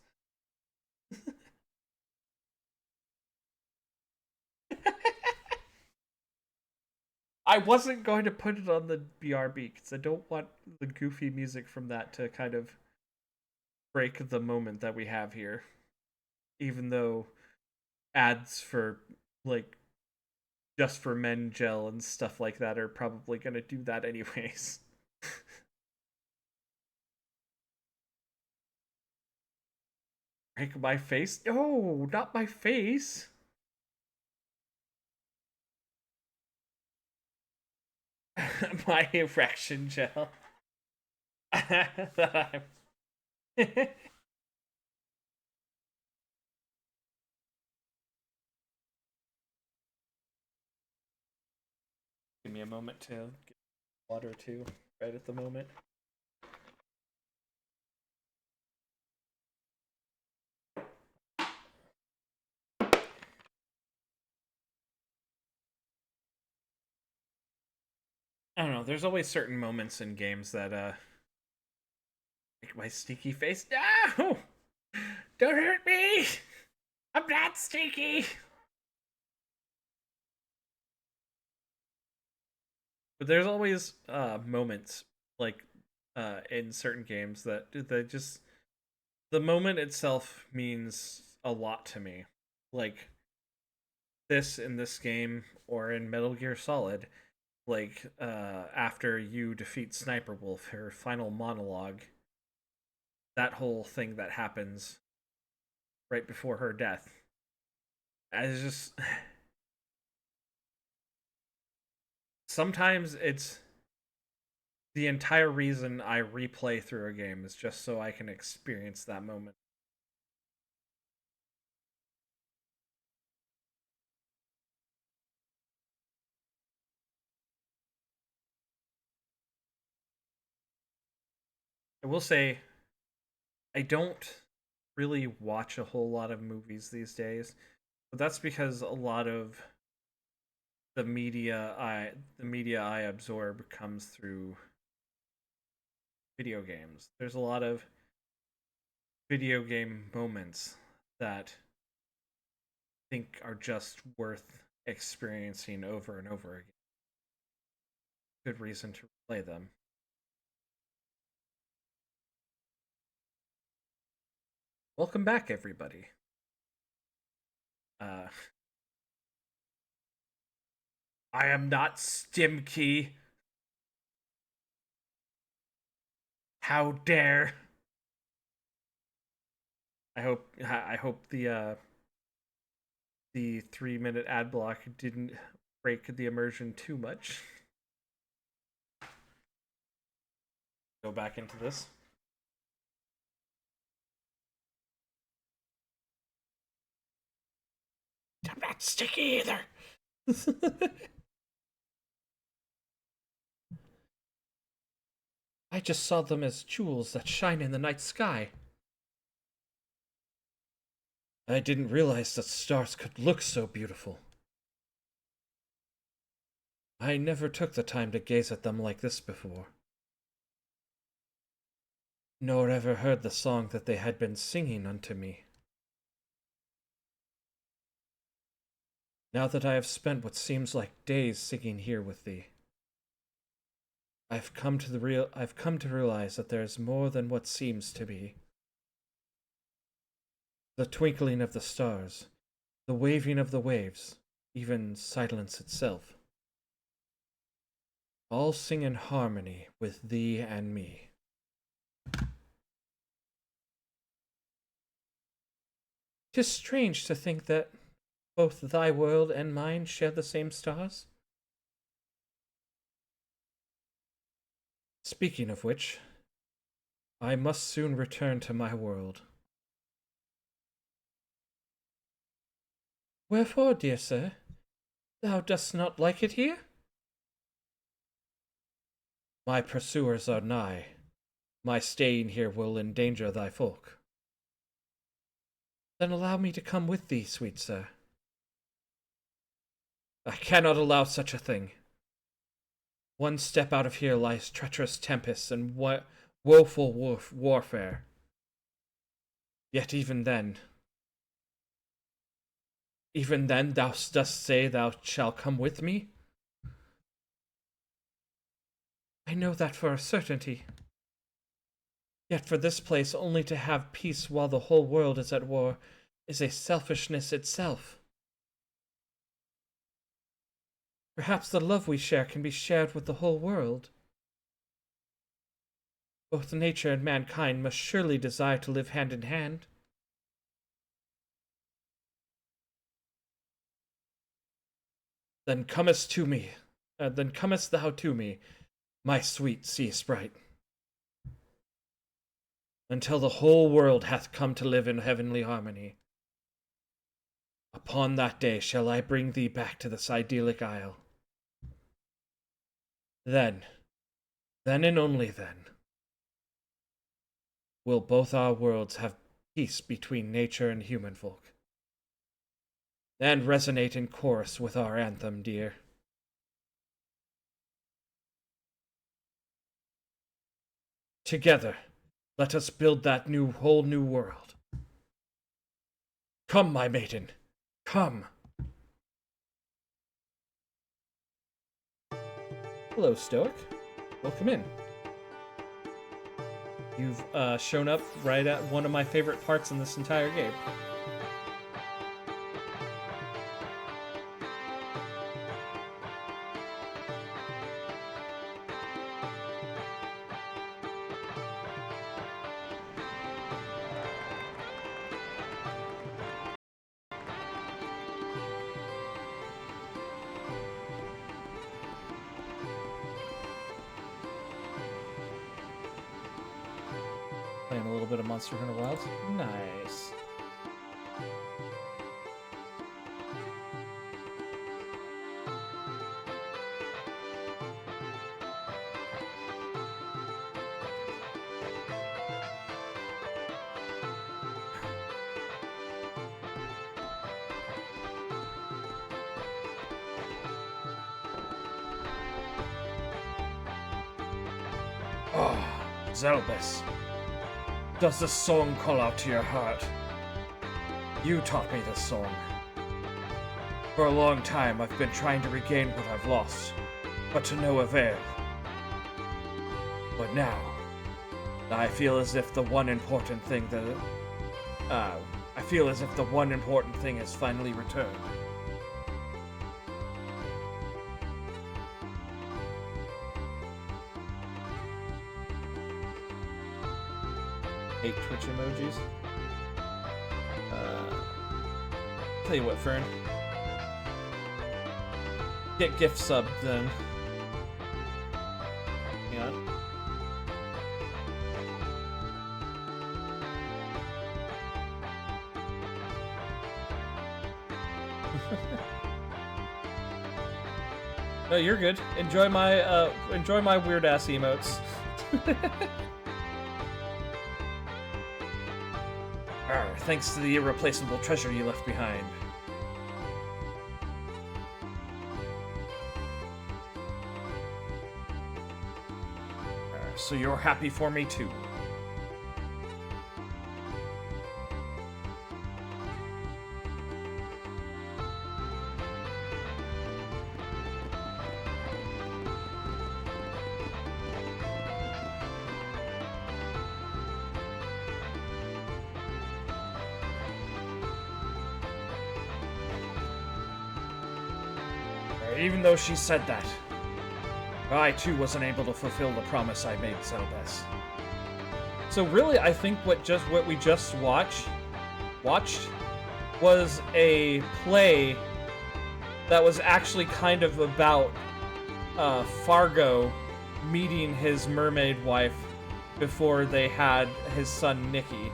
[SPEAKER 3] I wasn't going to put it on the BRB because I don't want the goofy music from that to kind of break the moment that we have here. Even though ads for, like, Just for Men gel and stuff like that are probably going to do that anyways. Break my face? No, not my face. My erection gel. Give me a moment to get water too, right at the moment. I don't know. There's always certain moments in games that make my sneaky face. No, don't hurt me. I'm not sneaky. But there's always moments like in certain games that just the moment itself means a lot to me. Like this in this game or in Metal Gear Solid, like after you defeat Sniper Wolf, her final monologue, that whole thing that happens right before her death. It's just sometimes it's the entire reason I replay through a game is just so I can experience that moment. I will say I don't really watch a whole lot of movies these days, but that's because a lot of the media I absorb comes through video games. There's a lot of video game moments that I think are just worth experiencing over and over again. Good reason to play them. Welcome back, everybody. I am not Stimkey. How dare.
[SPEAKER 1] I hope the 3-minute ad block didn't break the immersion too much. Go back into this.
[SPEAKER 3] I'm not sticky either. I just saw them as jewels that shine in the night sky. I didn't realize that stars could look so beautiful. I never took the time to gaze at them like this before, nor ever heard the song that they had been singing unto me. Now that I have spent what seems like days singing here with thee, I've come to realize that there is more than what seems to be. The twinkling of the stars, the waving of the waves, even silence itself, all sing in harmony with thee and me. 'Tis strange to think that both thy world and mine share the same stars. Speaking of which, I must soon return to my world. Wherefore, dear sir? Thou dost not like it here? My pursuers are nigh. My staying here will endanger thy folk. Then allow me to come with thee, sweet sir. I cannot allow such a thing. One step out of here lies treacherous tempests and woeful warfare. Yet even then thou dost say thou shalt come with me? I know that for a certainty. Yet for this place only to have peace while the whole world is at war is a selfishness itself. Perhaps the love we share can be shared with the whole world. Both nature and mankind must surely desire to live hand in hand. Then comest thou to me, my sweet sea sprite. Until the whole world hath come to live in heavenly harmony. Upon that day shall I bring thee back to this idyllic isle. Then and only then, will both our worlds have peace between nature and human folk, and resonate in chorus with our anthem, dear. Together, let us build that whole new world. Come, my maiden, come. Hello, Stoic. Welcome in. You've shown up right at one of my favorite parts in this entire game. Playing a little bit of Monster Hunter Wilds. Nice. Oh, Zelbus. Does the song call out to your heart? You taught me this song. For a long time, I've been trying to regain what I've lost, but to no avail. But now, I feel as if the one important thing has finally returned. Hate Twitch emojis.
[SPEAKER 1] Tell you what, Fern. Get gift sub then. Hang on. No, you're good. Enjoy my weird ass emotes. Arr, thanks to the irreplaceable treasure you left behind. Arr, so you're happy for me too. Even though she said that, I too wasn't able to fulfill the promise I made Zelbes. So really, I think what we just watched was a play that was actually kind of about Fargo meeting his mermaid wife before they had his son Nicky.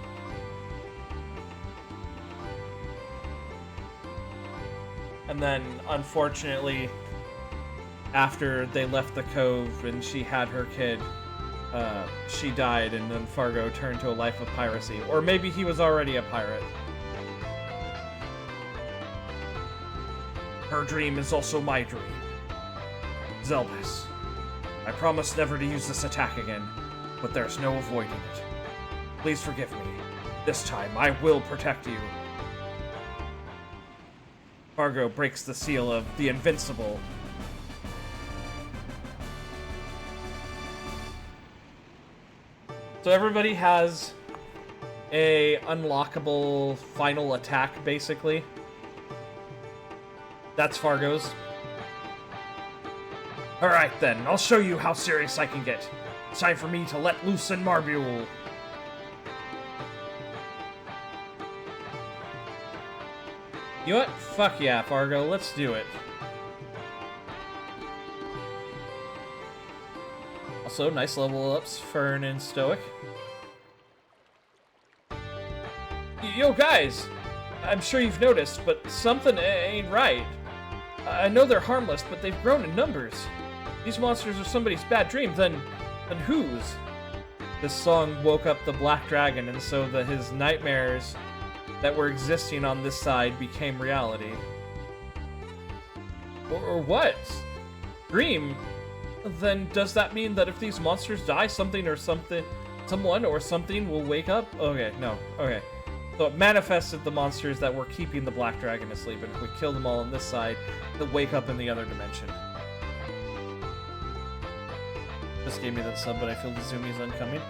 [SPEAKER 1] And then, unfortunately, after they left the cove and she had her kid, she died, and then Fargo turned to a life of piracy. Or maybe he was already a pirate. Her dream is also my dream. Zelbes, I promise never to use this attack again, but there's no avoiding it. Please forgive me. This time, I will protect you. Fargo breaks the seal of the Invincible. So everybody has a unlockable final attack, basically. That's Fargo's. Alright then, I'll show you how serious I can get. It's time for me to let loose in Marbule. You know what? Fuck yeah, Fargo, let's do it. Also, nice level ups, Fern and Stoic. Yo, guys! I'm sure you've noticed, but something ain't right. I know they're harmless, but they've grown in numbers. These monsters are somebody's bad dream, then whose? This song woke up the Black Dragon, and so his nightmares that were existing on this side became reality. Or what? Dream? Then does that mean that if these monsters die, someone or something will wake up? Okay, no. Okay. So it manifested the monsters that were keeping the Black Dragon asleep, and if we kill them all on this side, they'll wake up in the other dimension. Just gave me that sub, but I feel the zoomies oncoming.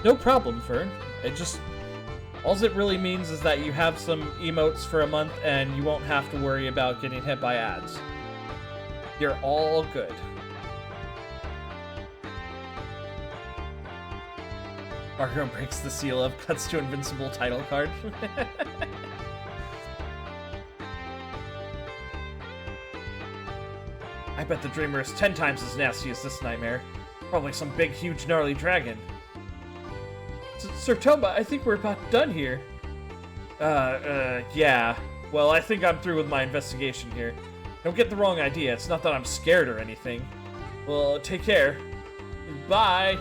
[SPEAKER 1] No problem, Fern. All it really means is that you have some emotes for a month, and you won't have to worry about getting hit by ads. You're all good. Fargo breaks the seal of, cuts to Invincible title card. I bet the Dreamer is 10 times as nasty as this nightmare. Probably some big, huge, gnarly dragon. Sir Toba, I think we're about done here. Yeah. Well, I think I'm through with my investigation here. Don't get the wrong idea, it's not that I'm scared or anything. Well, take care. Bye!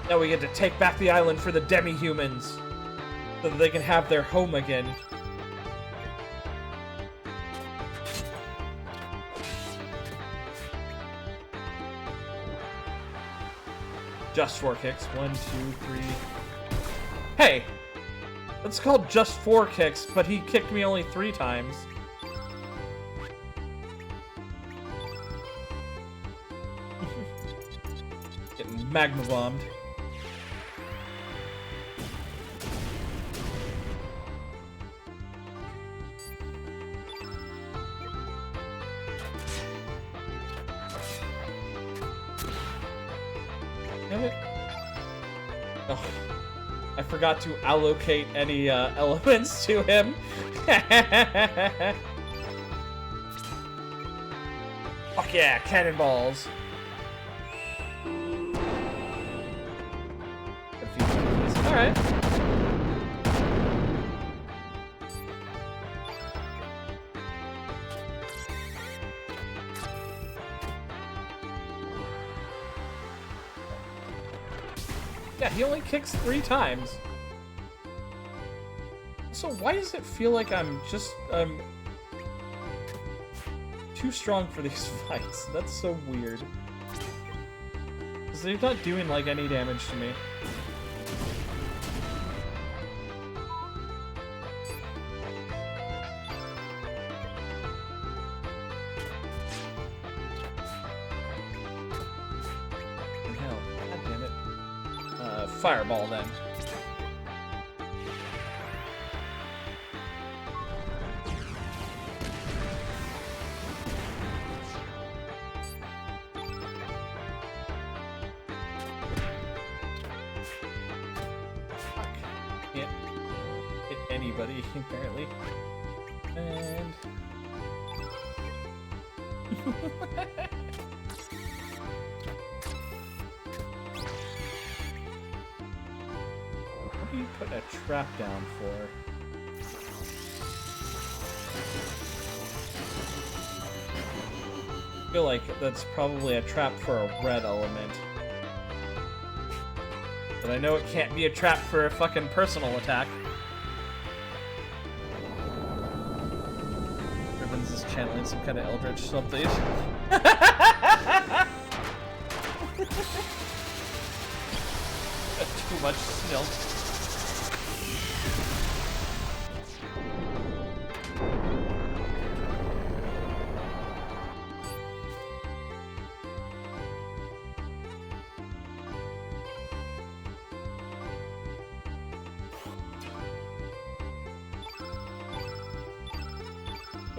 [SPEAKER 1] Now we get to take back the island for the demi-humans, so that they can have their home again. Just 4 kicks. 1, 2, 3. Hey! That's called just 4 kicks, but he kicked me only 3 times. Getting magma bombed. of it. Oh, I forgot to allocate any elements to him. Fuck yeah, cannonballs. Alright. Yeah, he only kicks 3 times. So why does it feel like I'm just too strong for these fights? That's so weird. Because they're not doing like any damage to me. Hell, god damn it. Fireball then. Can't hit anybody, apparently. And... what do you put a trap down for? I feel like that's probably a trap for a red element. But I know it can't be a trap for a fucking personal attack. Ribbons is channeling some kind of eldritch something. Too much snow.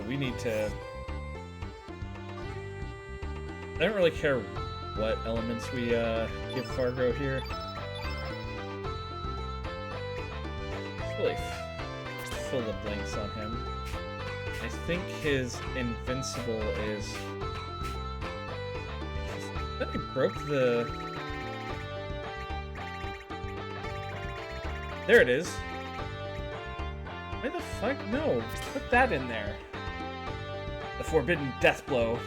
[SPEAKER 1] We need to... I don't really care what elements we give Fargo here. It's really full of blanks on him. I think his invincible is... I think he broke the... There it is. Why the fuck? No. Put that in there. The forbidden death blow.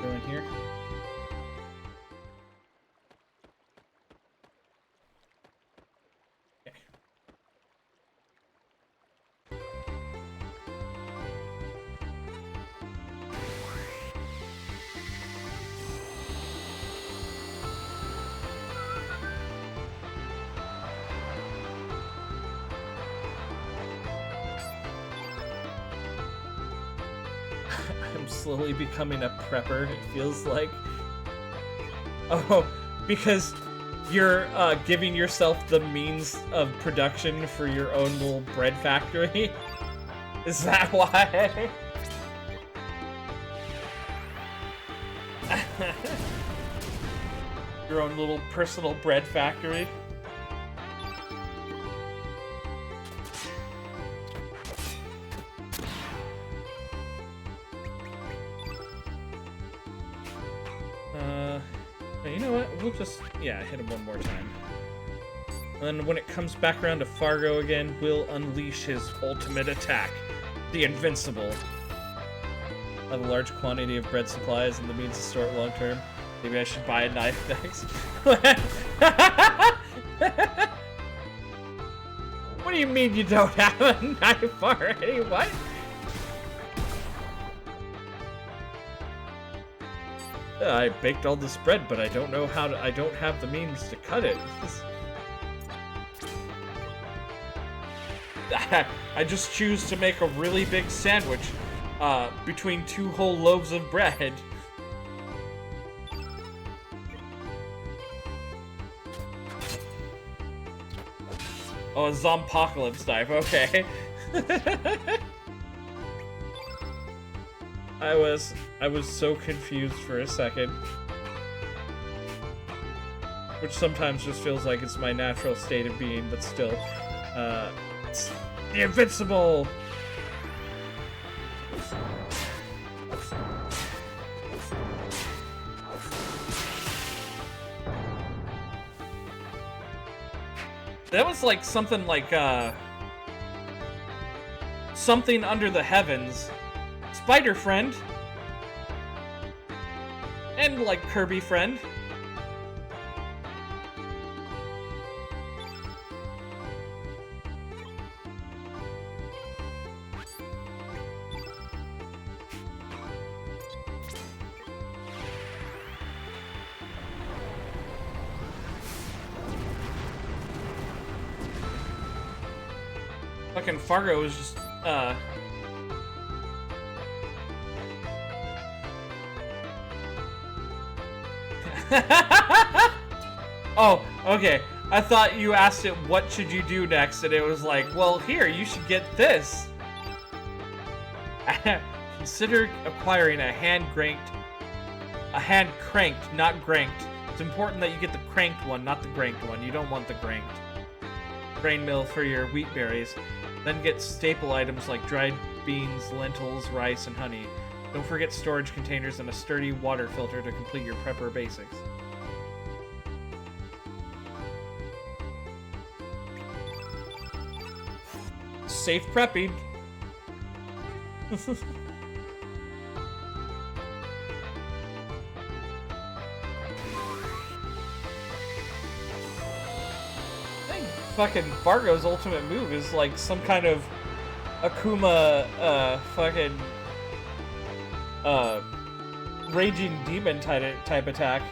[SPEAKER 1] Go in here. Okay. I'm slowly becoming a prepper, it feels like. Oh, because you're giving yourself the means of production for your own little bread factory? Is that why? Your own little personal bread factory? You know what? We'll just, yeah, hit him one more time. And when it comes back around to Fargo again, we'll unleash his ultimate attack, the Invincible. I have a large quantity of bread supplies and the means to store it long term. Maybe I should buy a knife next. What do you mean you don't have a knife already? What? I baked all this bread, but I don't know how to. I don't have the means to cut it. I just choose to make a really big sandwich between 2 whole loaves of bread. Oh, a zompocalypse knife. Okay. I was so confused for a second. Which sometimes just feels like it's my natural state of being, but still. It's the Invincible! That was like something something under the heavens. Spider friend. And like Kirby friend. Fucking Fargo is just, Oh, okay. I thought you asked it, what should you do next? And it was like, well, here, you should get this. Consider acquiring a hand-cranked, not granked. It's important that you get the cranked one, not the granked one. You don't want the granked. Grain mill for your wheat berries. Then get staple items like dried beans, lentils, rice, and honey. Don't forget storage containers and a sturdy water filter to complete your prepper basics. Safe prepping. Fucking Fargo's ultimate move is like some kind of Akuma, fucking, raging demon type attack.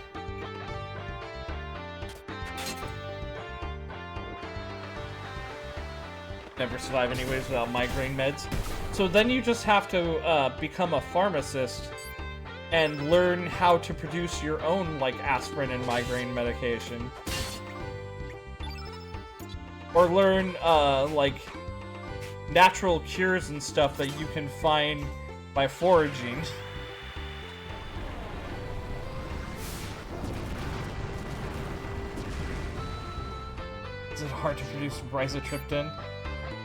[SPEAKER 1] Never survive anyways without migraine meds. So then you just have to, become a pharmacist and learn how to produce your own, like, aspirin and migraine medication. Or learn, like, natural cures and stuff that you can find by foraging. Is it hard to produce rhizotriptan?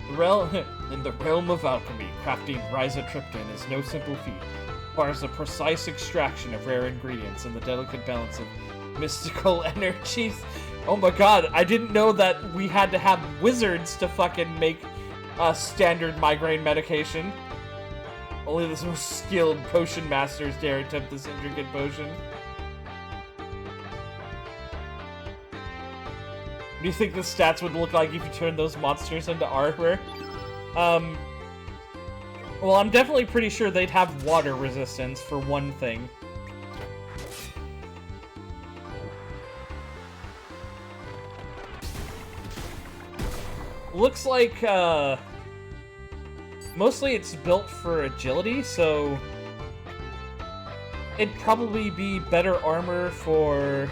[SPEAKER 1] In the realm of alchemy, crafting rhizotriptan is no simple feat. It requires a precise extraction of rare ingredients and the delicate balance of mystical energies. Oh my god, I didn't know that we had to have wizards to fucking make a standard migraine medication. Only the most skilled potion masters dare attempt this intricate potion. What do you think the stats would look like if you turned those monsters into armor? Well, I'm definitely pretty sure they'd have water resistance, for one thing. Looks like, mostly it's built for agility, so it'd probably be better armor for,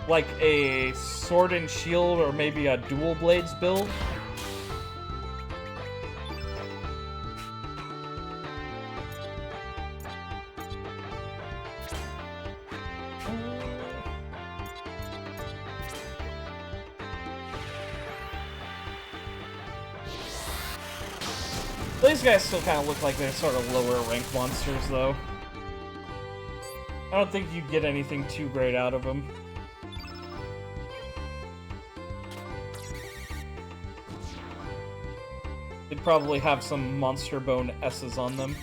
[SPEAKER 1] like, a sword and shield or maybe a dual blades build. These guys still kind of look like they're sort of lower ranked monsters, though. I don't think you'd get anything too great out of them. They'd probably have some monster bone S's on them.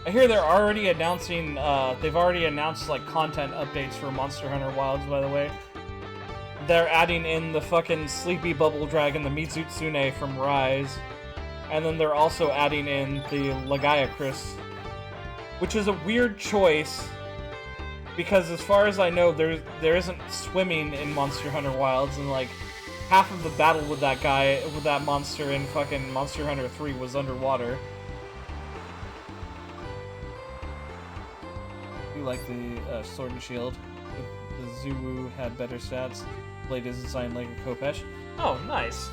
[SPEAKER 1] I hear they're already announcing, they've already announced, like, content updates for Monster Hunter Wilds, by the way. They're adding in the fucking Sleepy Bubble Dragon, the Mizutsune from Rise. And then they're also adding in the Lagiacrus, which is a weird choice, because as far as I know, there isn't swimming in Monster Hunter Wilds, and, like, half of the battle with that guy, with that monster in fucking Monster Hunter 3 was underwater. do like the Sword and Shield. The Zuwu had better stats. Blade is designed like a Kopesh. Oh, nice.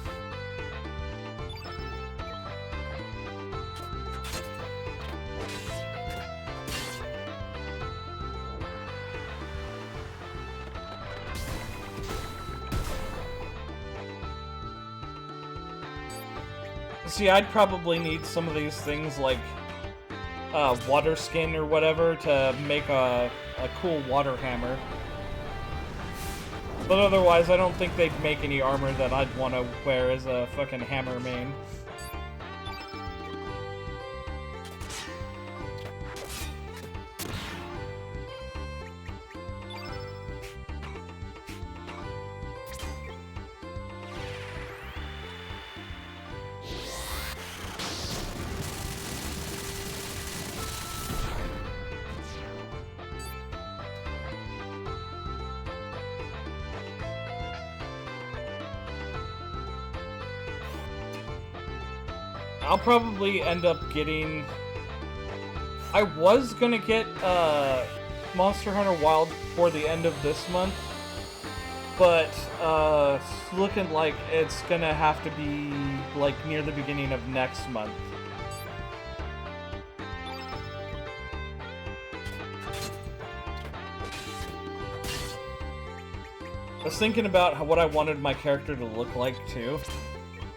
[SPEAKER 1] See, I'd probably need some of these things like water skin or whatever to make a cool water hammer. But otherwise, I don't think they'd make any armor that I'd want to wear as a fucking hammer main. I'll probably end up getting... I was gonna get Monster Hunter Wild for the end of this month, but it's looking like it's gonna have to be like near the beginning of next month. I was thinking about what I wanted my character to look like too,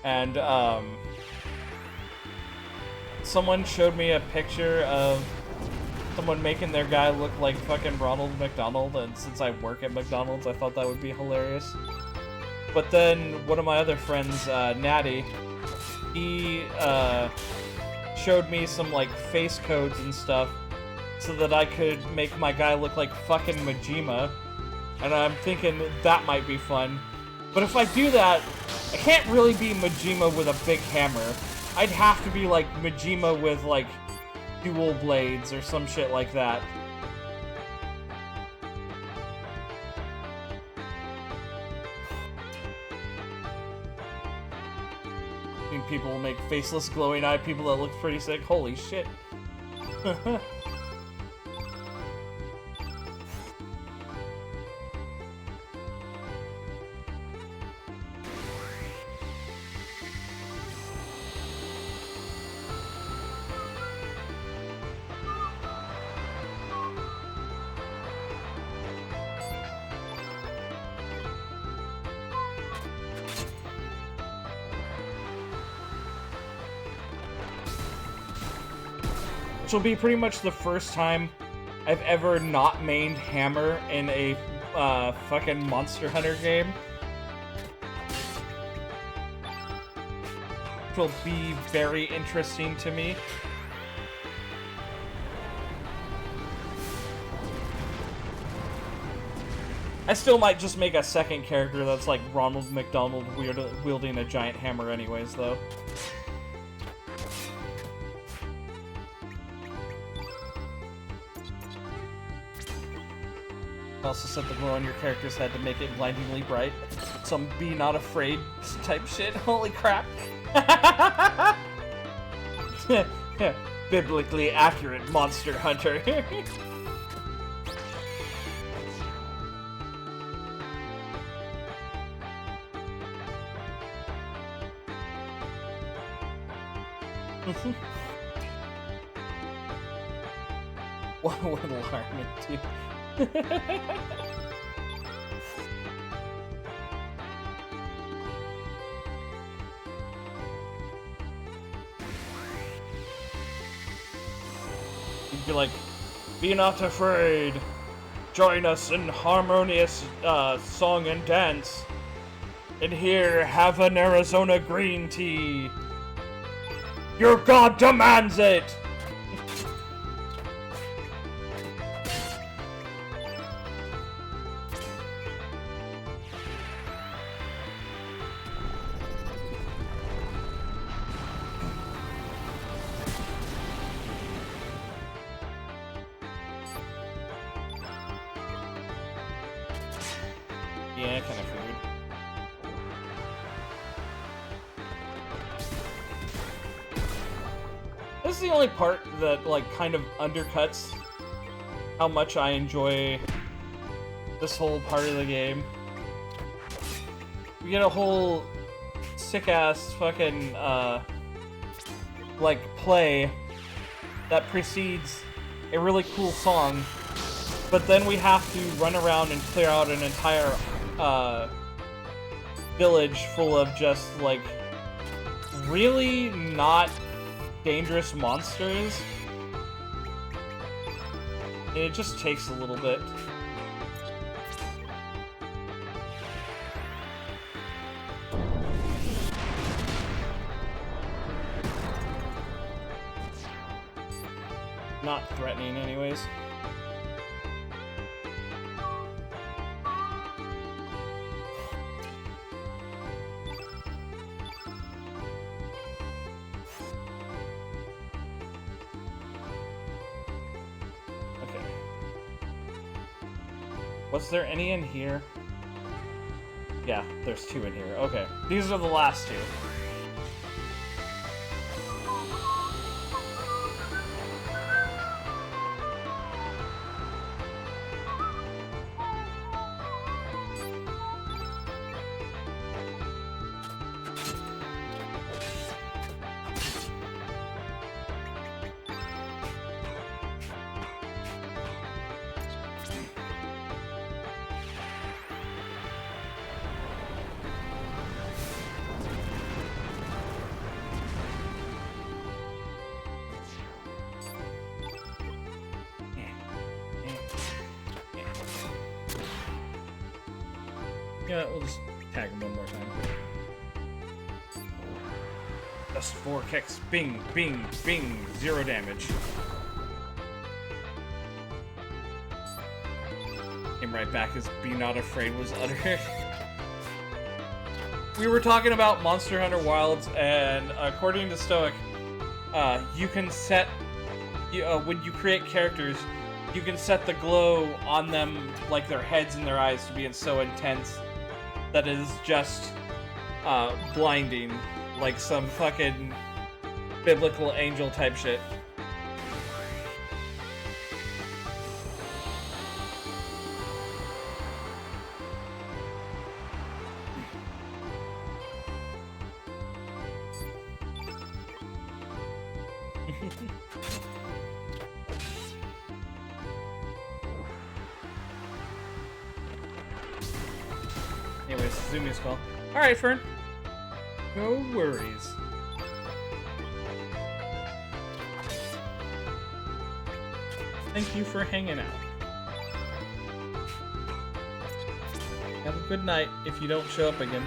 [SPEAKER 1] and someone showed me a picture of someone making their guy look like fucking Ronald McDonald, and since I work at McDonald's, I thought that would be hilarious. But then one of my other friends, Natty, he showed me some like face codes and stuff so that I could make my guy look like fucking Majima, and I'm thinking that might be fun. But if I do that, I can't really be Majima with a big hammer. I'd have to be like Majima with like dual blades or some shit like that. I think people will make faceless glowing eye people that look pretty sick. Holy shit. Which will be pretty much the first time I've ever not mained Hammer in a fucking Monster Hunter game. Which will be very interesting to me. I still might just make a second character that's like Ronald McDonald wielding a giant hammer anyways, though. Also set the glow on your character's head to make it blindingly bright. Some be not afraid type shit. Holy crap. Biblically accurate Monster Hunter. What would alarm it to? You'd be like, be not afraid. Join us in harmonious song and dance. And here, have an Arizona green tea. Your god demands it! Yeah, kind of figured. This is the only part that, like, kind of undercuts how much I enjoy this whole part of the game. We get a whole sick-ass fucking, like, play that precedes a really cool song, but then we have to run around and clear out an entire, village full of just, like, really not dangerous monsters. It just takes a little bit. Not threatening anyways. Was there any in here? Yeah, there's 2 in here. Okay. These are the last 2. Yeah, we'll just tag him one more time. Just 4 kicks. Bing, bing, bing. 0 damage. Came right back as Be Not Afraid was uttered. We were talking about Monster Hunter Wilds, and according to Stoic, you can set... when you create characters, you can set the glow on them, like their heads and their eyes, to be so intense that it is just blinding, like some fucking biblical angel type shit. Anyways, Zumi's call. Alright, Fern. No worries. Thank you for hanging out. Have a good night if you don't show up again.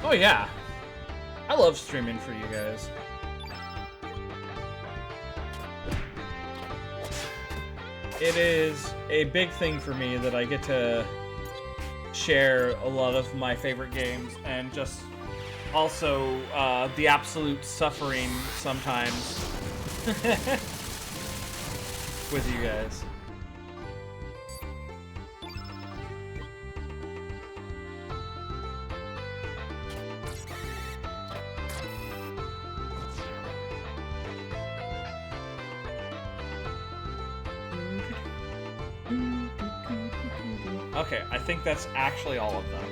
[SPEAKER 1] Oh yeah. I love streaming for you guys. It is a big thing for me that I get to share a lot of my favorite games, and just also the absolute suffering sometimes with you guys. Okay, I think that's actually all of them.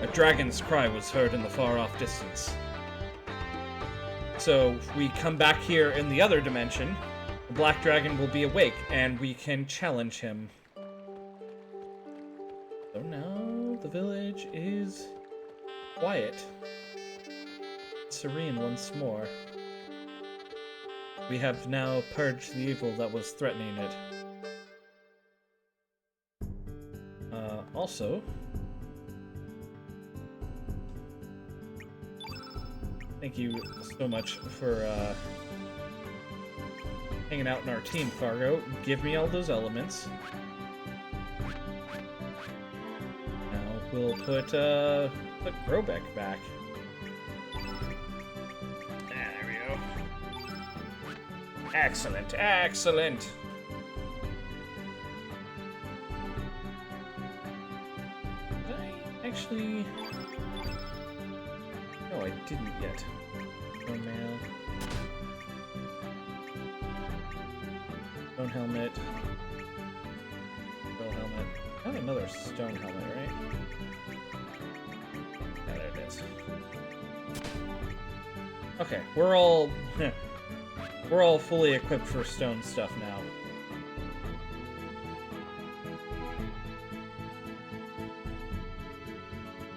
[SPEAKER 1] A dragon's cry was heard in the far-off distance. So, if we come back here in the other dimension, the black dragon will be awake, and we can challenge him. So now, the village is quiet. Serene once more. We have now purged the evil that was threatening it. Also, thank you so much for hanging out in our team, Fargo. Give me all those elements. Now we'll put Grobek back. There we go. Excellent, excellent. didn't yet. Stone mail. Stone helmet. Stone helmet. Not another stone helmet, right? Yeah, there it is. Okay, we're all fully equipped for stone stuff now.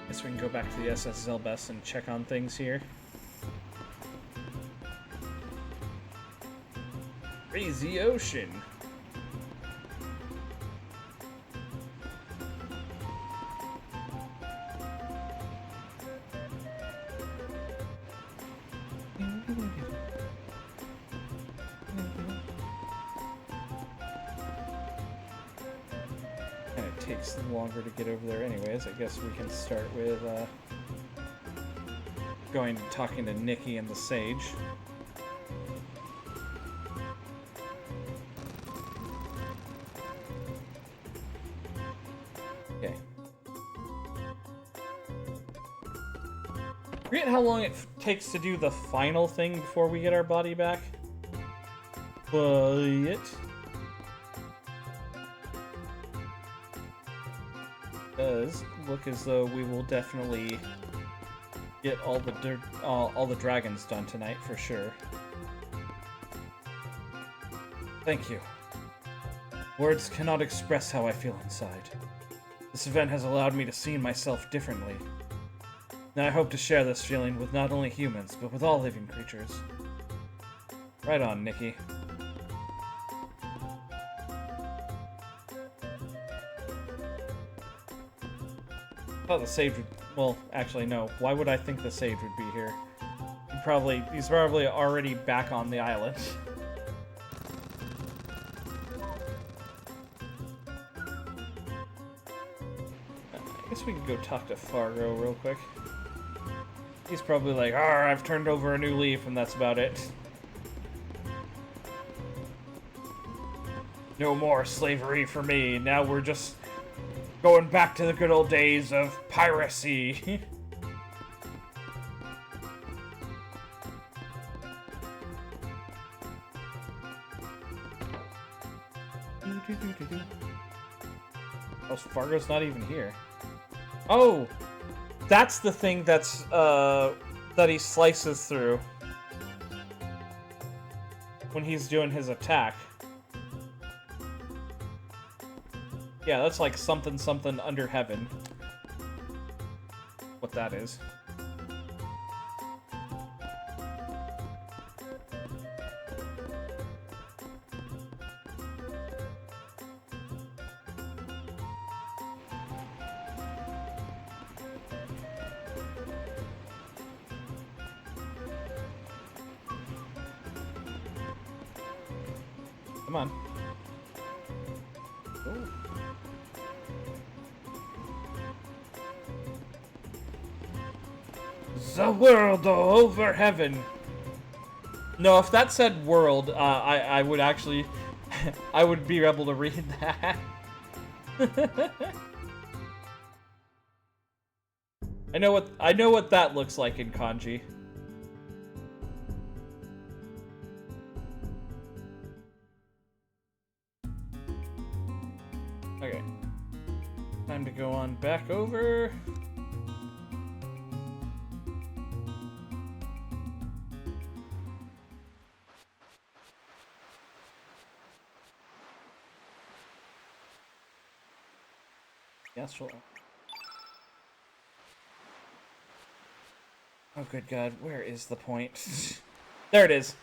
[SPEAKER 1] Guess we can go back to the SS Zelbest and check on things here. Crazy ocean. And it takes longer to get over there anyways. I guess we can start with talking to Nikki and the Sage. Okay. Forget how long it takes to do the final thing before we get our body back. But it does look as though we will definitely get all the dragons done tonight for sure. Thank you. Words cannot express how I feel inside. This event has allowed me to see myself differently. And I hope to share this feeling with not only humans, but with all living creatures. Right on, Nikki. I thought the Sage would... Well, actually, no. Why would I think the Sage would be here? He's probably already back on the island. I guess we can go talk to Fargo real quick. He's probably like, I've turned over a new leaf, and that's about it. No more slavery for me. Now we're just going back to the good old days of piracy. Oh, Fargo's not even here. Oh! That's the thing that's, that he slices through when he's doing his attack. Yeah, that's like something something under heaven. What that is. Come on. Ooh. The world over heaven. No, if that said world, I would actually, I would be able to read that. I know what that looks like in kanji. Okay. Time to go on back over. Astral. Oh, good God. Where is the point? There it is.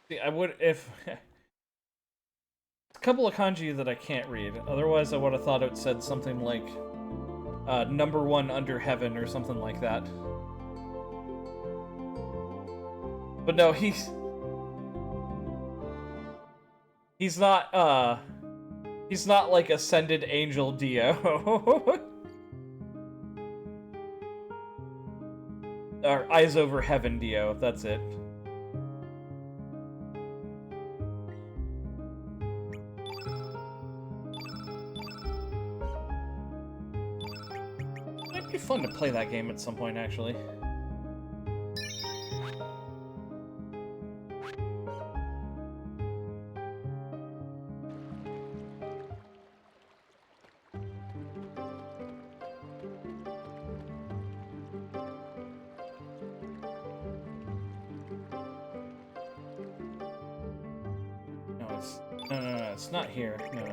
[SPEAKER 1] See, I would if a couple of kanji that I can't read. Otherwise, I would have thought it said something like number one under heaven or something like that. But no, He's not like Ascended Angel Dio. Or Eyes Over Heaven Dio, that's it. Might be fun to play that game at some point, actually. No, it's not here. No.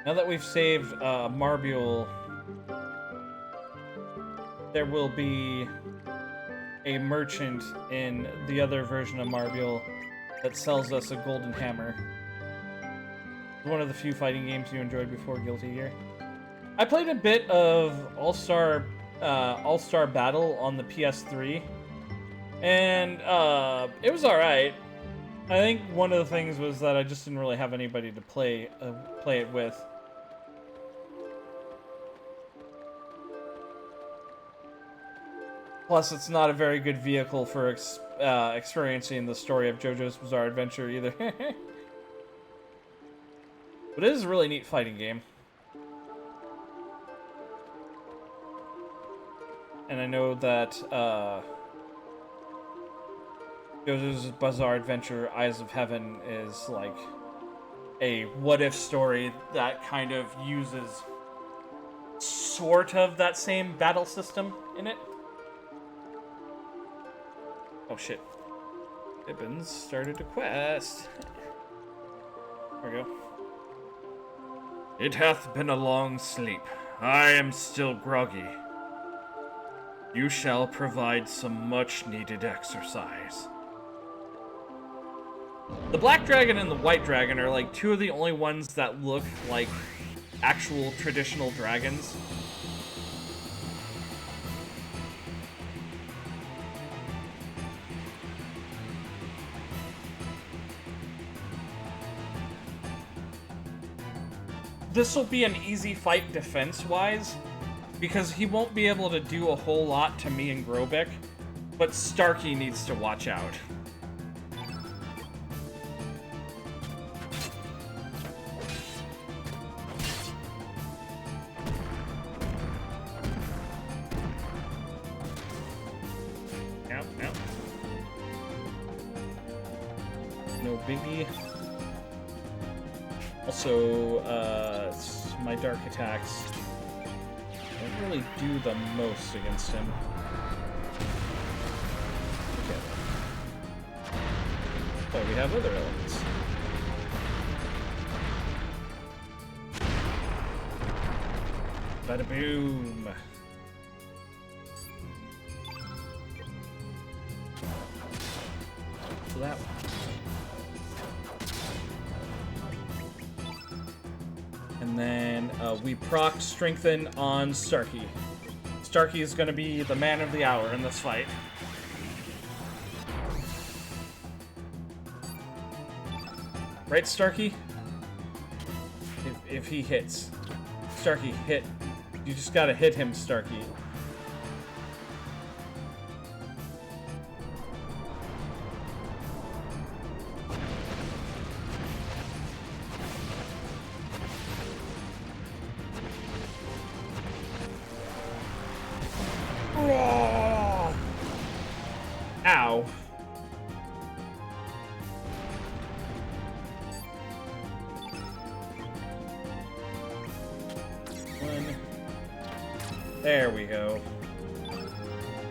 [SPEAKER 1] Now that we've saved Marbule, there will be a merchant in the other version of Marbule that sells us a golden hammer. One of the few fighting games you enjoyed before Guilty Gear. I played a bit of All-Star Battle on the PS3, and it was alright. I think one of the things was that I just didn't really have anybody to play it with. Plus, it's not a very good vehicle for experiencing the story of JoJo's Bizarre Adventure either. But it is a really neat fighting game. And I know that JoJo's Bizarre Adventure Eyes of Heaven is like a what-if story that kind of uses sort of that same battle system in it. Oh shit. Pippins started a quest. There we go.
[SPEAKER 2] It hath been a long sleep. I am still groggy. You shall provide some much-needed exercise.
[SPEAKER 1] The black dragon and the white dragon are like two of the only ones that look like actual traditional dragons. This will be an easy fight defense-wise, because he won't be able to do a whole lot to me and Grobek, but Starkey needs to watch out. Yep. No biggie. Also, my dark attacks don't really do the most against him. Okay. Oh, we have other elements. Bada boom. So that one. And then we proc strengthen on Starkey. Starkey is going to be the man of the hour in this fight. Right, Starkey? If he hits. Starkey, hit. You just gotta hit him, Starkey. Ow. There we go.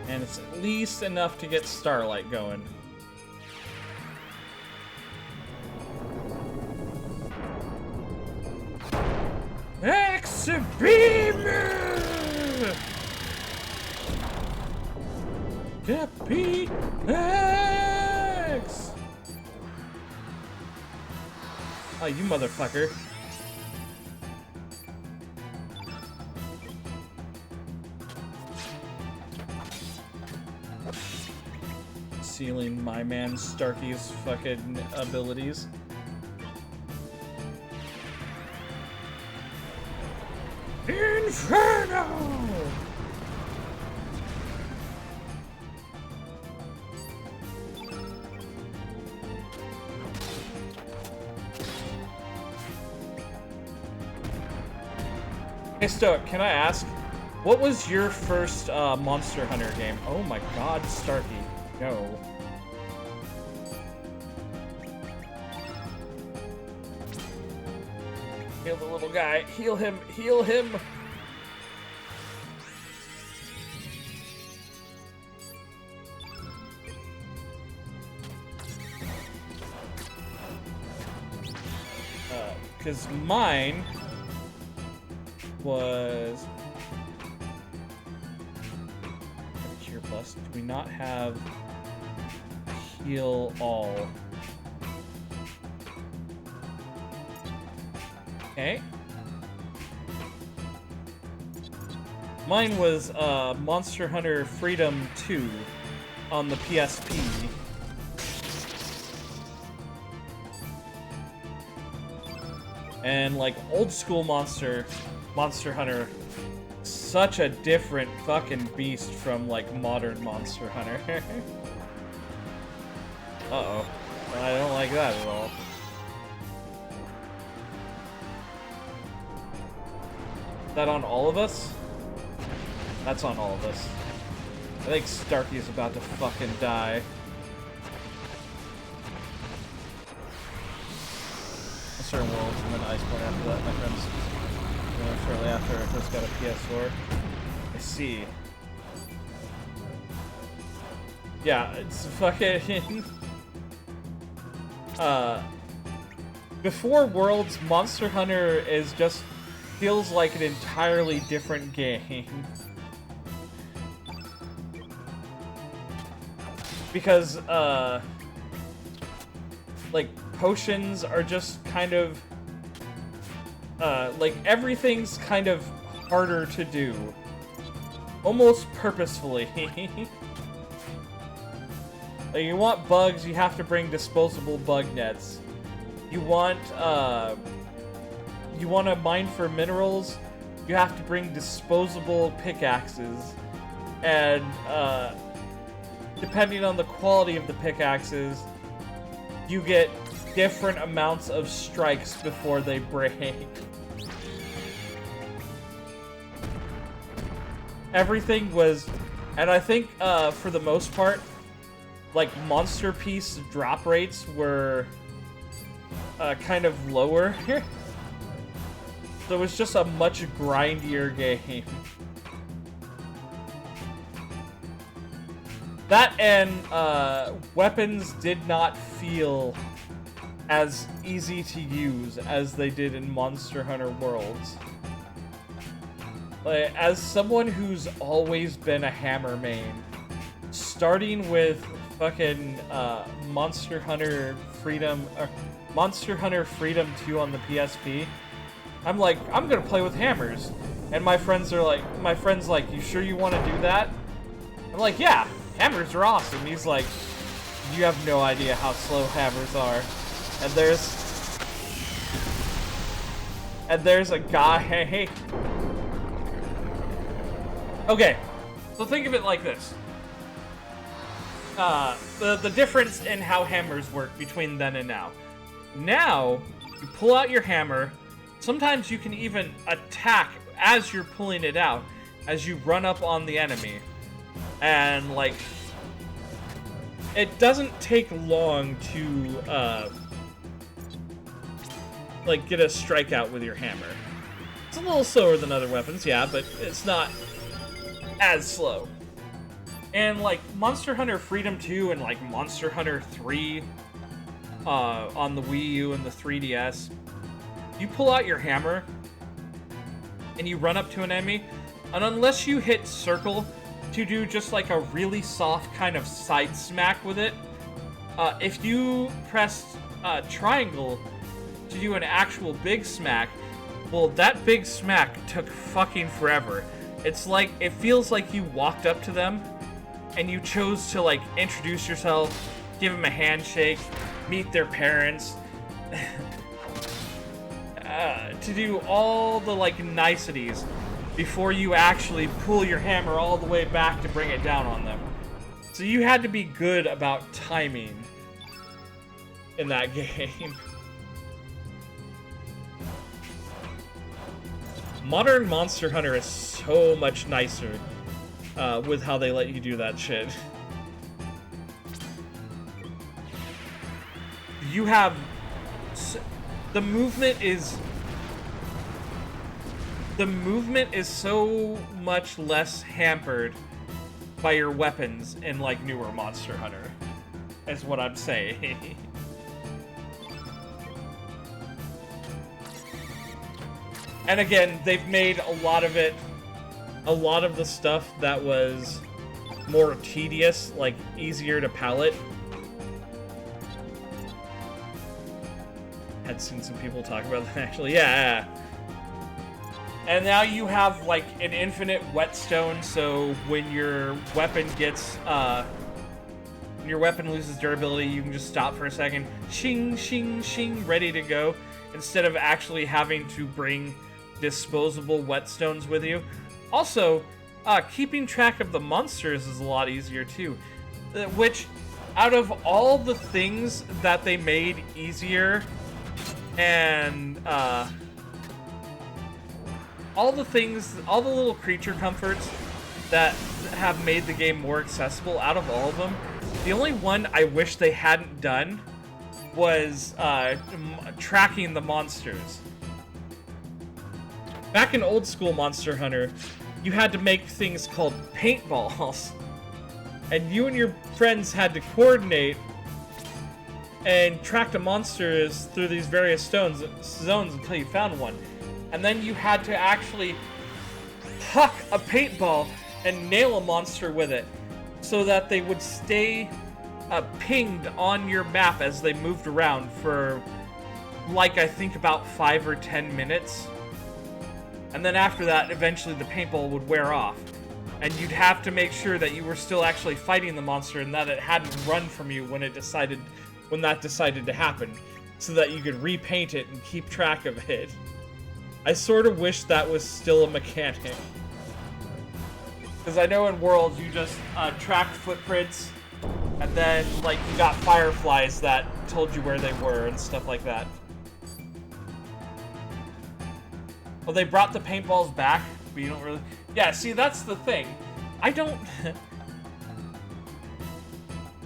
[SPEAKER 1] And it's at least enough to get Starlight going. X-Beam! X! Oh, you motherfucker. concealing my man Starkey's fucking abilities. Inferno! Hey Stoic, can I ask, what was your first Monster Hunter game? Oh my god, Starkey, no. Heal the little guy, heal him, heal him! Because mine was Cure Plus. Do we not have Heal All? Okay. Mine was Monster Hunter Freedom 2 on the PSP. And like old school Monster Hunter, such a different fucking beast from like modern Monster Hunter. Uh-oh. I don't like that at all. Is that on all of us? That's on all of us. I think Starkey is about to fucking die. Certain Worlds and then Iceborne after that, my friends. Shortly after I first got a PS4. I see. Yeah, it's fucking... Before Worlds, Monster Hunter is just... feels like an entirely different game. Because, like, potions are just kind of... like, everything's kind of harder to do. Almost purposefully. Like, you want bugs, you have to bring disposable bug nets. You want to mine for minerals, you have to bring disposable pickaxes. And, depending on the quality of the pickaxes, you get different amounts of strikes before they break. Everything was, and I think for the most part, like monster piece drop rates were kind of lower. So it was just a much grindier game. That and weapons did not feel as easy to use as they did in Monster Hunter Worlds. Like, as someone who's always been a hammer main, starting with fucking Monster Hunter Freedom 2 on the PSP, I'm like, I'm gonna play with hammers. And my friend's like, you sure you want to do that? I'm like, yeah, hammers are awesome. He's like, you have no idea how slow hammers are. And there's a guy. Okay, so think of it like this. The difference in how hammers work between then and now. Now, you pull out your hammer. Sometimes you can even attack as you're pulling it out, as you run up on the enemy. And, like, it doesn't take long to, like, get a strikeout with your hammer. It's a little slower than other weapons, yeah, but it's not as slow. And, like, Monster Hunter Freedom 2 and, like, Monster Hunter 3 on the Wii U and the 3DS, you pull out your hammer and you run up to an enemy, and unless you hit circle to do just, like, a really soft kind of side smack with it, if you pressed triangle to do an actual big smack, well, that big smack took fucking forever. It's like, it feels like you walked up to them and you chose to like introduce yourself, give them a handshake, meet their parents, to do all the like niceties before you actually pull your hammer all the way back to bring it down on them. So you had to be good about timing in that game. Modern Monster Hunter is so much nicer with how they let you do that shit. You have... The movement is so much less hampered by your weapons in like newer Monster Hunter, is what I'm saying. And again, they've made a lot of the stuff that was more tedious, like easier to palate. Had seen some people talk about that actually. Yeah. And now you have like an infinite whetstone, so when your weapon gets when your weapon loses durability, you can just stop for a second, shing shing shing, ready to go, instead of actually having to bring disposable whetstones with you. Also, keeping track of the monsters is a lot easier too, which out of all the things that they made easier and all the little creature comforts that have made the game more accessible, out of all of them, the only one I wish they hadn't done was tracking the monsters. Back in old school Monster Hunter, you had to make things called paintballs, and you and your friends had to coordinate and track the monsters through these various zones until you found one. And then you had to actually huck a paintball and nail a monster with it so that they would stay pinged on your map as they moved around for, like, I think about 5 or 10 minutes. And then after that, eventually the paintball would wear off. And you'd have to make sure that you were still actually fighting the monster and that it hadn't run from you when that decided to happen, so that you could repaint it and keep track of it. I sort of wish that was still a mechanic. Because I know in Worlds you just tracked footprints, and then like you got fireflies that told you where they were and stuff like that. Well, they brought the paintballs back, but you don't really... Yeah, see, that's the thing. I don't...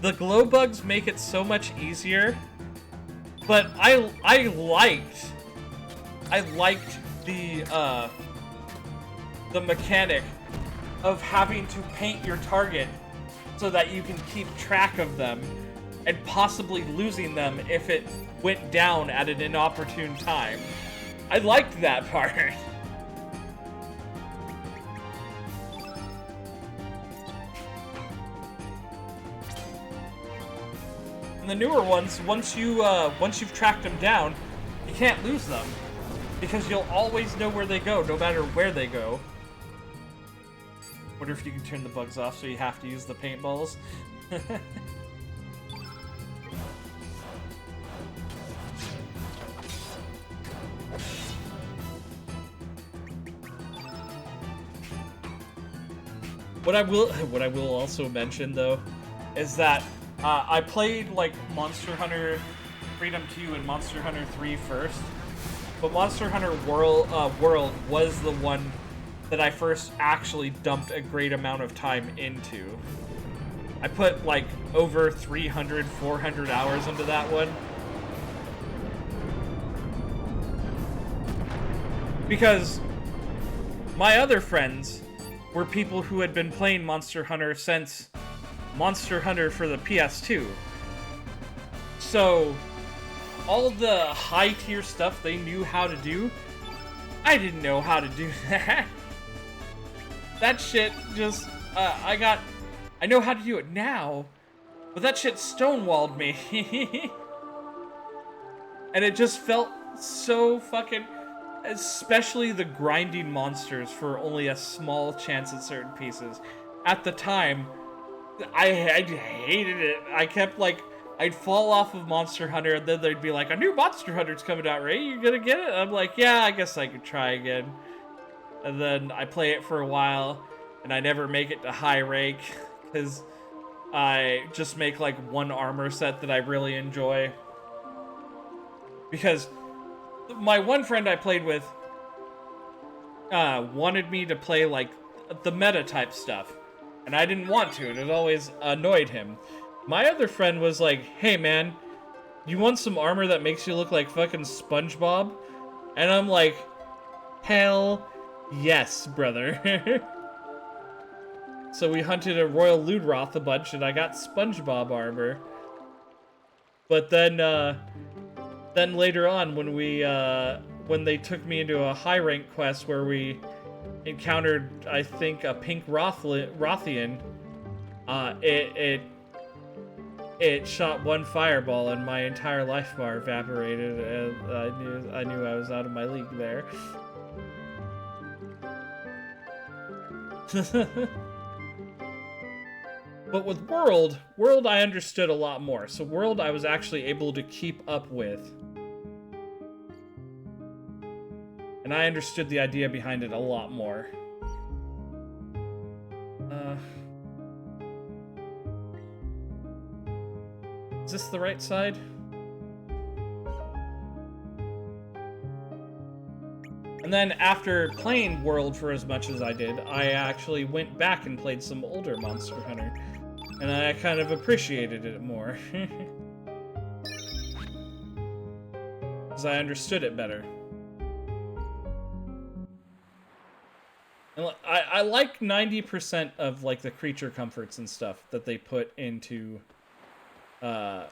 [SPEAKER 1] The glow bugs make it so much easier, but I liked the mechanic of having to paint your target so that you can keep track of them and possibly losing them if it went down at an inopportune time. I liked that part. And the newer ones, once you've tracked them down, you can't lose them, because you'll always know where they go, no matter where they go. Wonder if you can turn the bugs off so you have to use the paintballs. What I will also mention though is that I played like Monster Hunter Freedom 2 and Monster Hunter 3 first, but Monster Hunter World was the one that I first actually dumped a great amount of time into. I put like over 300, 400 hours into that one. Because my other friends were people who had been playing Monster Hunter since Monster Hunter for the PS2. So, all the high-tier stuff they knew how to do, I didn't know how to do that. That shit just, I know how to do it now, but that shit stonewalled me. And it just felt so fucking... Especially the grinding monsters for only a small chance at certain pieces. At the time, I hated it. I kept like, I'd fall off of Monster Hunter, and then they'd be like, a new Monster Hunter's coming out, Ray. You gonna get it? I'm like, yeah, I guess I could try again. And then I play it for a while, and I never make it to high rank, because I just make like one armor set that I really enjoy. Because my one friend I played with wanted me to play like the meta type stuff, and I didn't want to, and it always annoyed him. My other friend was like, hey man, you want some armor that makes you look like fucking SpongeBob? And I'm like, hell yes, brother. So we hunted a Royal Ludroth a bunch, and I got SpongeBob armor. But then later on, when they took me into a high rank quest where we encountered, I think, a pink Rothian, it shot one fireball and my entire life bar evaporated, and I knew I was out of my league there. But with World I understood a lot more. So World I was actually able to keep up with. And I understood the idea behind it a lot more. Is this the right side? And then after playing World for as much as I did, I actually went back and played some older Monster Hunter. And I kind of appreciated it more. Because I understood it better. And I like 90% of like the creature comforts and stuff that they put into the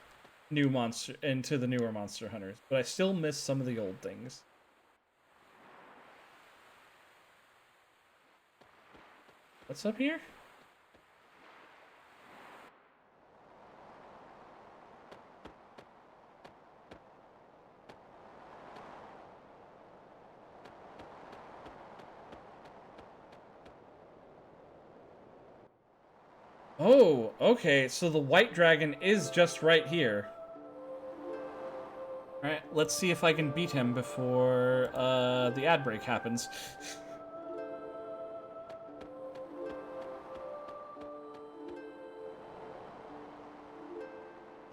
[SPEAKER 1] newer Monster Hunters, but I still miss some of the old things. What's up here? Oh, okay, so the white dragon is just right here. Alright, let's see if I can beat him before the ad break happens.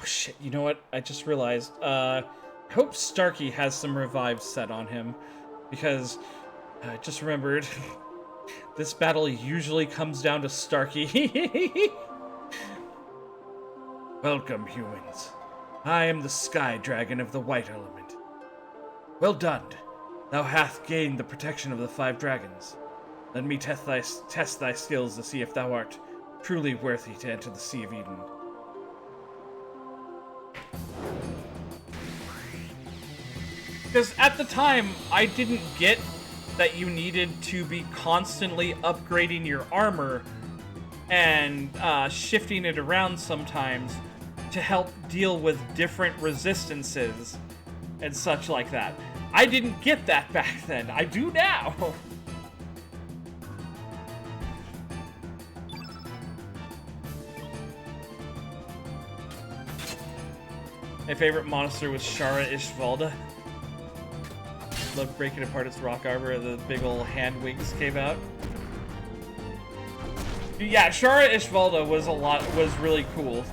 [SPEAKER 1] Oh shit, you know what? I just realized. I hope Starkey has some revives set on him, because I just remembered this battle usually comes down to Starkey.
[SPEAKER 2] Welcome, humans. I am the Sky Dragon of the White Element. Well done. Thou hath gained the protection of the 5 dragons. Let me test thy skills to see if thou art truly worthy to enter the Sea of Eden.
[SPEAKER 1] Because at the time, I didn't get that you needed to be constantly upgrading your armor and shifting it around sometimes to help deal with different resistances and such like that. I didn't get that back then. I do now. My favorite monster was Shara Ishvalda. Loved breaking apart its rock armor and the big old hand wings came out. Yeah, Shara Ishvalda was really cool.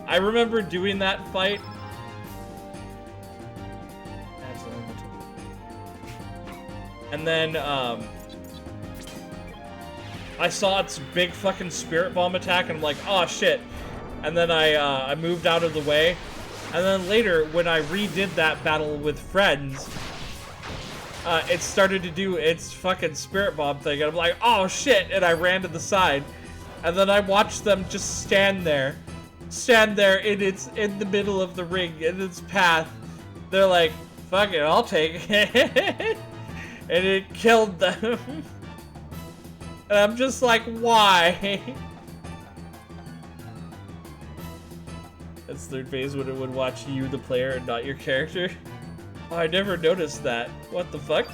[SPEAKER 1] I remember doing that fight. And then I saw its big fucking spirit bomb attack and I'm like, oh shit. And then I moved out of the way. And then later, when I redid that battle with friends, it started to do its fucking spirit bomb thing, and I'm like, oh shit, and I ran to the side. And then I watched them just stand there in the middle of the ring, in its path. They're like, fuck it, I'll take it. And it killed them. And I'm just like, why? That's third phase when it would watch you, the player, and not your character. Oh, I never noticed that. What the fuck?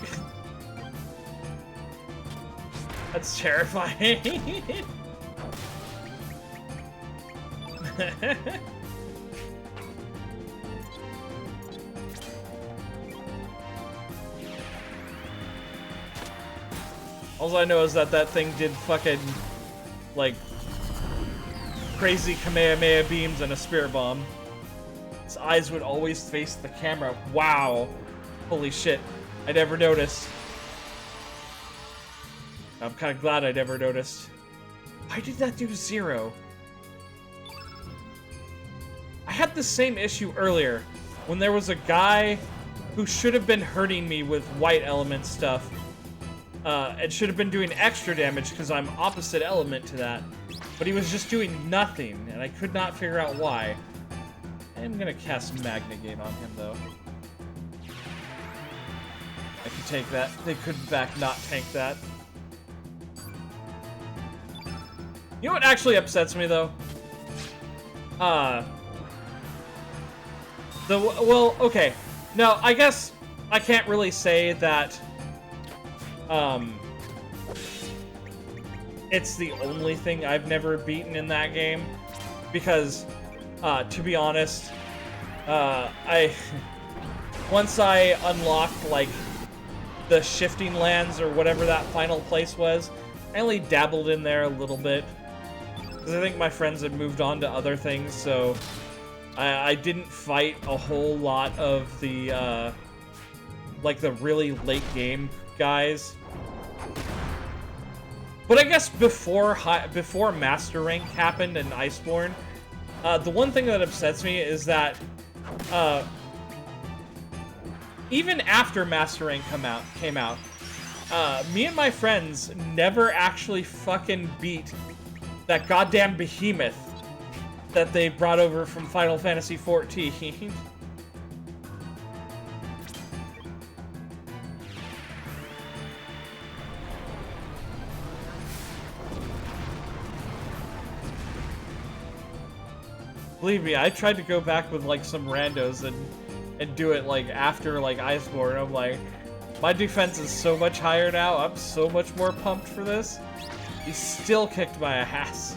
[SPEAKER 1] That's terrifying. All I know is that that thing did fucking, like, crazy Kamehameha beams and a spirit bomb. Its eyes would always face the camera. Wow. Holy shit. I never noticed. I'm kind of glad I never noticed. Why did that do 0? I had the same issue earlier when there was a guy who should have been hurting me with white element stuff. It should have been doing extra damage because I'm opposite element to that. But he was just doing nothing, and I could not figure out why. I'm gonna cast Magnegate on him, though. I could take that. They could, in fact, not tank that. You know what actually upsets me, though? Well, okay. No, I guess I can't really say that, it's the only thing I've never beaten in that game. Because, to be honest, once I unlocked, like, the shifting lands or whatever that final place was, I only dabbled in there a little bit. Because I think my friends had moved on to other things, so I didn't fight a whole lot of the, like, the really late game guys. But I guess before Master Rank happened in Iceborne, the one thing that upsets me is that, even after Master Rank came out, me and my friends never actually fucking beat that goddamn behemoth that they brought over from Final Fantasy XIV. Believe me, I tried to go back with, like, some randos and do it, like, after, like, Iceborne. I'm like, my defense is so much higher now. I'm so much more pumped for this. He still kicked my ass.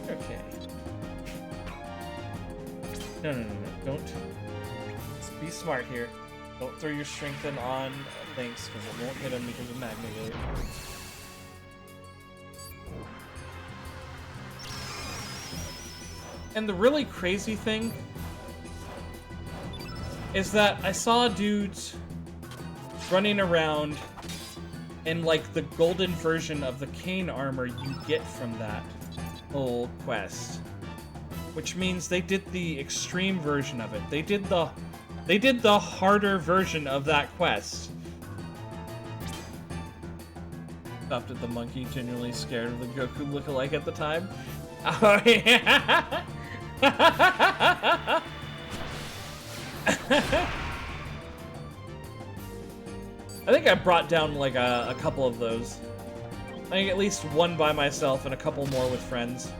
[SPEAKER 1] Okay. No. Don't. Let's be smart here. Don't throw your strengthen on Lynx, because it won't hit him because of Magnegate. And the really crazy thing is that I saw dudes running around in, like, the golden version of the cane armor you get from that whole quest. Which means they did the extreme version of it. They did the harder version of that quest. Stopped at the monkey, genuinely scared of the Goku lookalike at the time. Oh, yeah. I think I brought down, like, a couple of those. I think at least one by myself and a couple more with friends.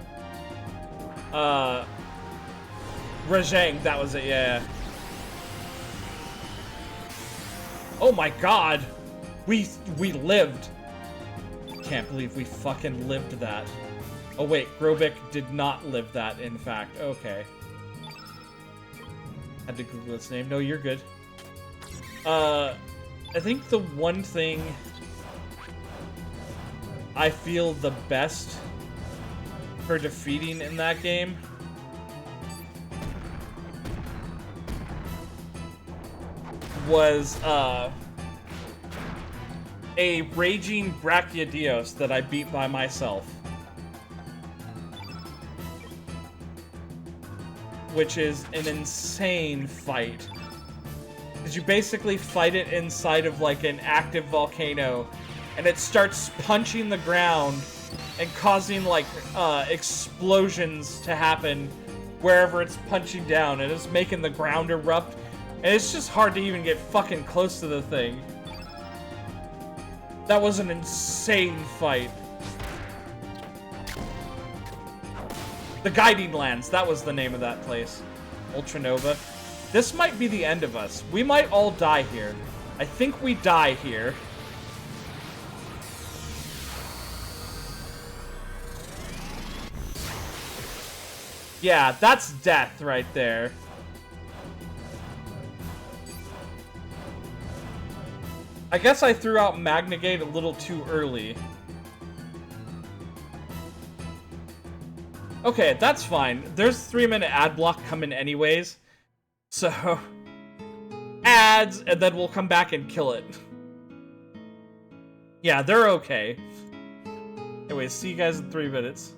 [SPEAKER 1] Rajang, that was it, yeah. Oh my god! We lived! Can't believe we fucking lived that. Oh wait, Grobik did not live that, in fact. Okay. Had to Google its name. No, you're good. I think the one thing I feel the best for defeating in that game was, a Raging Brachiodeos that I beat by myself. Which is an insane fight. Because you basically fight it inside of, like, an active volcano, and it starts punching the ground and causing, like, explosions to happen wherever it's punching down, and it's making the ground erupt, and it's just hard to even get fucking close to the thing. That was an insane fight. The Guiding Lands, that was the name of that place. Ultranova. This might be the end of us. We might all die here. I think we die here. Yeah, that's death right there. I guess I threw out Magnagate a little too early. Okay, that's fine. There's 3-minute ad block coming anyways. So, ads, and then we'll come back and kill it. Yeah, they're okay. Anyways, see you guys in 3 minutes.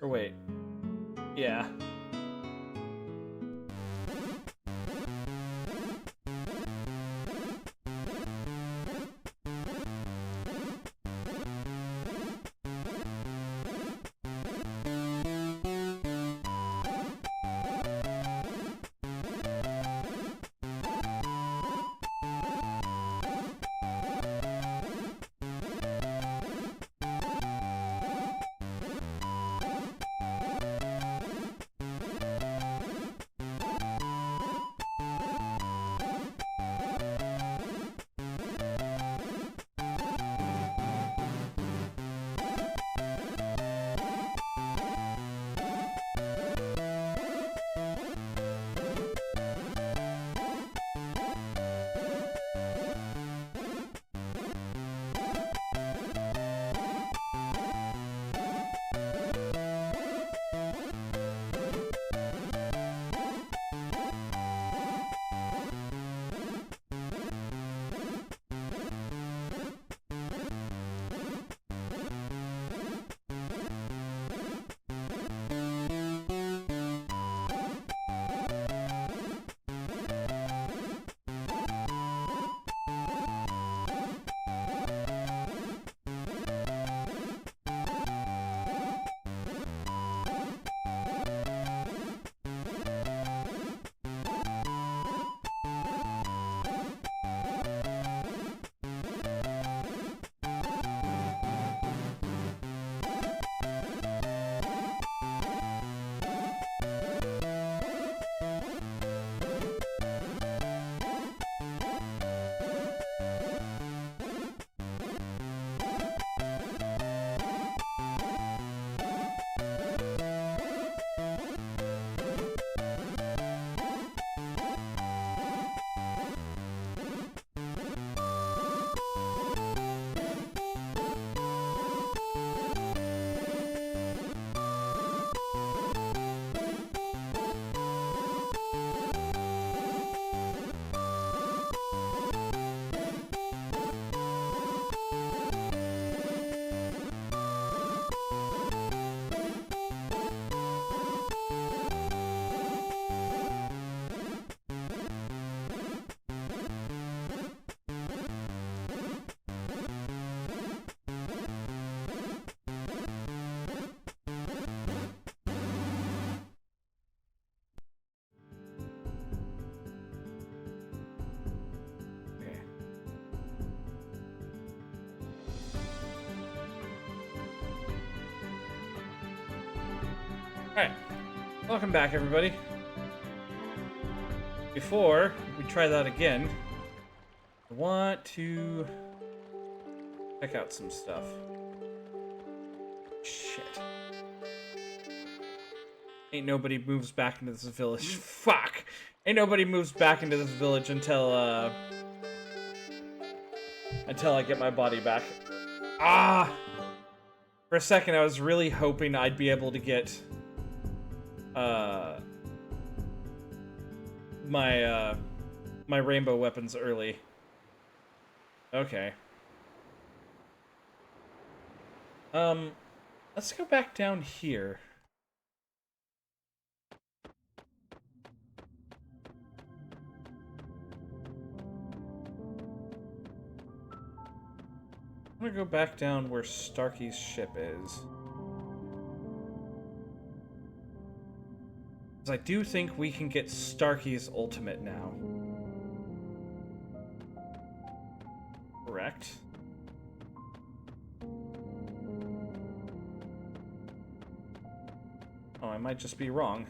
[SPEAKER 1] Or wait. Yeah. Alright, welcome back everybody. Before we try that again, I want to check out some stuff. Shit. Ain't nobody moves back into this village. Fuck! Ain't nobody moves back into this village until I get my body back. Ah! For a second I was really hoping I'd be able to get my rainbow weapons early. Okay. Let's go back down here. I'm gonna go back down where Starkey's ship is. I do think we can get Starkey's ultimate now. Correct. Oh, I might just be wrong.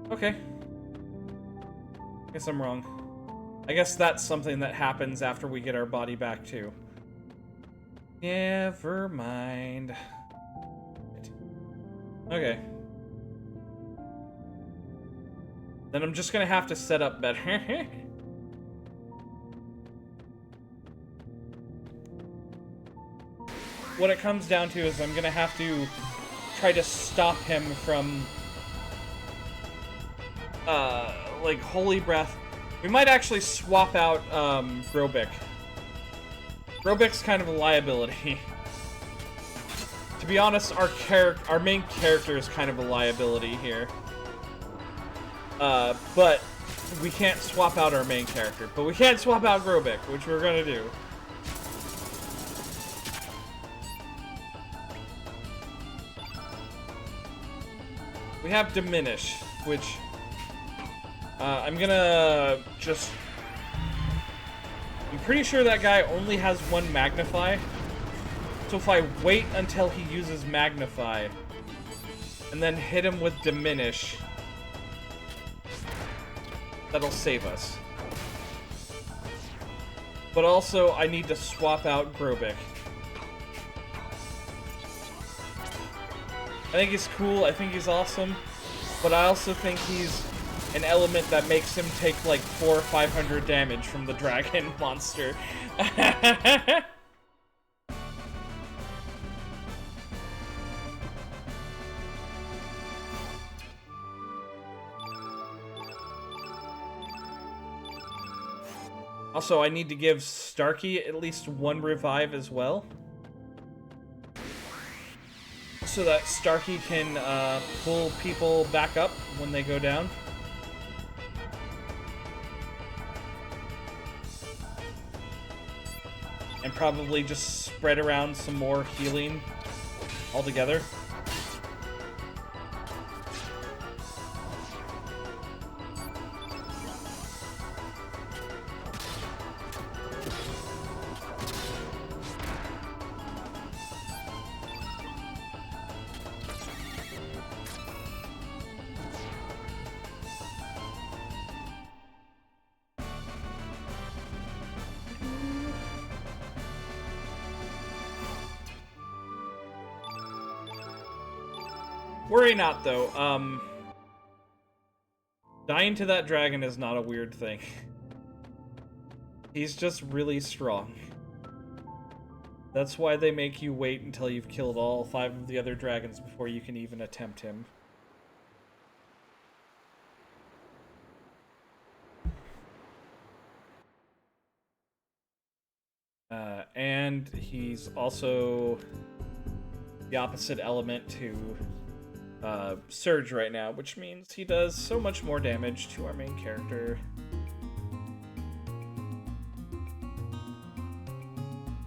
[SPEAKER 1] Okay. Guess I'm wrong. I guess that's something that happens after we get our body back, too. Never mind. Okay. Then I'm just gonna have to set up better. What it comes down to is I'm gonna have to try to stop him from, like, Holy Breath. We might actually swap out, Grobik. Grobik's kind of a liability. To be honest, our main character is kind of a liability here. But we can't swap out our main character. But we can swap out Grobik, which we're gonna do. We have Diminish, which I'm gonna just... I'm pretty sure that guy only has one Magnify. So if I wait until he uses Magnify and then hit him with Diminish, that'll save us. But also, I need to swap out Grobik. I think he's cool, I think he's awesome, but I also think he's an element that makes him take like 400 or 500 damage from the dragon monster. Also, I need to give Starkey at least one revive as well, so that Starkey can pull people back up when they go down. And probably just spread around some more healing altogether. Worry not, though. Dying to that dragon is not a weird thing. He's just really strong. That's why they make you wait until you've killed all 5 of the other dragons before you can even attempt him. And he's also the opposite element to Surge right now, which means he does so much more damage to our main character.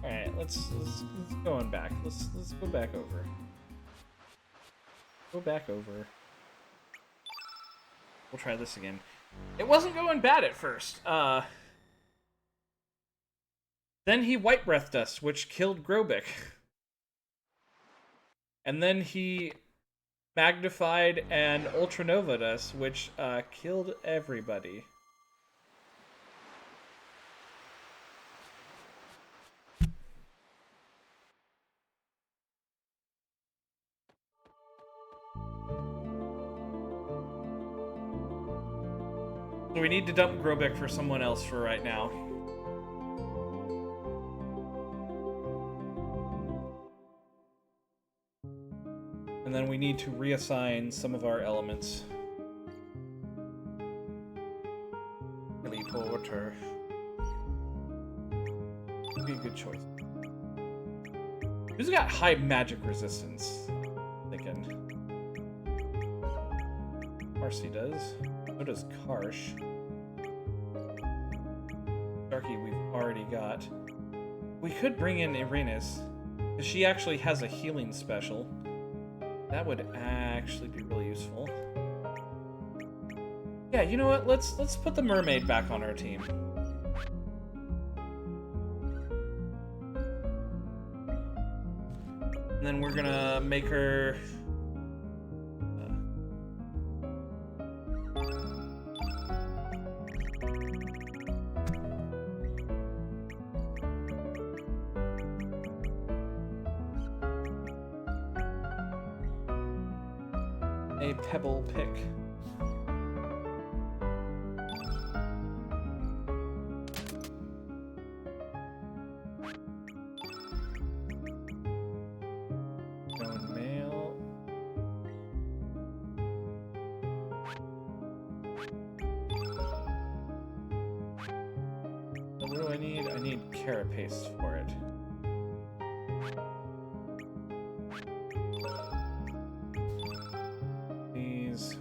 [SPEAKER 1] Alright, let's go on back. Let's go back over. Go back over. We'll try this again. It wasn't going bad at first. Then he White Breathed us, which killed Grobik. And then he Magnified and Ultranovaed us, which killed everybody. So we need to dump Grobik for someone else for right now. And then we need to reassign some of our elements. Teleporter. Would be a good choice. Who's got high magic resistance? I'm thinking. Marcy does. So does Karsh. Darky we've already got. We could bring in Irena's, because she actually has a healing special. That would actually be really useful. Yeah, you know what? Let's put the mermaid back on our team. And then we're gonna make her... a pebble pick. Stone mail. What do I need? I need carapace for it. These.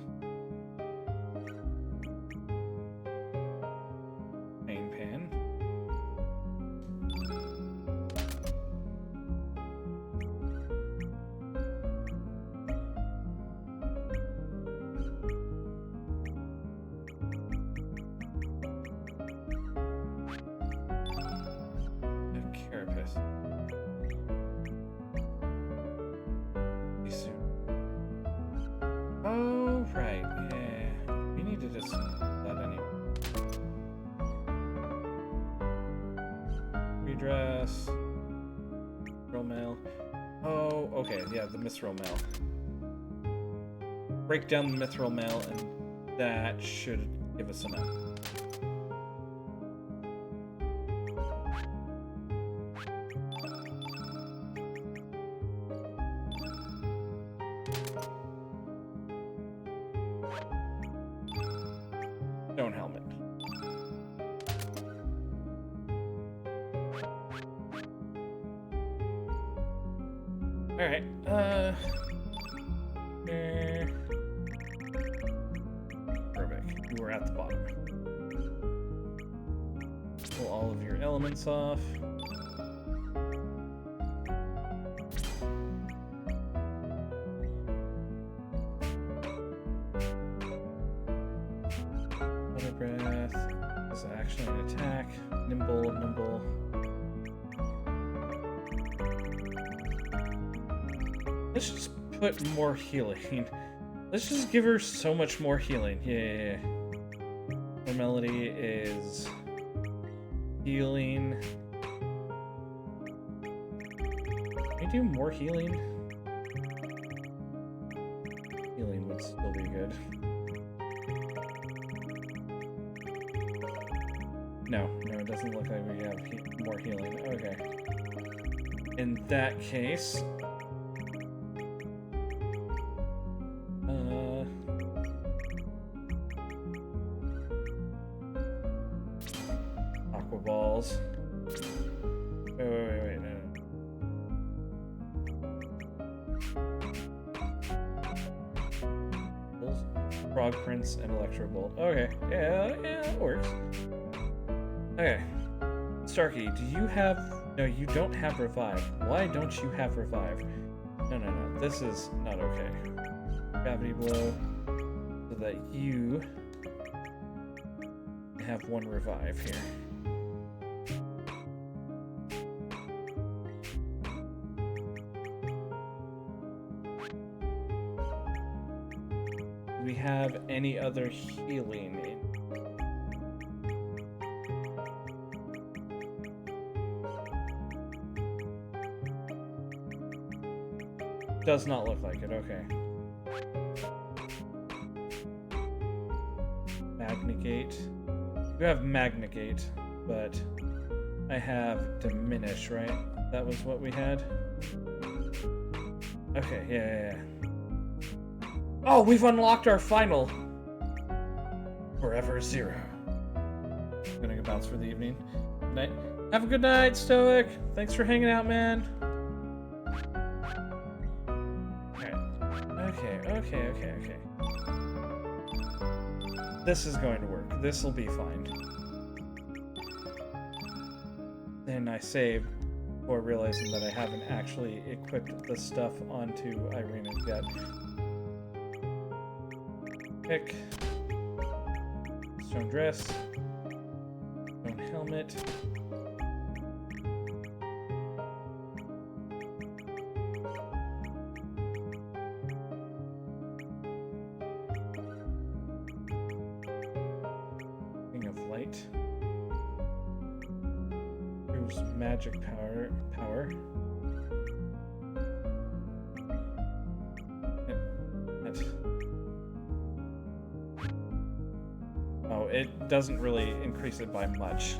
[SPEAKER 1] Main pan. Carapace. Oh, right, yeah. We need to just that anyway. Redress. Mithril mail. Oh, okay, yeah, the mithril mail. Break down the mithril mail, and that should give us enough. Stone helmet. Alright, Perfect. You were at the bottom. Pull all of your elements off. Water breath is actually an attack. Nimble, nimble. Let's just put more healing. Let's just give her so much more healing. Yeah. Her melody is healing. Can we do more healing? Healing would still be good. No, it doesn't look like we have more healing. Okay. In that case, aqua balls. Wait, no. Frog Prince and Electro Bolt. Okay, yeah, that works. Okay, Starkey, do you have... No, you don't have Revive. Why don't you have Revive? No, this is not okay. Gravity Blow, so that you have one Revive here. Do we have any other healing in? Does not look like it, okay. Magnegate. You have Magnegate, but I have Diminish, right? That was what we had? Okay, yeah. Oh, we've unlocked our final! Forever Zero. I'm gonna go bounce for the evening. Good night. Have a good night, Stoic! Thanks for hanging out, man. Okay. This is going to work. This will be fine. Then I save before realizing that I haven't actually equipped the stuff onto Irina yet. Pick. Stone dress. Stone helmet. Magic power. That No, it doesn't really increase it by much.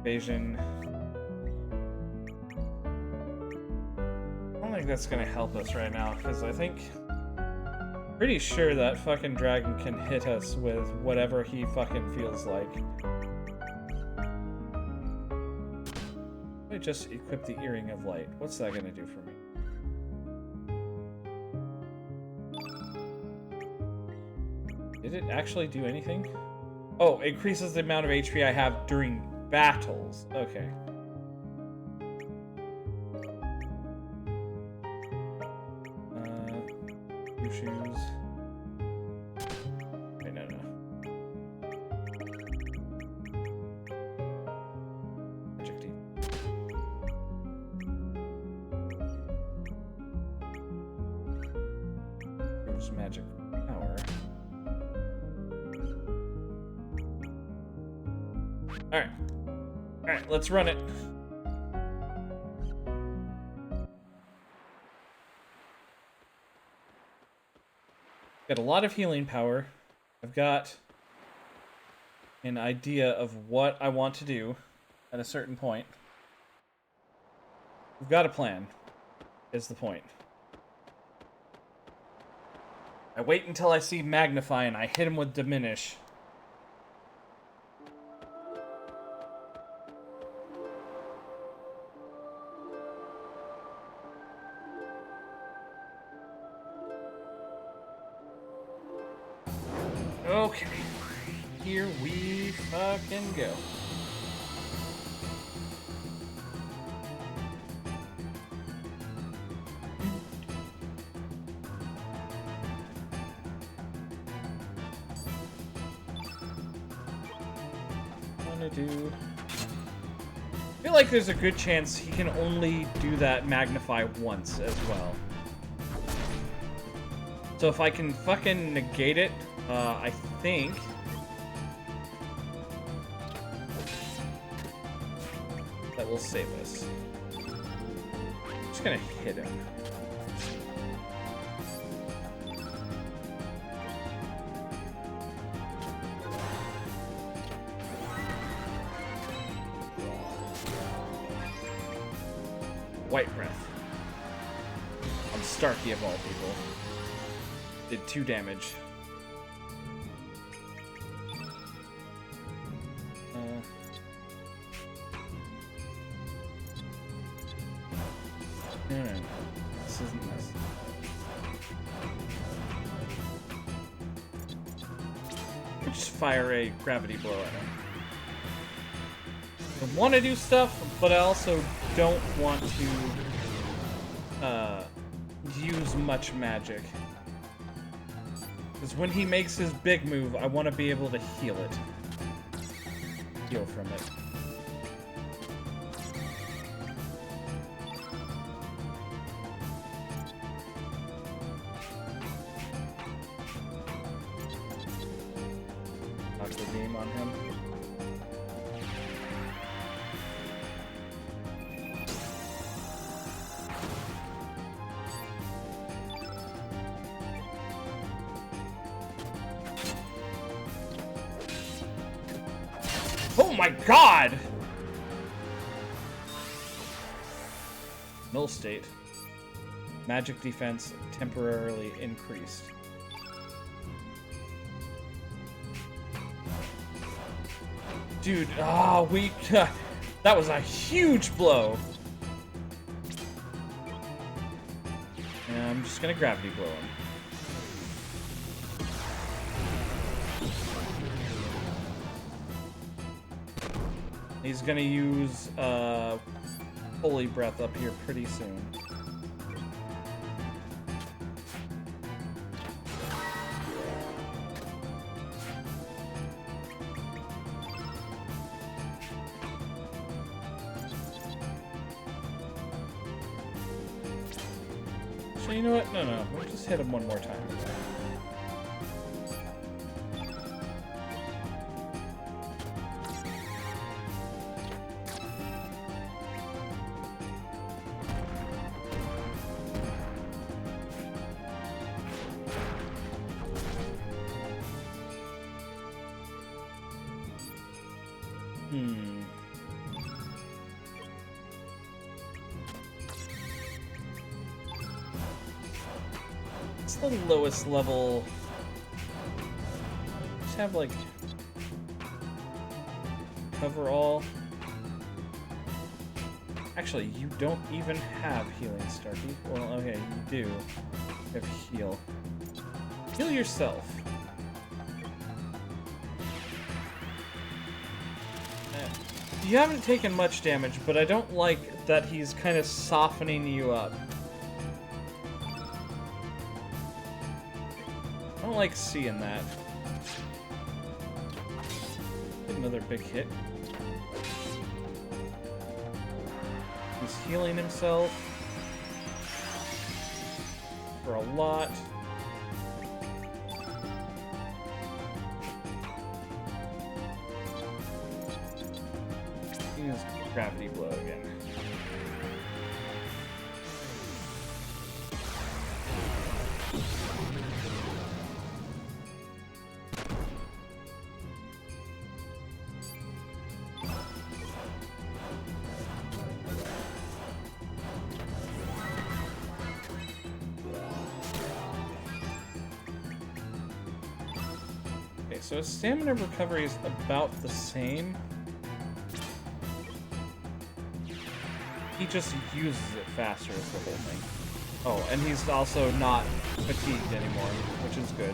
[SPEAKER 1] Evasion. I don't think that's gonna help us right now, because I think... Pretty sure that fucking dragon can hit us with whatever he fucking feels like. Let me just equip the Earring of Light. What's that gonna do for me? Did it actually do anything? Oh, increases the amount of HP I have during battles. Okay. New shoes. Wait, no. Magic Deep. Here's magic power. Alright, let's run it. Got a lot of healing power. I've got an idea of what I want to do at a certain point. We've got a plan, is the point. I wait until I see Magnify and I hit him with Diminish. Okay, here we fucking go. I feel like there's a good chance he can only do that Magnify once as well. So if I can fucking negate it, I think that will save us. I'm just gonna hit him. White Breath. On Starkey of all people. Did 2 damage. No. This isn't this. Just fire a gravity blow at him. I want to do stuff, but I also don't want to use much magic. Because when he makes his big move, I want to be able to heal it. Heal from it. Aqua Beam on him. Oh my god! Null state. Magic defense temporarily increased. Dude, that was a huge blow. And I'm just gonna gravity blow him. He's gonna use Holy Breath up here pretty soon. So you know what? No. We'll just hit him one more time. It's the lowest level. Just have like cover all. Actually, you don't even have healing, Starkey. Well, okay, you do. You have heal. Heal yourself. You haven't taken much damage, but I don't like that he's kind of softening you up. I don't like seeing that. Another big hit. He's healing himself for a lot. Use gravity blow again. Okay, so his stamina recovery is about the same. He just uses it faster is the whole thing. Oh, and he's also not fatigued anymore, which is good.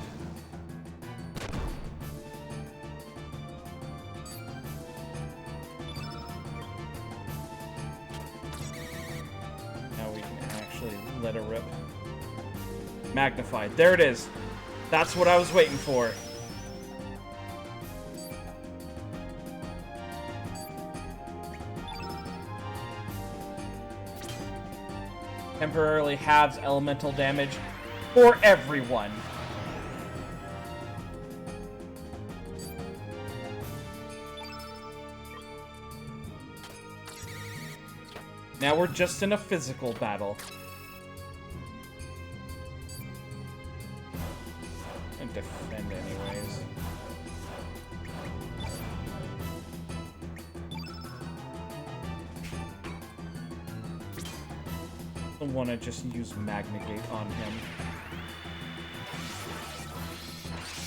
[SPEAKER 1] Now we can actually let it rip. Magnified. There it is. That's what I was waiting for. Temporarily halves elemental damage for everyone. Now we're just in a physical battle. And defend anyways. I want to just use Magnegate on him.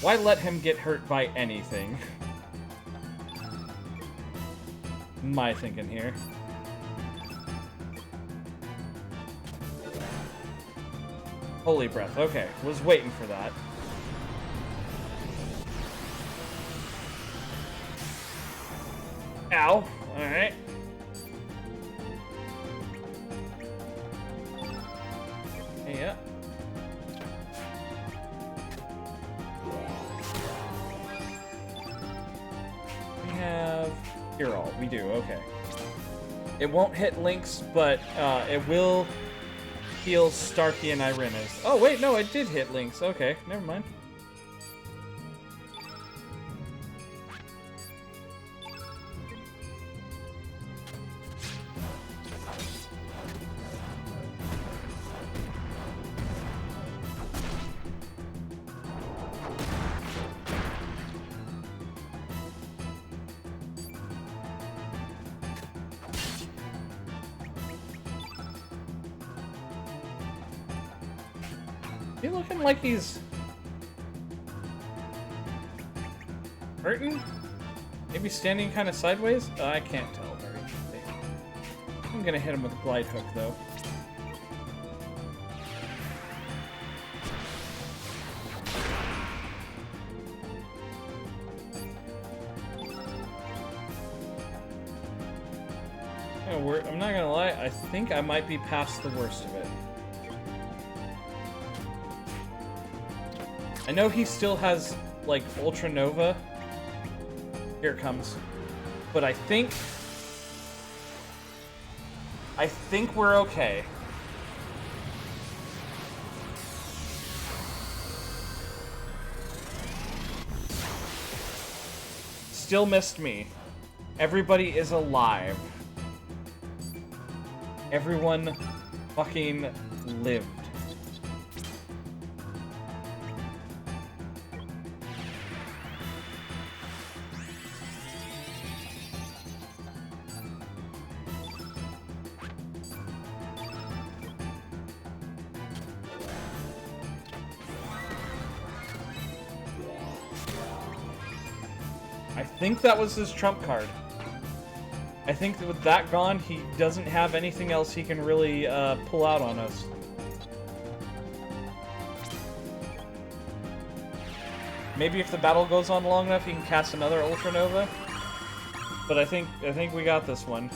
[SPEAKER 1] Why let him get hurt by anything? My thinking here. Holy Breath. Okay, was waiting for that. Ow. Alright. Yeah. We have here all. We do, okay. It won't hit Link's, but it will heal Starkey and Irina's. Oh wait, no, it did hit Link's. Okay, never mind. He looking like he's hurting? Maybe standing kind of sideways? I can't tell very clearly. I'm gonna hit him with a glide hook though. I'm not gonna lie, I think I might be past the worst of it. I know he still has, like, Ultra Nova. Here it comes. But I think we're okay. Still missed me. Everybody is alive. Everyone fucking lived. I think that was his trump card. I think that with that gone, he doesn't have anything else he can really pull out on us. Maybe if the battle goes on long enough, he can cast another Ultra Nova. But I think we got this one.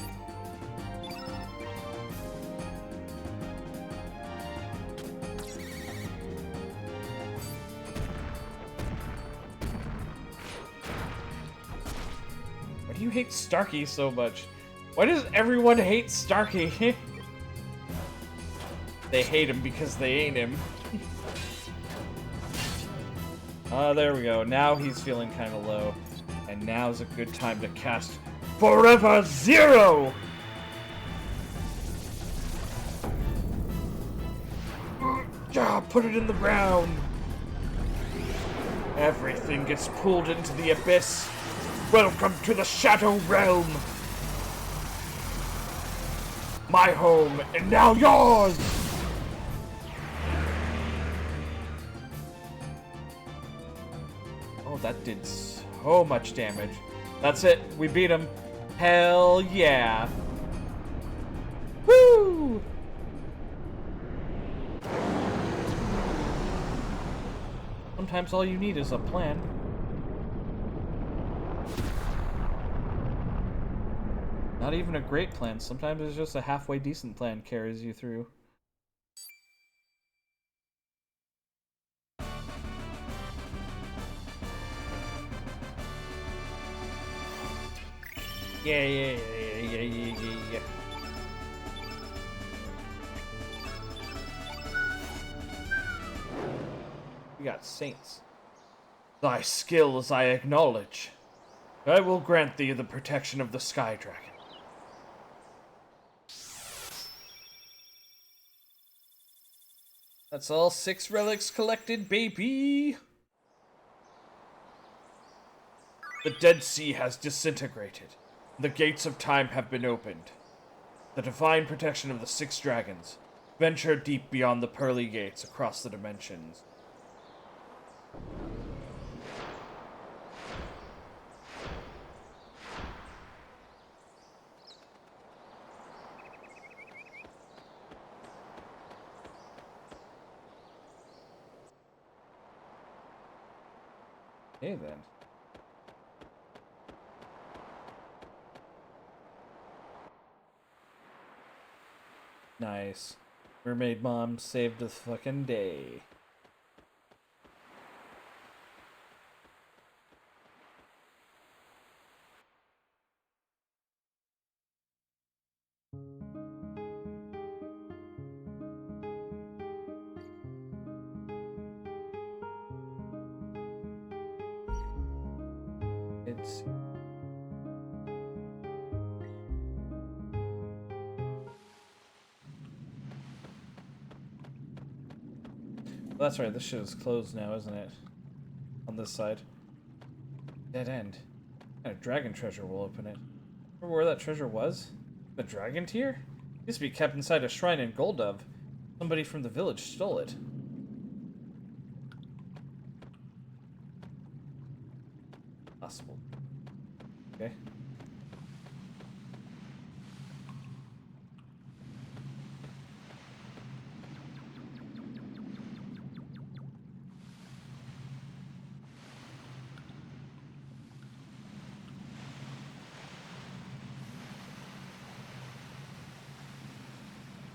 [SPEAKER 1] Why do you hate Starkey so much? Why does everyone hate Starkey? They hate him because they ain't him. There we go. Now he's feeling kind of low. And now's a good time to cast Forever Zero! Put it in the ground! Everything gets pulled into the abyss. Welcome to the Shadow Realm! My home, and now yours! Oh, that did so much damage. That's it. We beat him. Hell yeah. Woo! Sometimes all you need is a plan. Not even a great plan. Sometimes it's just a halfway decent plan carries you through. Yeah. We got saints. Thy skills I acknowledge. I will grant thee the protection of the Sky Dragon. That's all 6 relics collected, baby! The Dead Sea has disintegrated. The gates of time have been opened. The divine protection of the 6 dragons. Venture deep beyond the pearly gates across the dimensions. Okay then. Nice. Mermaid Mom saved the fucking day. It's... Well, that's right, this shit is closed now, isn't it? On this side. Dead end. What kind of dragon treasure will open it? Remember where that treasure was? The dragon tier? It used to be kept inside a shrine in Goldove. Somebody from the village stole it. Possible. Okay.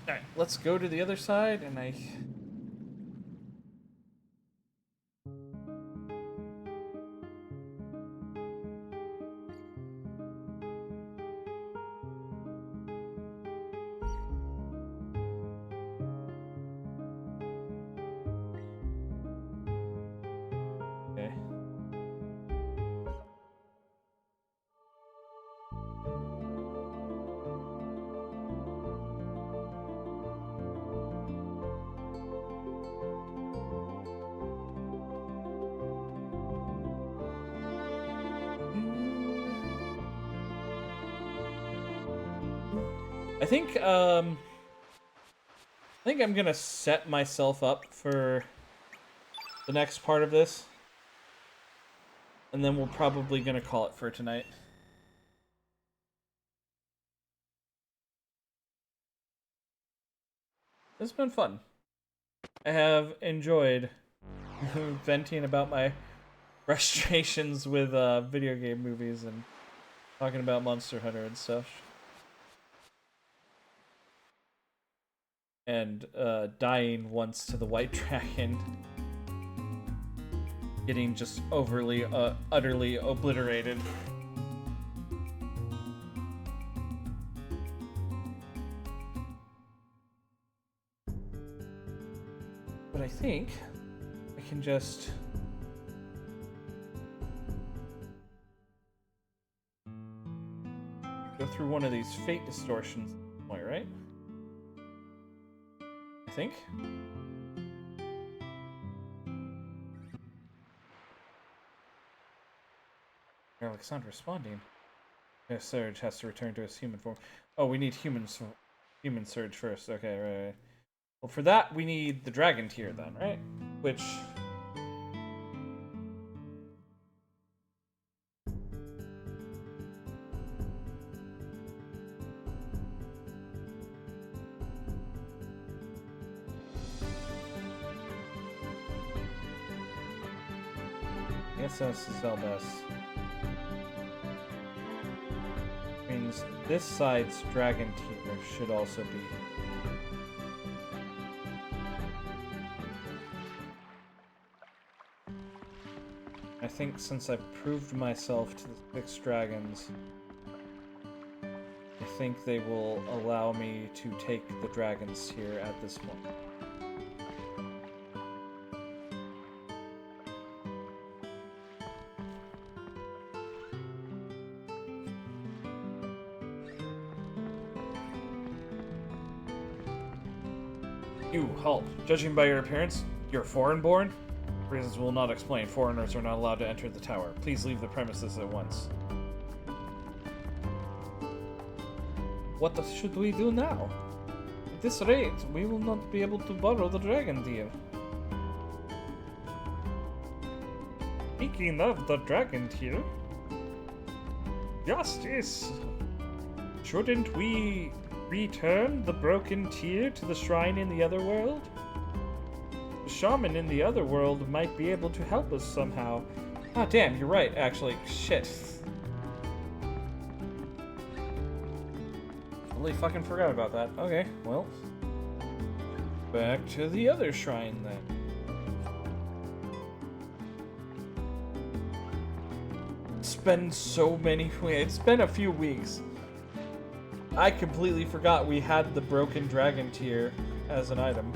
[SPEAKER 1] Alright, let's go to the other side, and I... Okay. I think I'm gonna set myself up for the next part of this. And then we're probably gonna call it for tonight. It's been fun. I have enjoyed venting about my frustrations with video game movies and talking about Monster Hunter and stuff. And dying once to the White Dragon. Getting just overly, utterly obliterated. But I think I can just go through one of these fate distortions, right? I think. Alexander responding. Yeah, Surge has to return to his human form. Oh, we need human Surge first. Okay, right. Well, for that, we need the dragon tier then, right? Which... I guess that's the Zeldas. Means this side's dragon tier should also be... I think since I've proved myself to the 6 dragons, I think they will allow me to take the dragons tier at this point. You, halt. Judging by your appearance, you're foreign-born? Reasons will not explain. Foreigners are not allowed to enter the tower. Please leave the premises at once. What should we do now? At this rate, we will not be able to borrow the dragon deer. Speaking of the dragon tier... Justice! Shouldn't we return the broken tier to the shrine in the other world? The shaman in the other world might be able to help us somehow. Ah, damn, you're right, actually. Shit. Totally fucking forgot about that. Okay, well. Back to the other shrine, then. It's been so many... It's been a few weeks. I completely forgot we had the broken dragon tier as an item.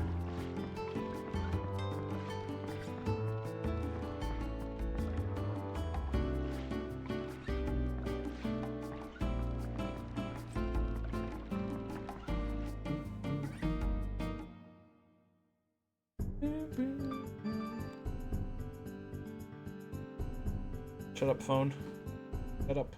[SPEAKER 1] Shut up, phone. Shut up.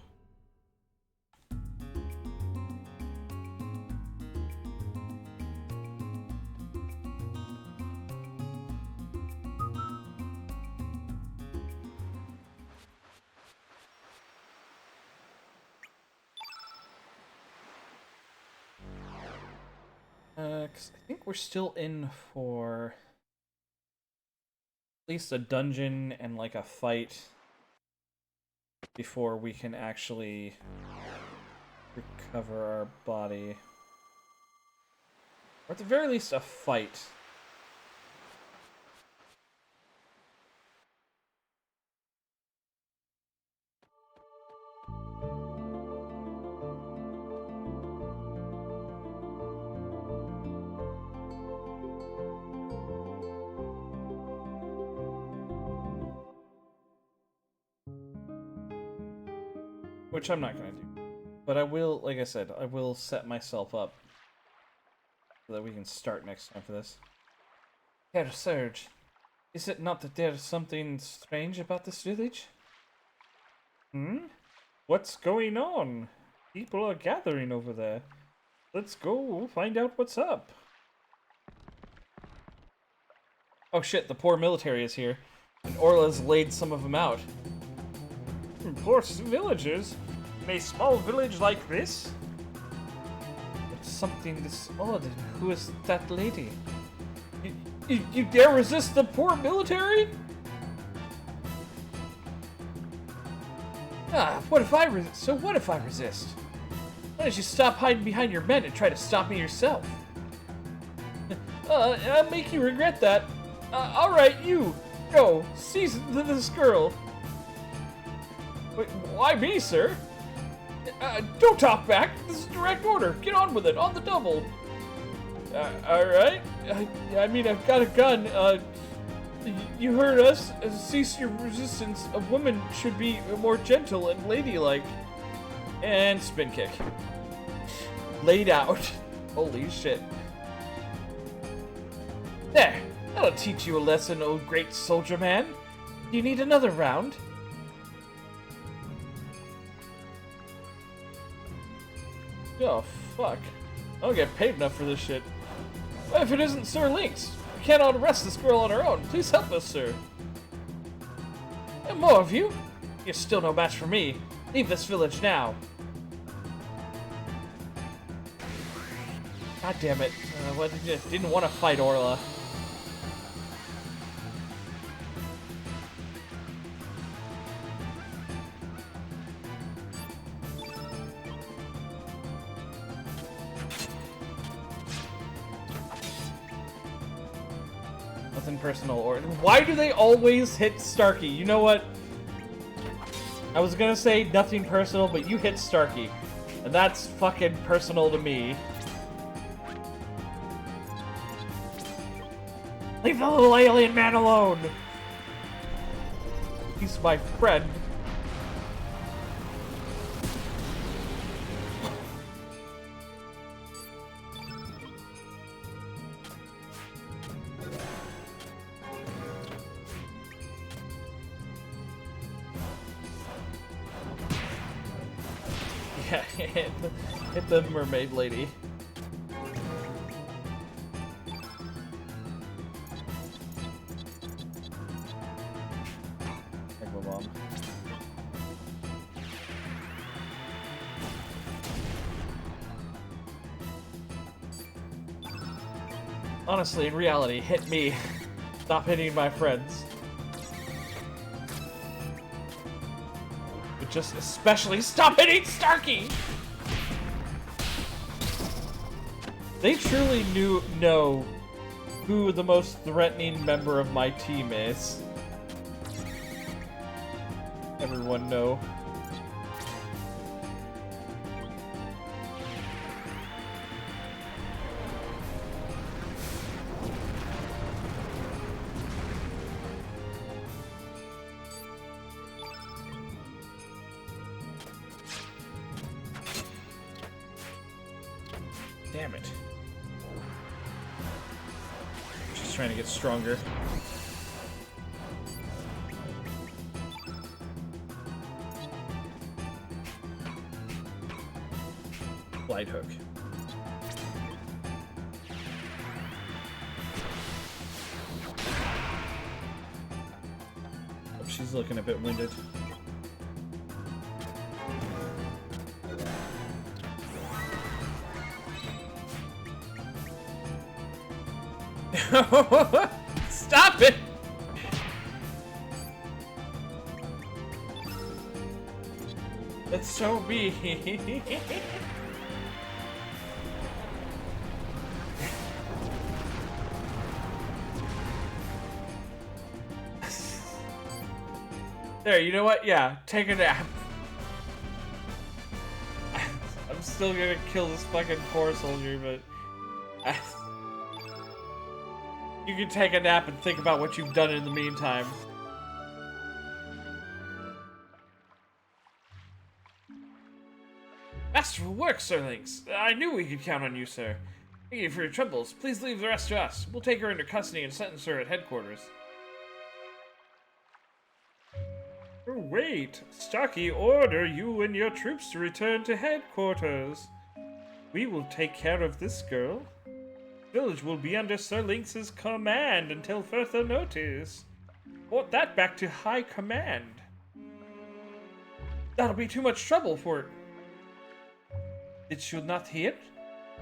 [SPEAKER 1] Cause I think we're still in for at least a dungeon and like a fight before we can actually recover our body. Or at the very least a fight. Which I'm not gonna do. But I will, like I said, I will set myself up so that we can start next time for this. Herr Surge, is it not that there's something strange about this village? Hmm? What's going on? People are gathering over there. Let's go find out what's up. Oh shit, the poor military is here. And Orla's laid some of them out. Poor villagers. In a small village like this?
[SPEAKER 3] It's something this odd. Who is that lady? You dare resist the poor military? What if I resist? So what if I resist? Why don't you stop hiding behind your men and try to stop me yourself? I'll make you regret that. Alright, you. Go. Seize this girl.
[SPEAKER 1] Wait, why me, sir?
[SPEAKER 3] Don't talk back. This is direct order. Get on with it. On the double.
[SPEAKER 1] Alright.
[SPEAKER 3] I mean, I've got a gun. You heard us. Cease your resistance. A woman should be more gentle and ladylike.
[SPEAKER 1] And spin kick.
[SPEAKER 3] Laid out. Holy shit. There. That'll teach you a lesson, oh great soldier man. You need another round?
[SPEAKER 1] Oh, fuck. I don't get paid enough for this shit. What if it isn't Sir Lynx? We cannot arrest this girl on our own. Please help us, sir.
[SPEAKER 3] And more of you? You're still no match for me. Leave this village now. God damn it.
[SPEAKER 1] Didn't want to fight Orla. Nothing personal or... Why do they always hit Starkey? You know what? I was gonna say nothing personal, but you hit Starkey. And that's fucking personal to me. Leave the little alien man alone! He's my friend. Yeah, hit the mermaid lady. Bomb. Honestly, in reality, hit me. Stop hitting my friends. But just especially stop hitting Starkey! They truly know who the most threatening member of my team is. Everyone know. Damn it. Just trying to get stronger. Light hook. Oh, she's looking a bit winded. Stop it! It's so mean. There, you know what? Yeah, take a nap. I'm still gonna kill this fucking poor soldier, but... You can take a nap and think about what you've done in the meantime. Masterful work, Sir Lynx. I knew we could count on you, sir. Thank you for your troubles. Please leave the rest to us. We'll take her into custody and sentence her at headquarters. Wait, Starkey, order you and your troops to return to headquarters. We will take care of this girl. The village will be under Sir Lynx's command until further notice. Report that back to High Command.
[SPEAKER 2] That'll be too much trouble for it. Did you not hear?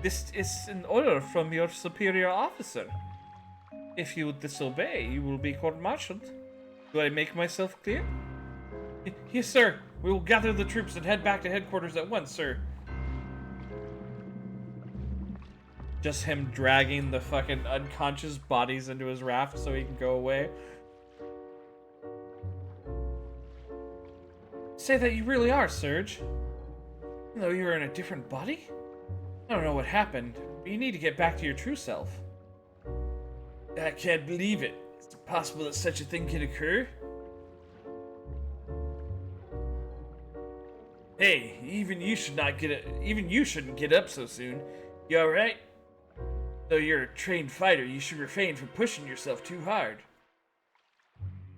[SPEAKER 2] This is an order from your superior officer. If you disobey, you will be court-martialed. Do I make myself clear? Yes, sir. We will gather the troops and head back to headquarters at once, sir. Just him dragging the fucking unconscious bodies into his raft so he can go away. Say that you really are, Serge. Even though you are in a different body? I don't know what happened, but you need to get back to your true self. I can't believe it. Is it possible that such a thing could occur? Hey, even you shouldn't get up so soon. You alright? Though you're a trained fighter, you should refrain from pushing yourself too hard.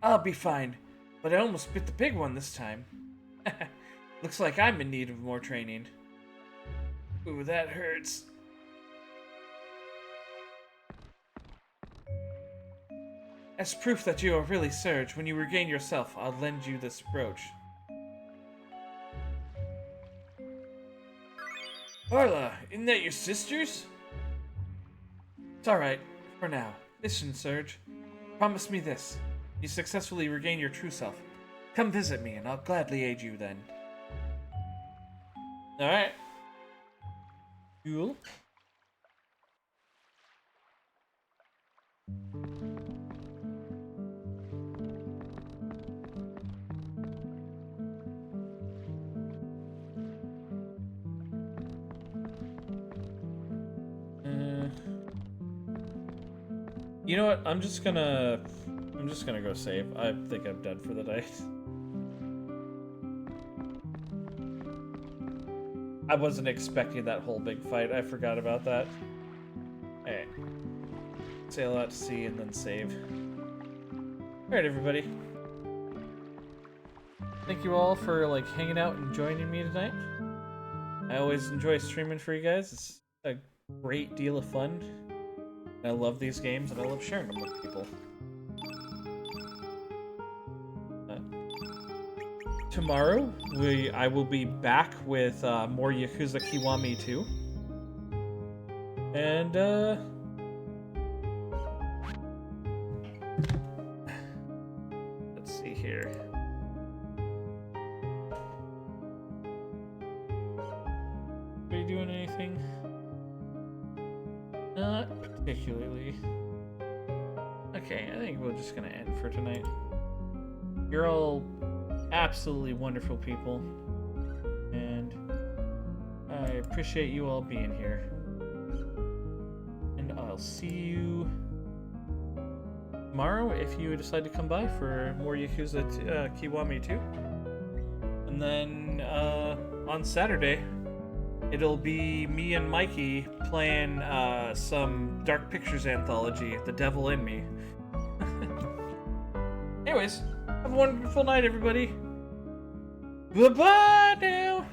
[SPEAKER 2] I'll be fine, but I almost bit the big one this time. Looks like I'm in need of more training. Ooh, that hurts. As proof that you are really Serge, when you regain yourself, I'll lend you this brooch. Arla, isn't that your sister's? It's alright, for now. Listen, Serge. Promise me this. You successfully regain your true self. Come visit me, and I'll gladly aid you then. Alright. Cool.
[SPEAKER 1] You know what? I'm just gonna go save. I think I'm done for the night. I wasn't expecting that whole big fight. I forgot about that. Hey. Sail out to sea and then save. Alright, everybody. Thank you all for, like, hanging out and joining me tonight. I always enjoy streaming for you guys. It's a great deal of fun. I love these games, and I love sharing them with people. Tomorrow, I will be back with more Yakuza Kiwami 2. And, let's see here. Are you doing anything? Not particularly. Okay, I think we're just gonna end for tonight. You're all absolutely wonderful people, and I appreciate you all being here. And I'll see you tomorrow if you decide to come by for more Yakuza Kiwami 2. And then on Saturday, it'll be me and Mikey playing some Dark Pictures anthology, The Devil in Me. Anyways, have a wonderful night, everybody. Bye-bye now.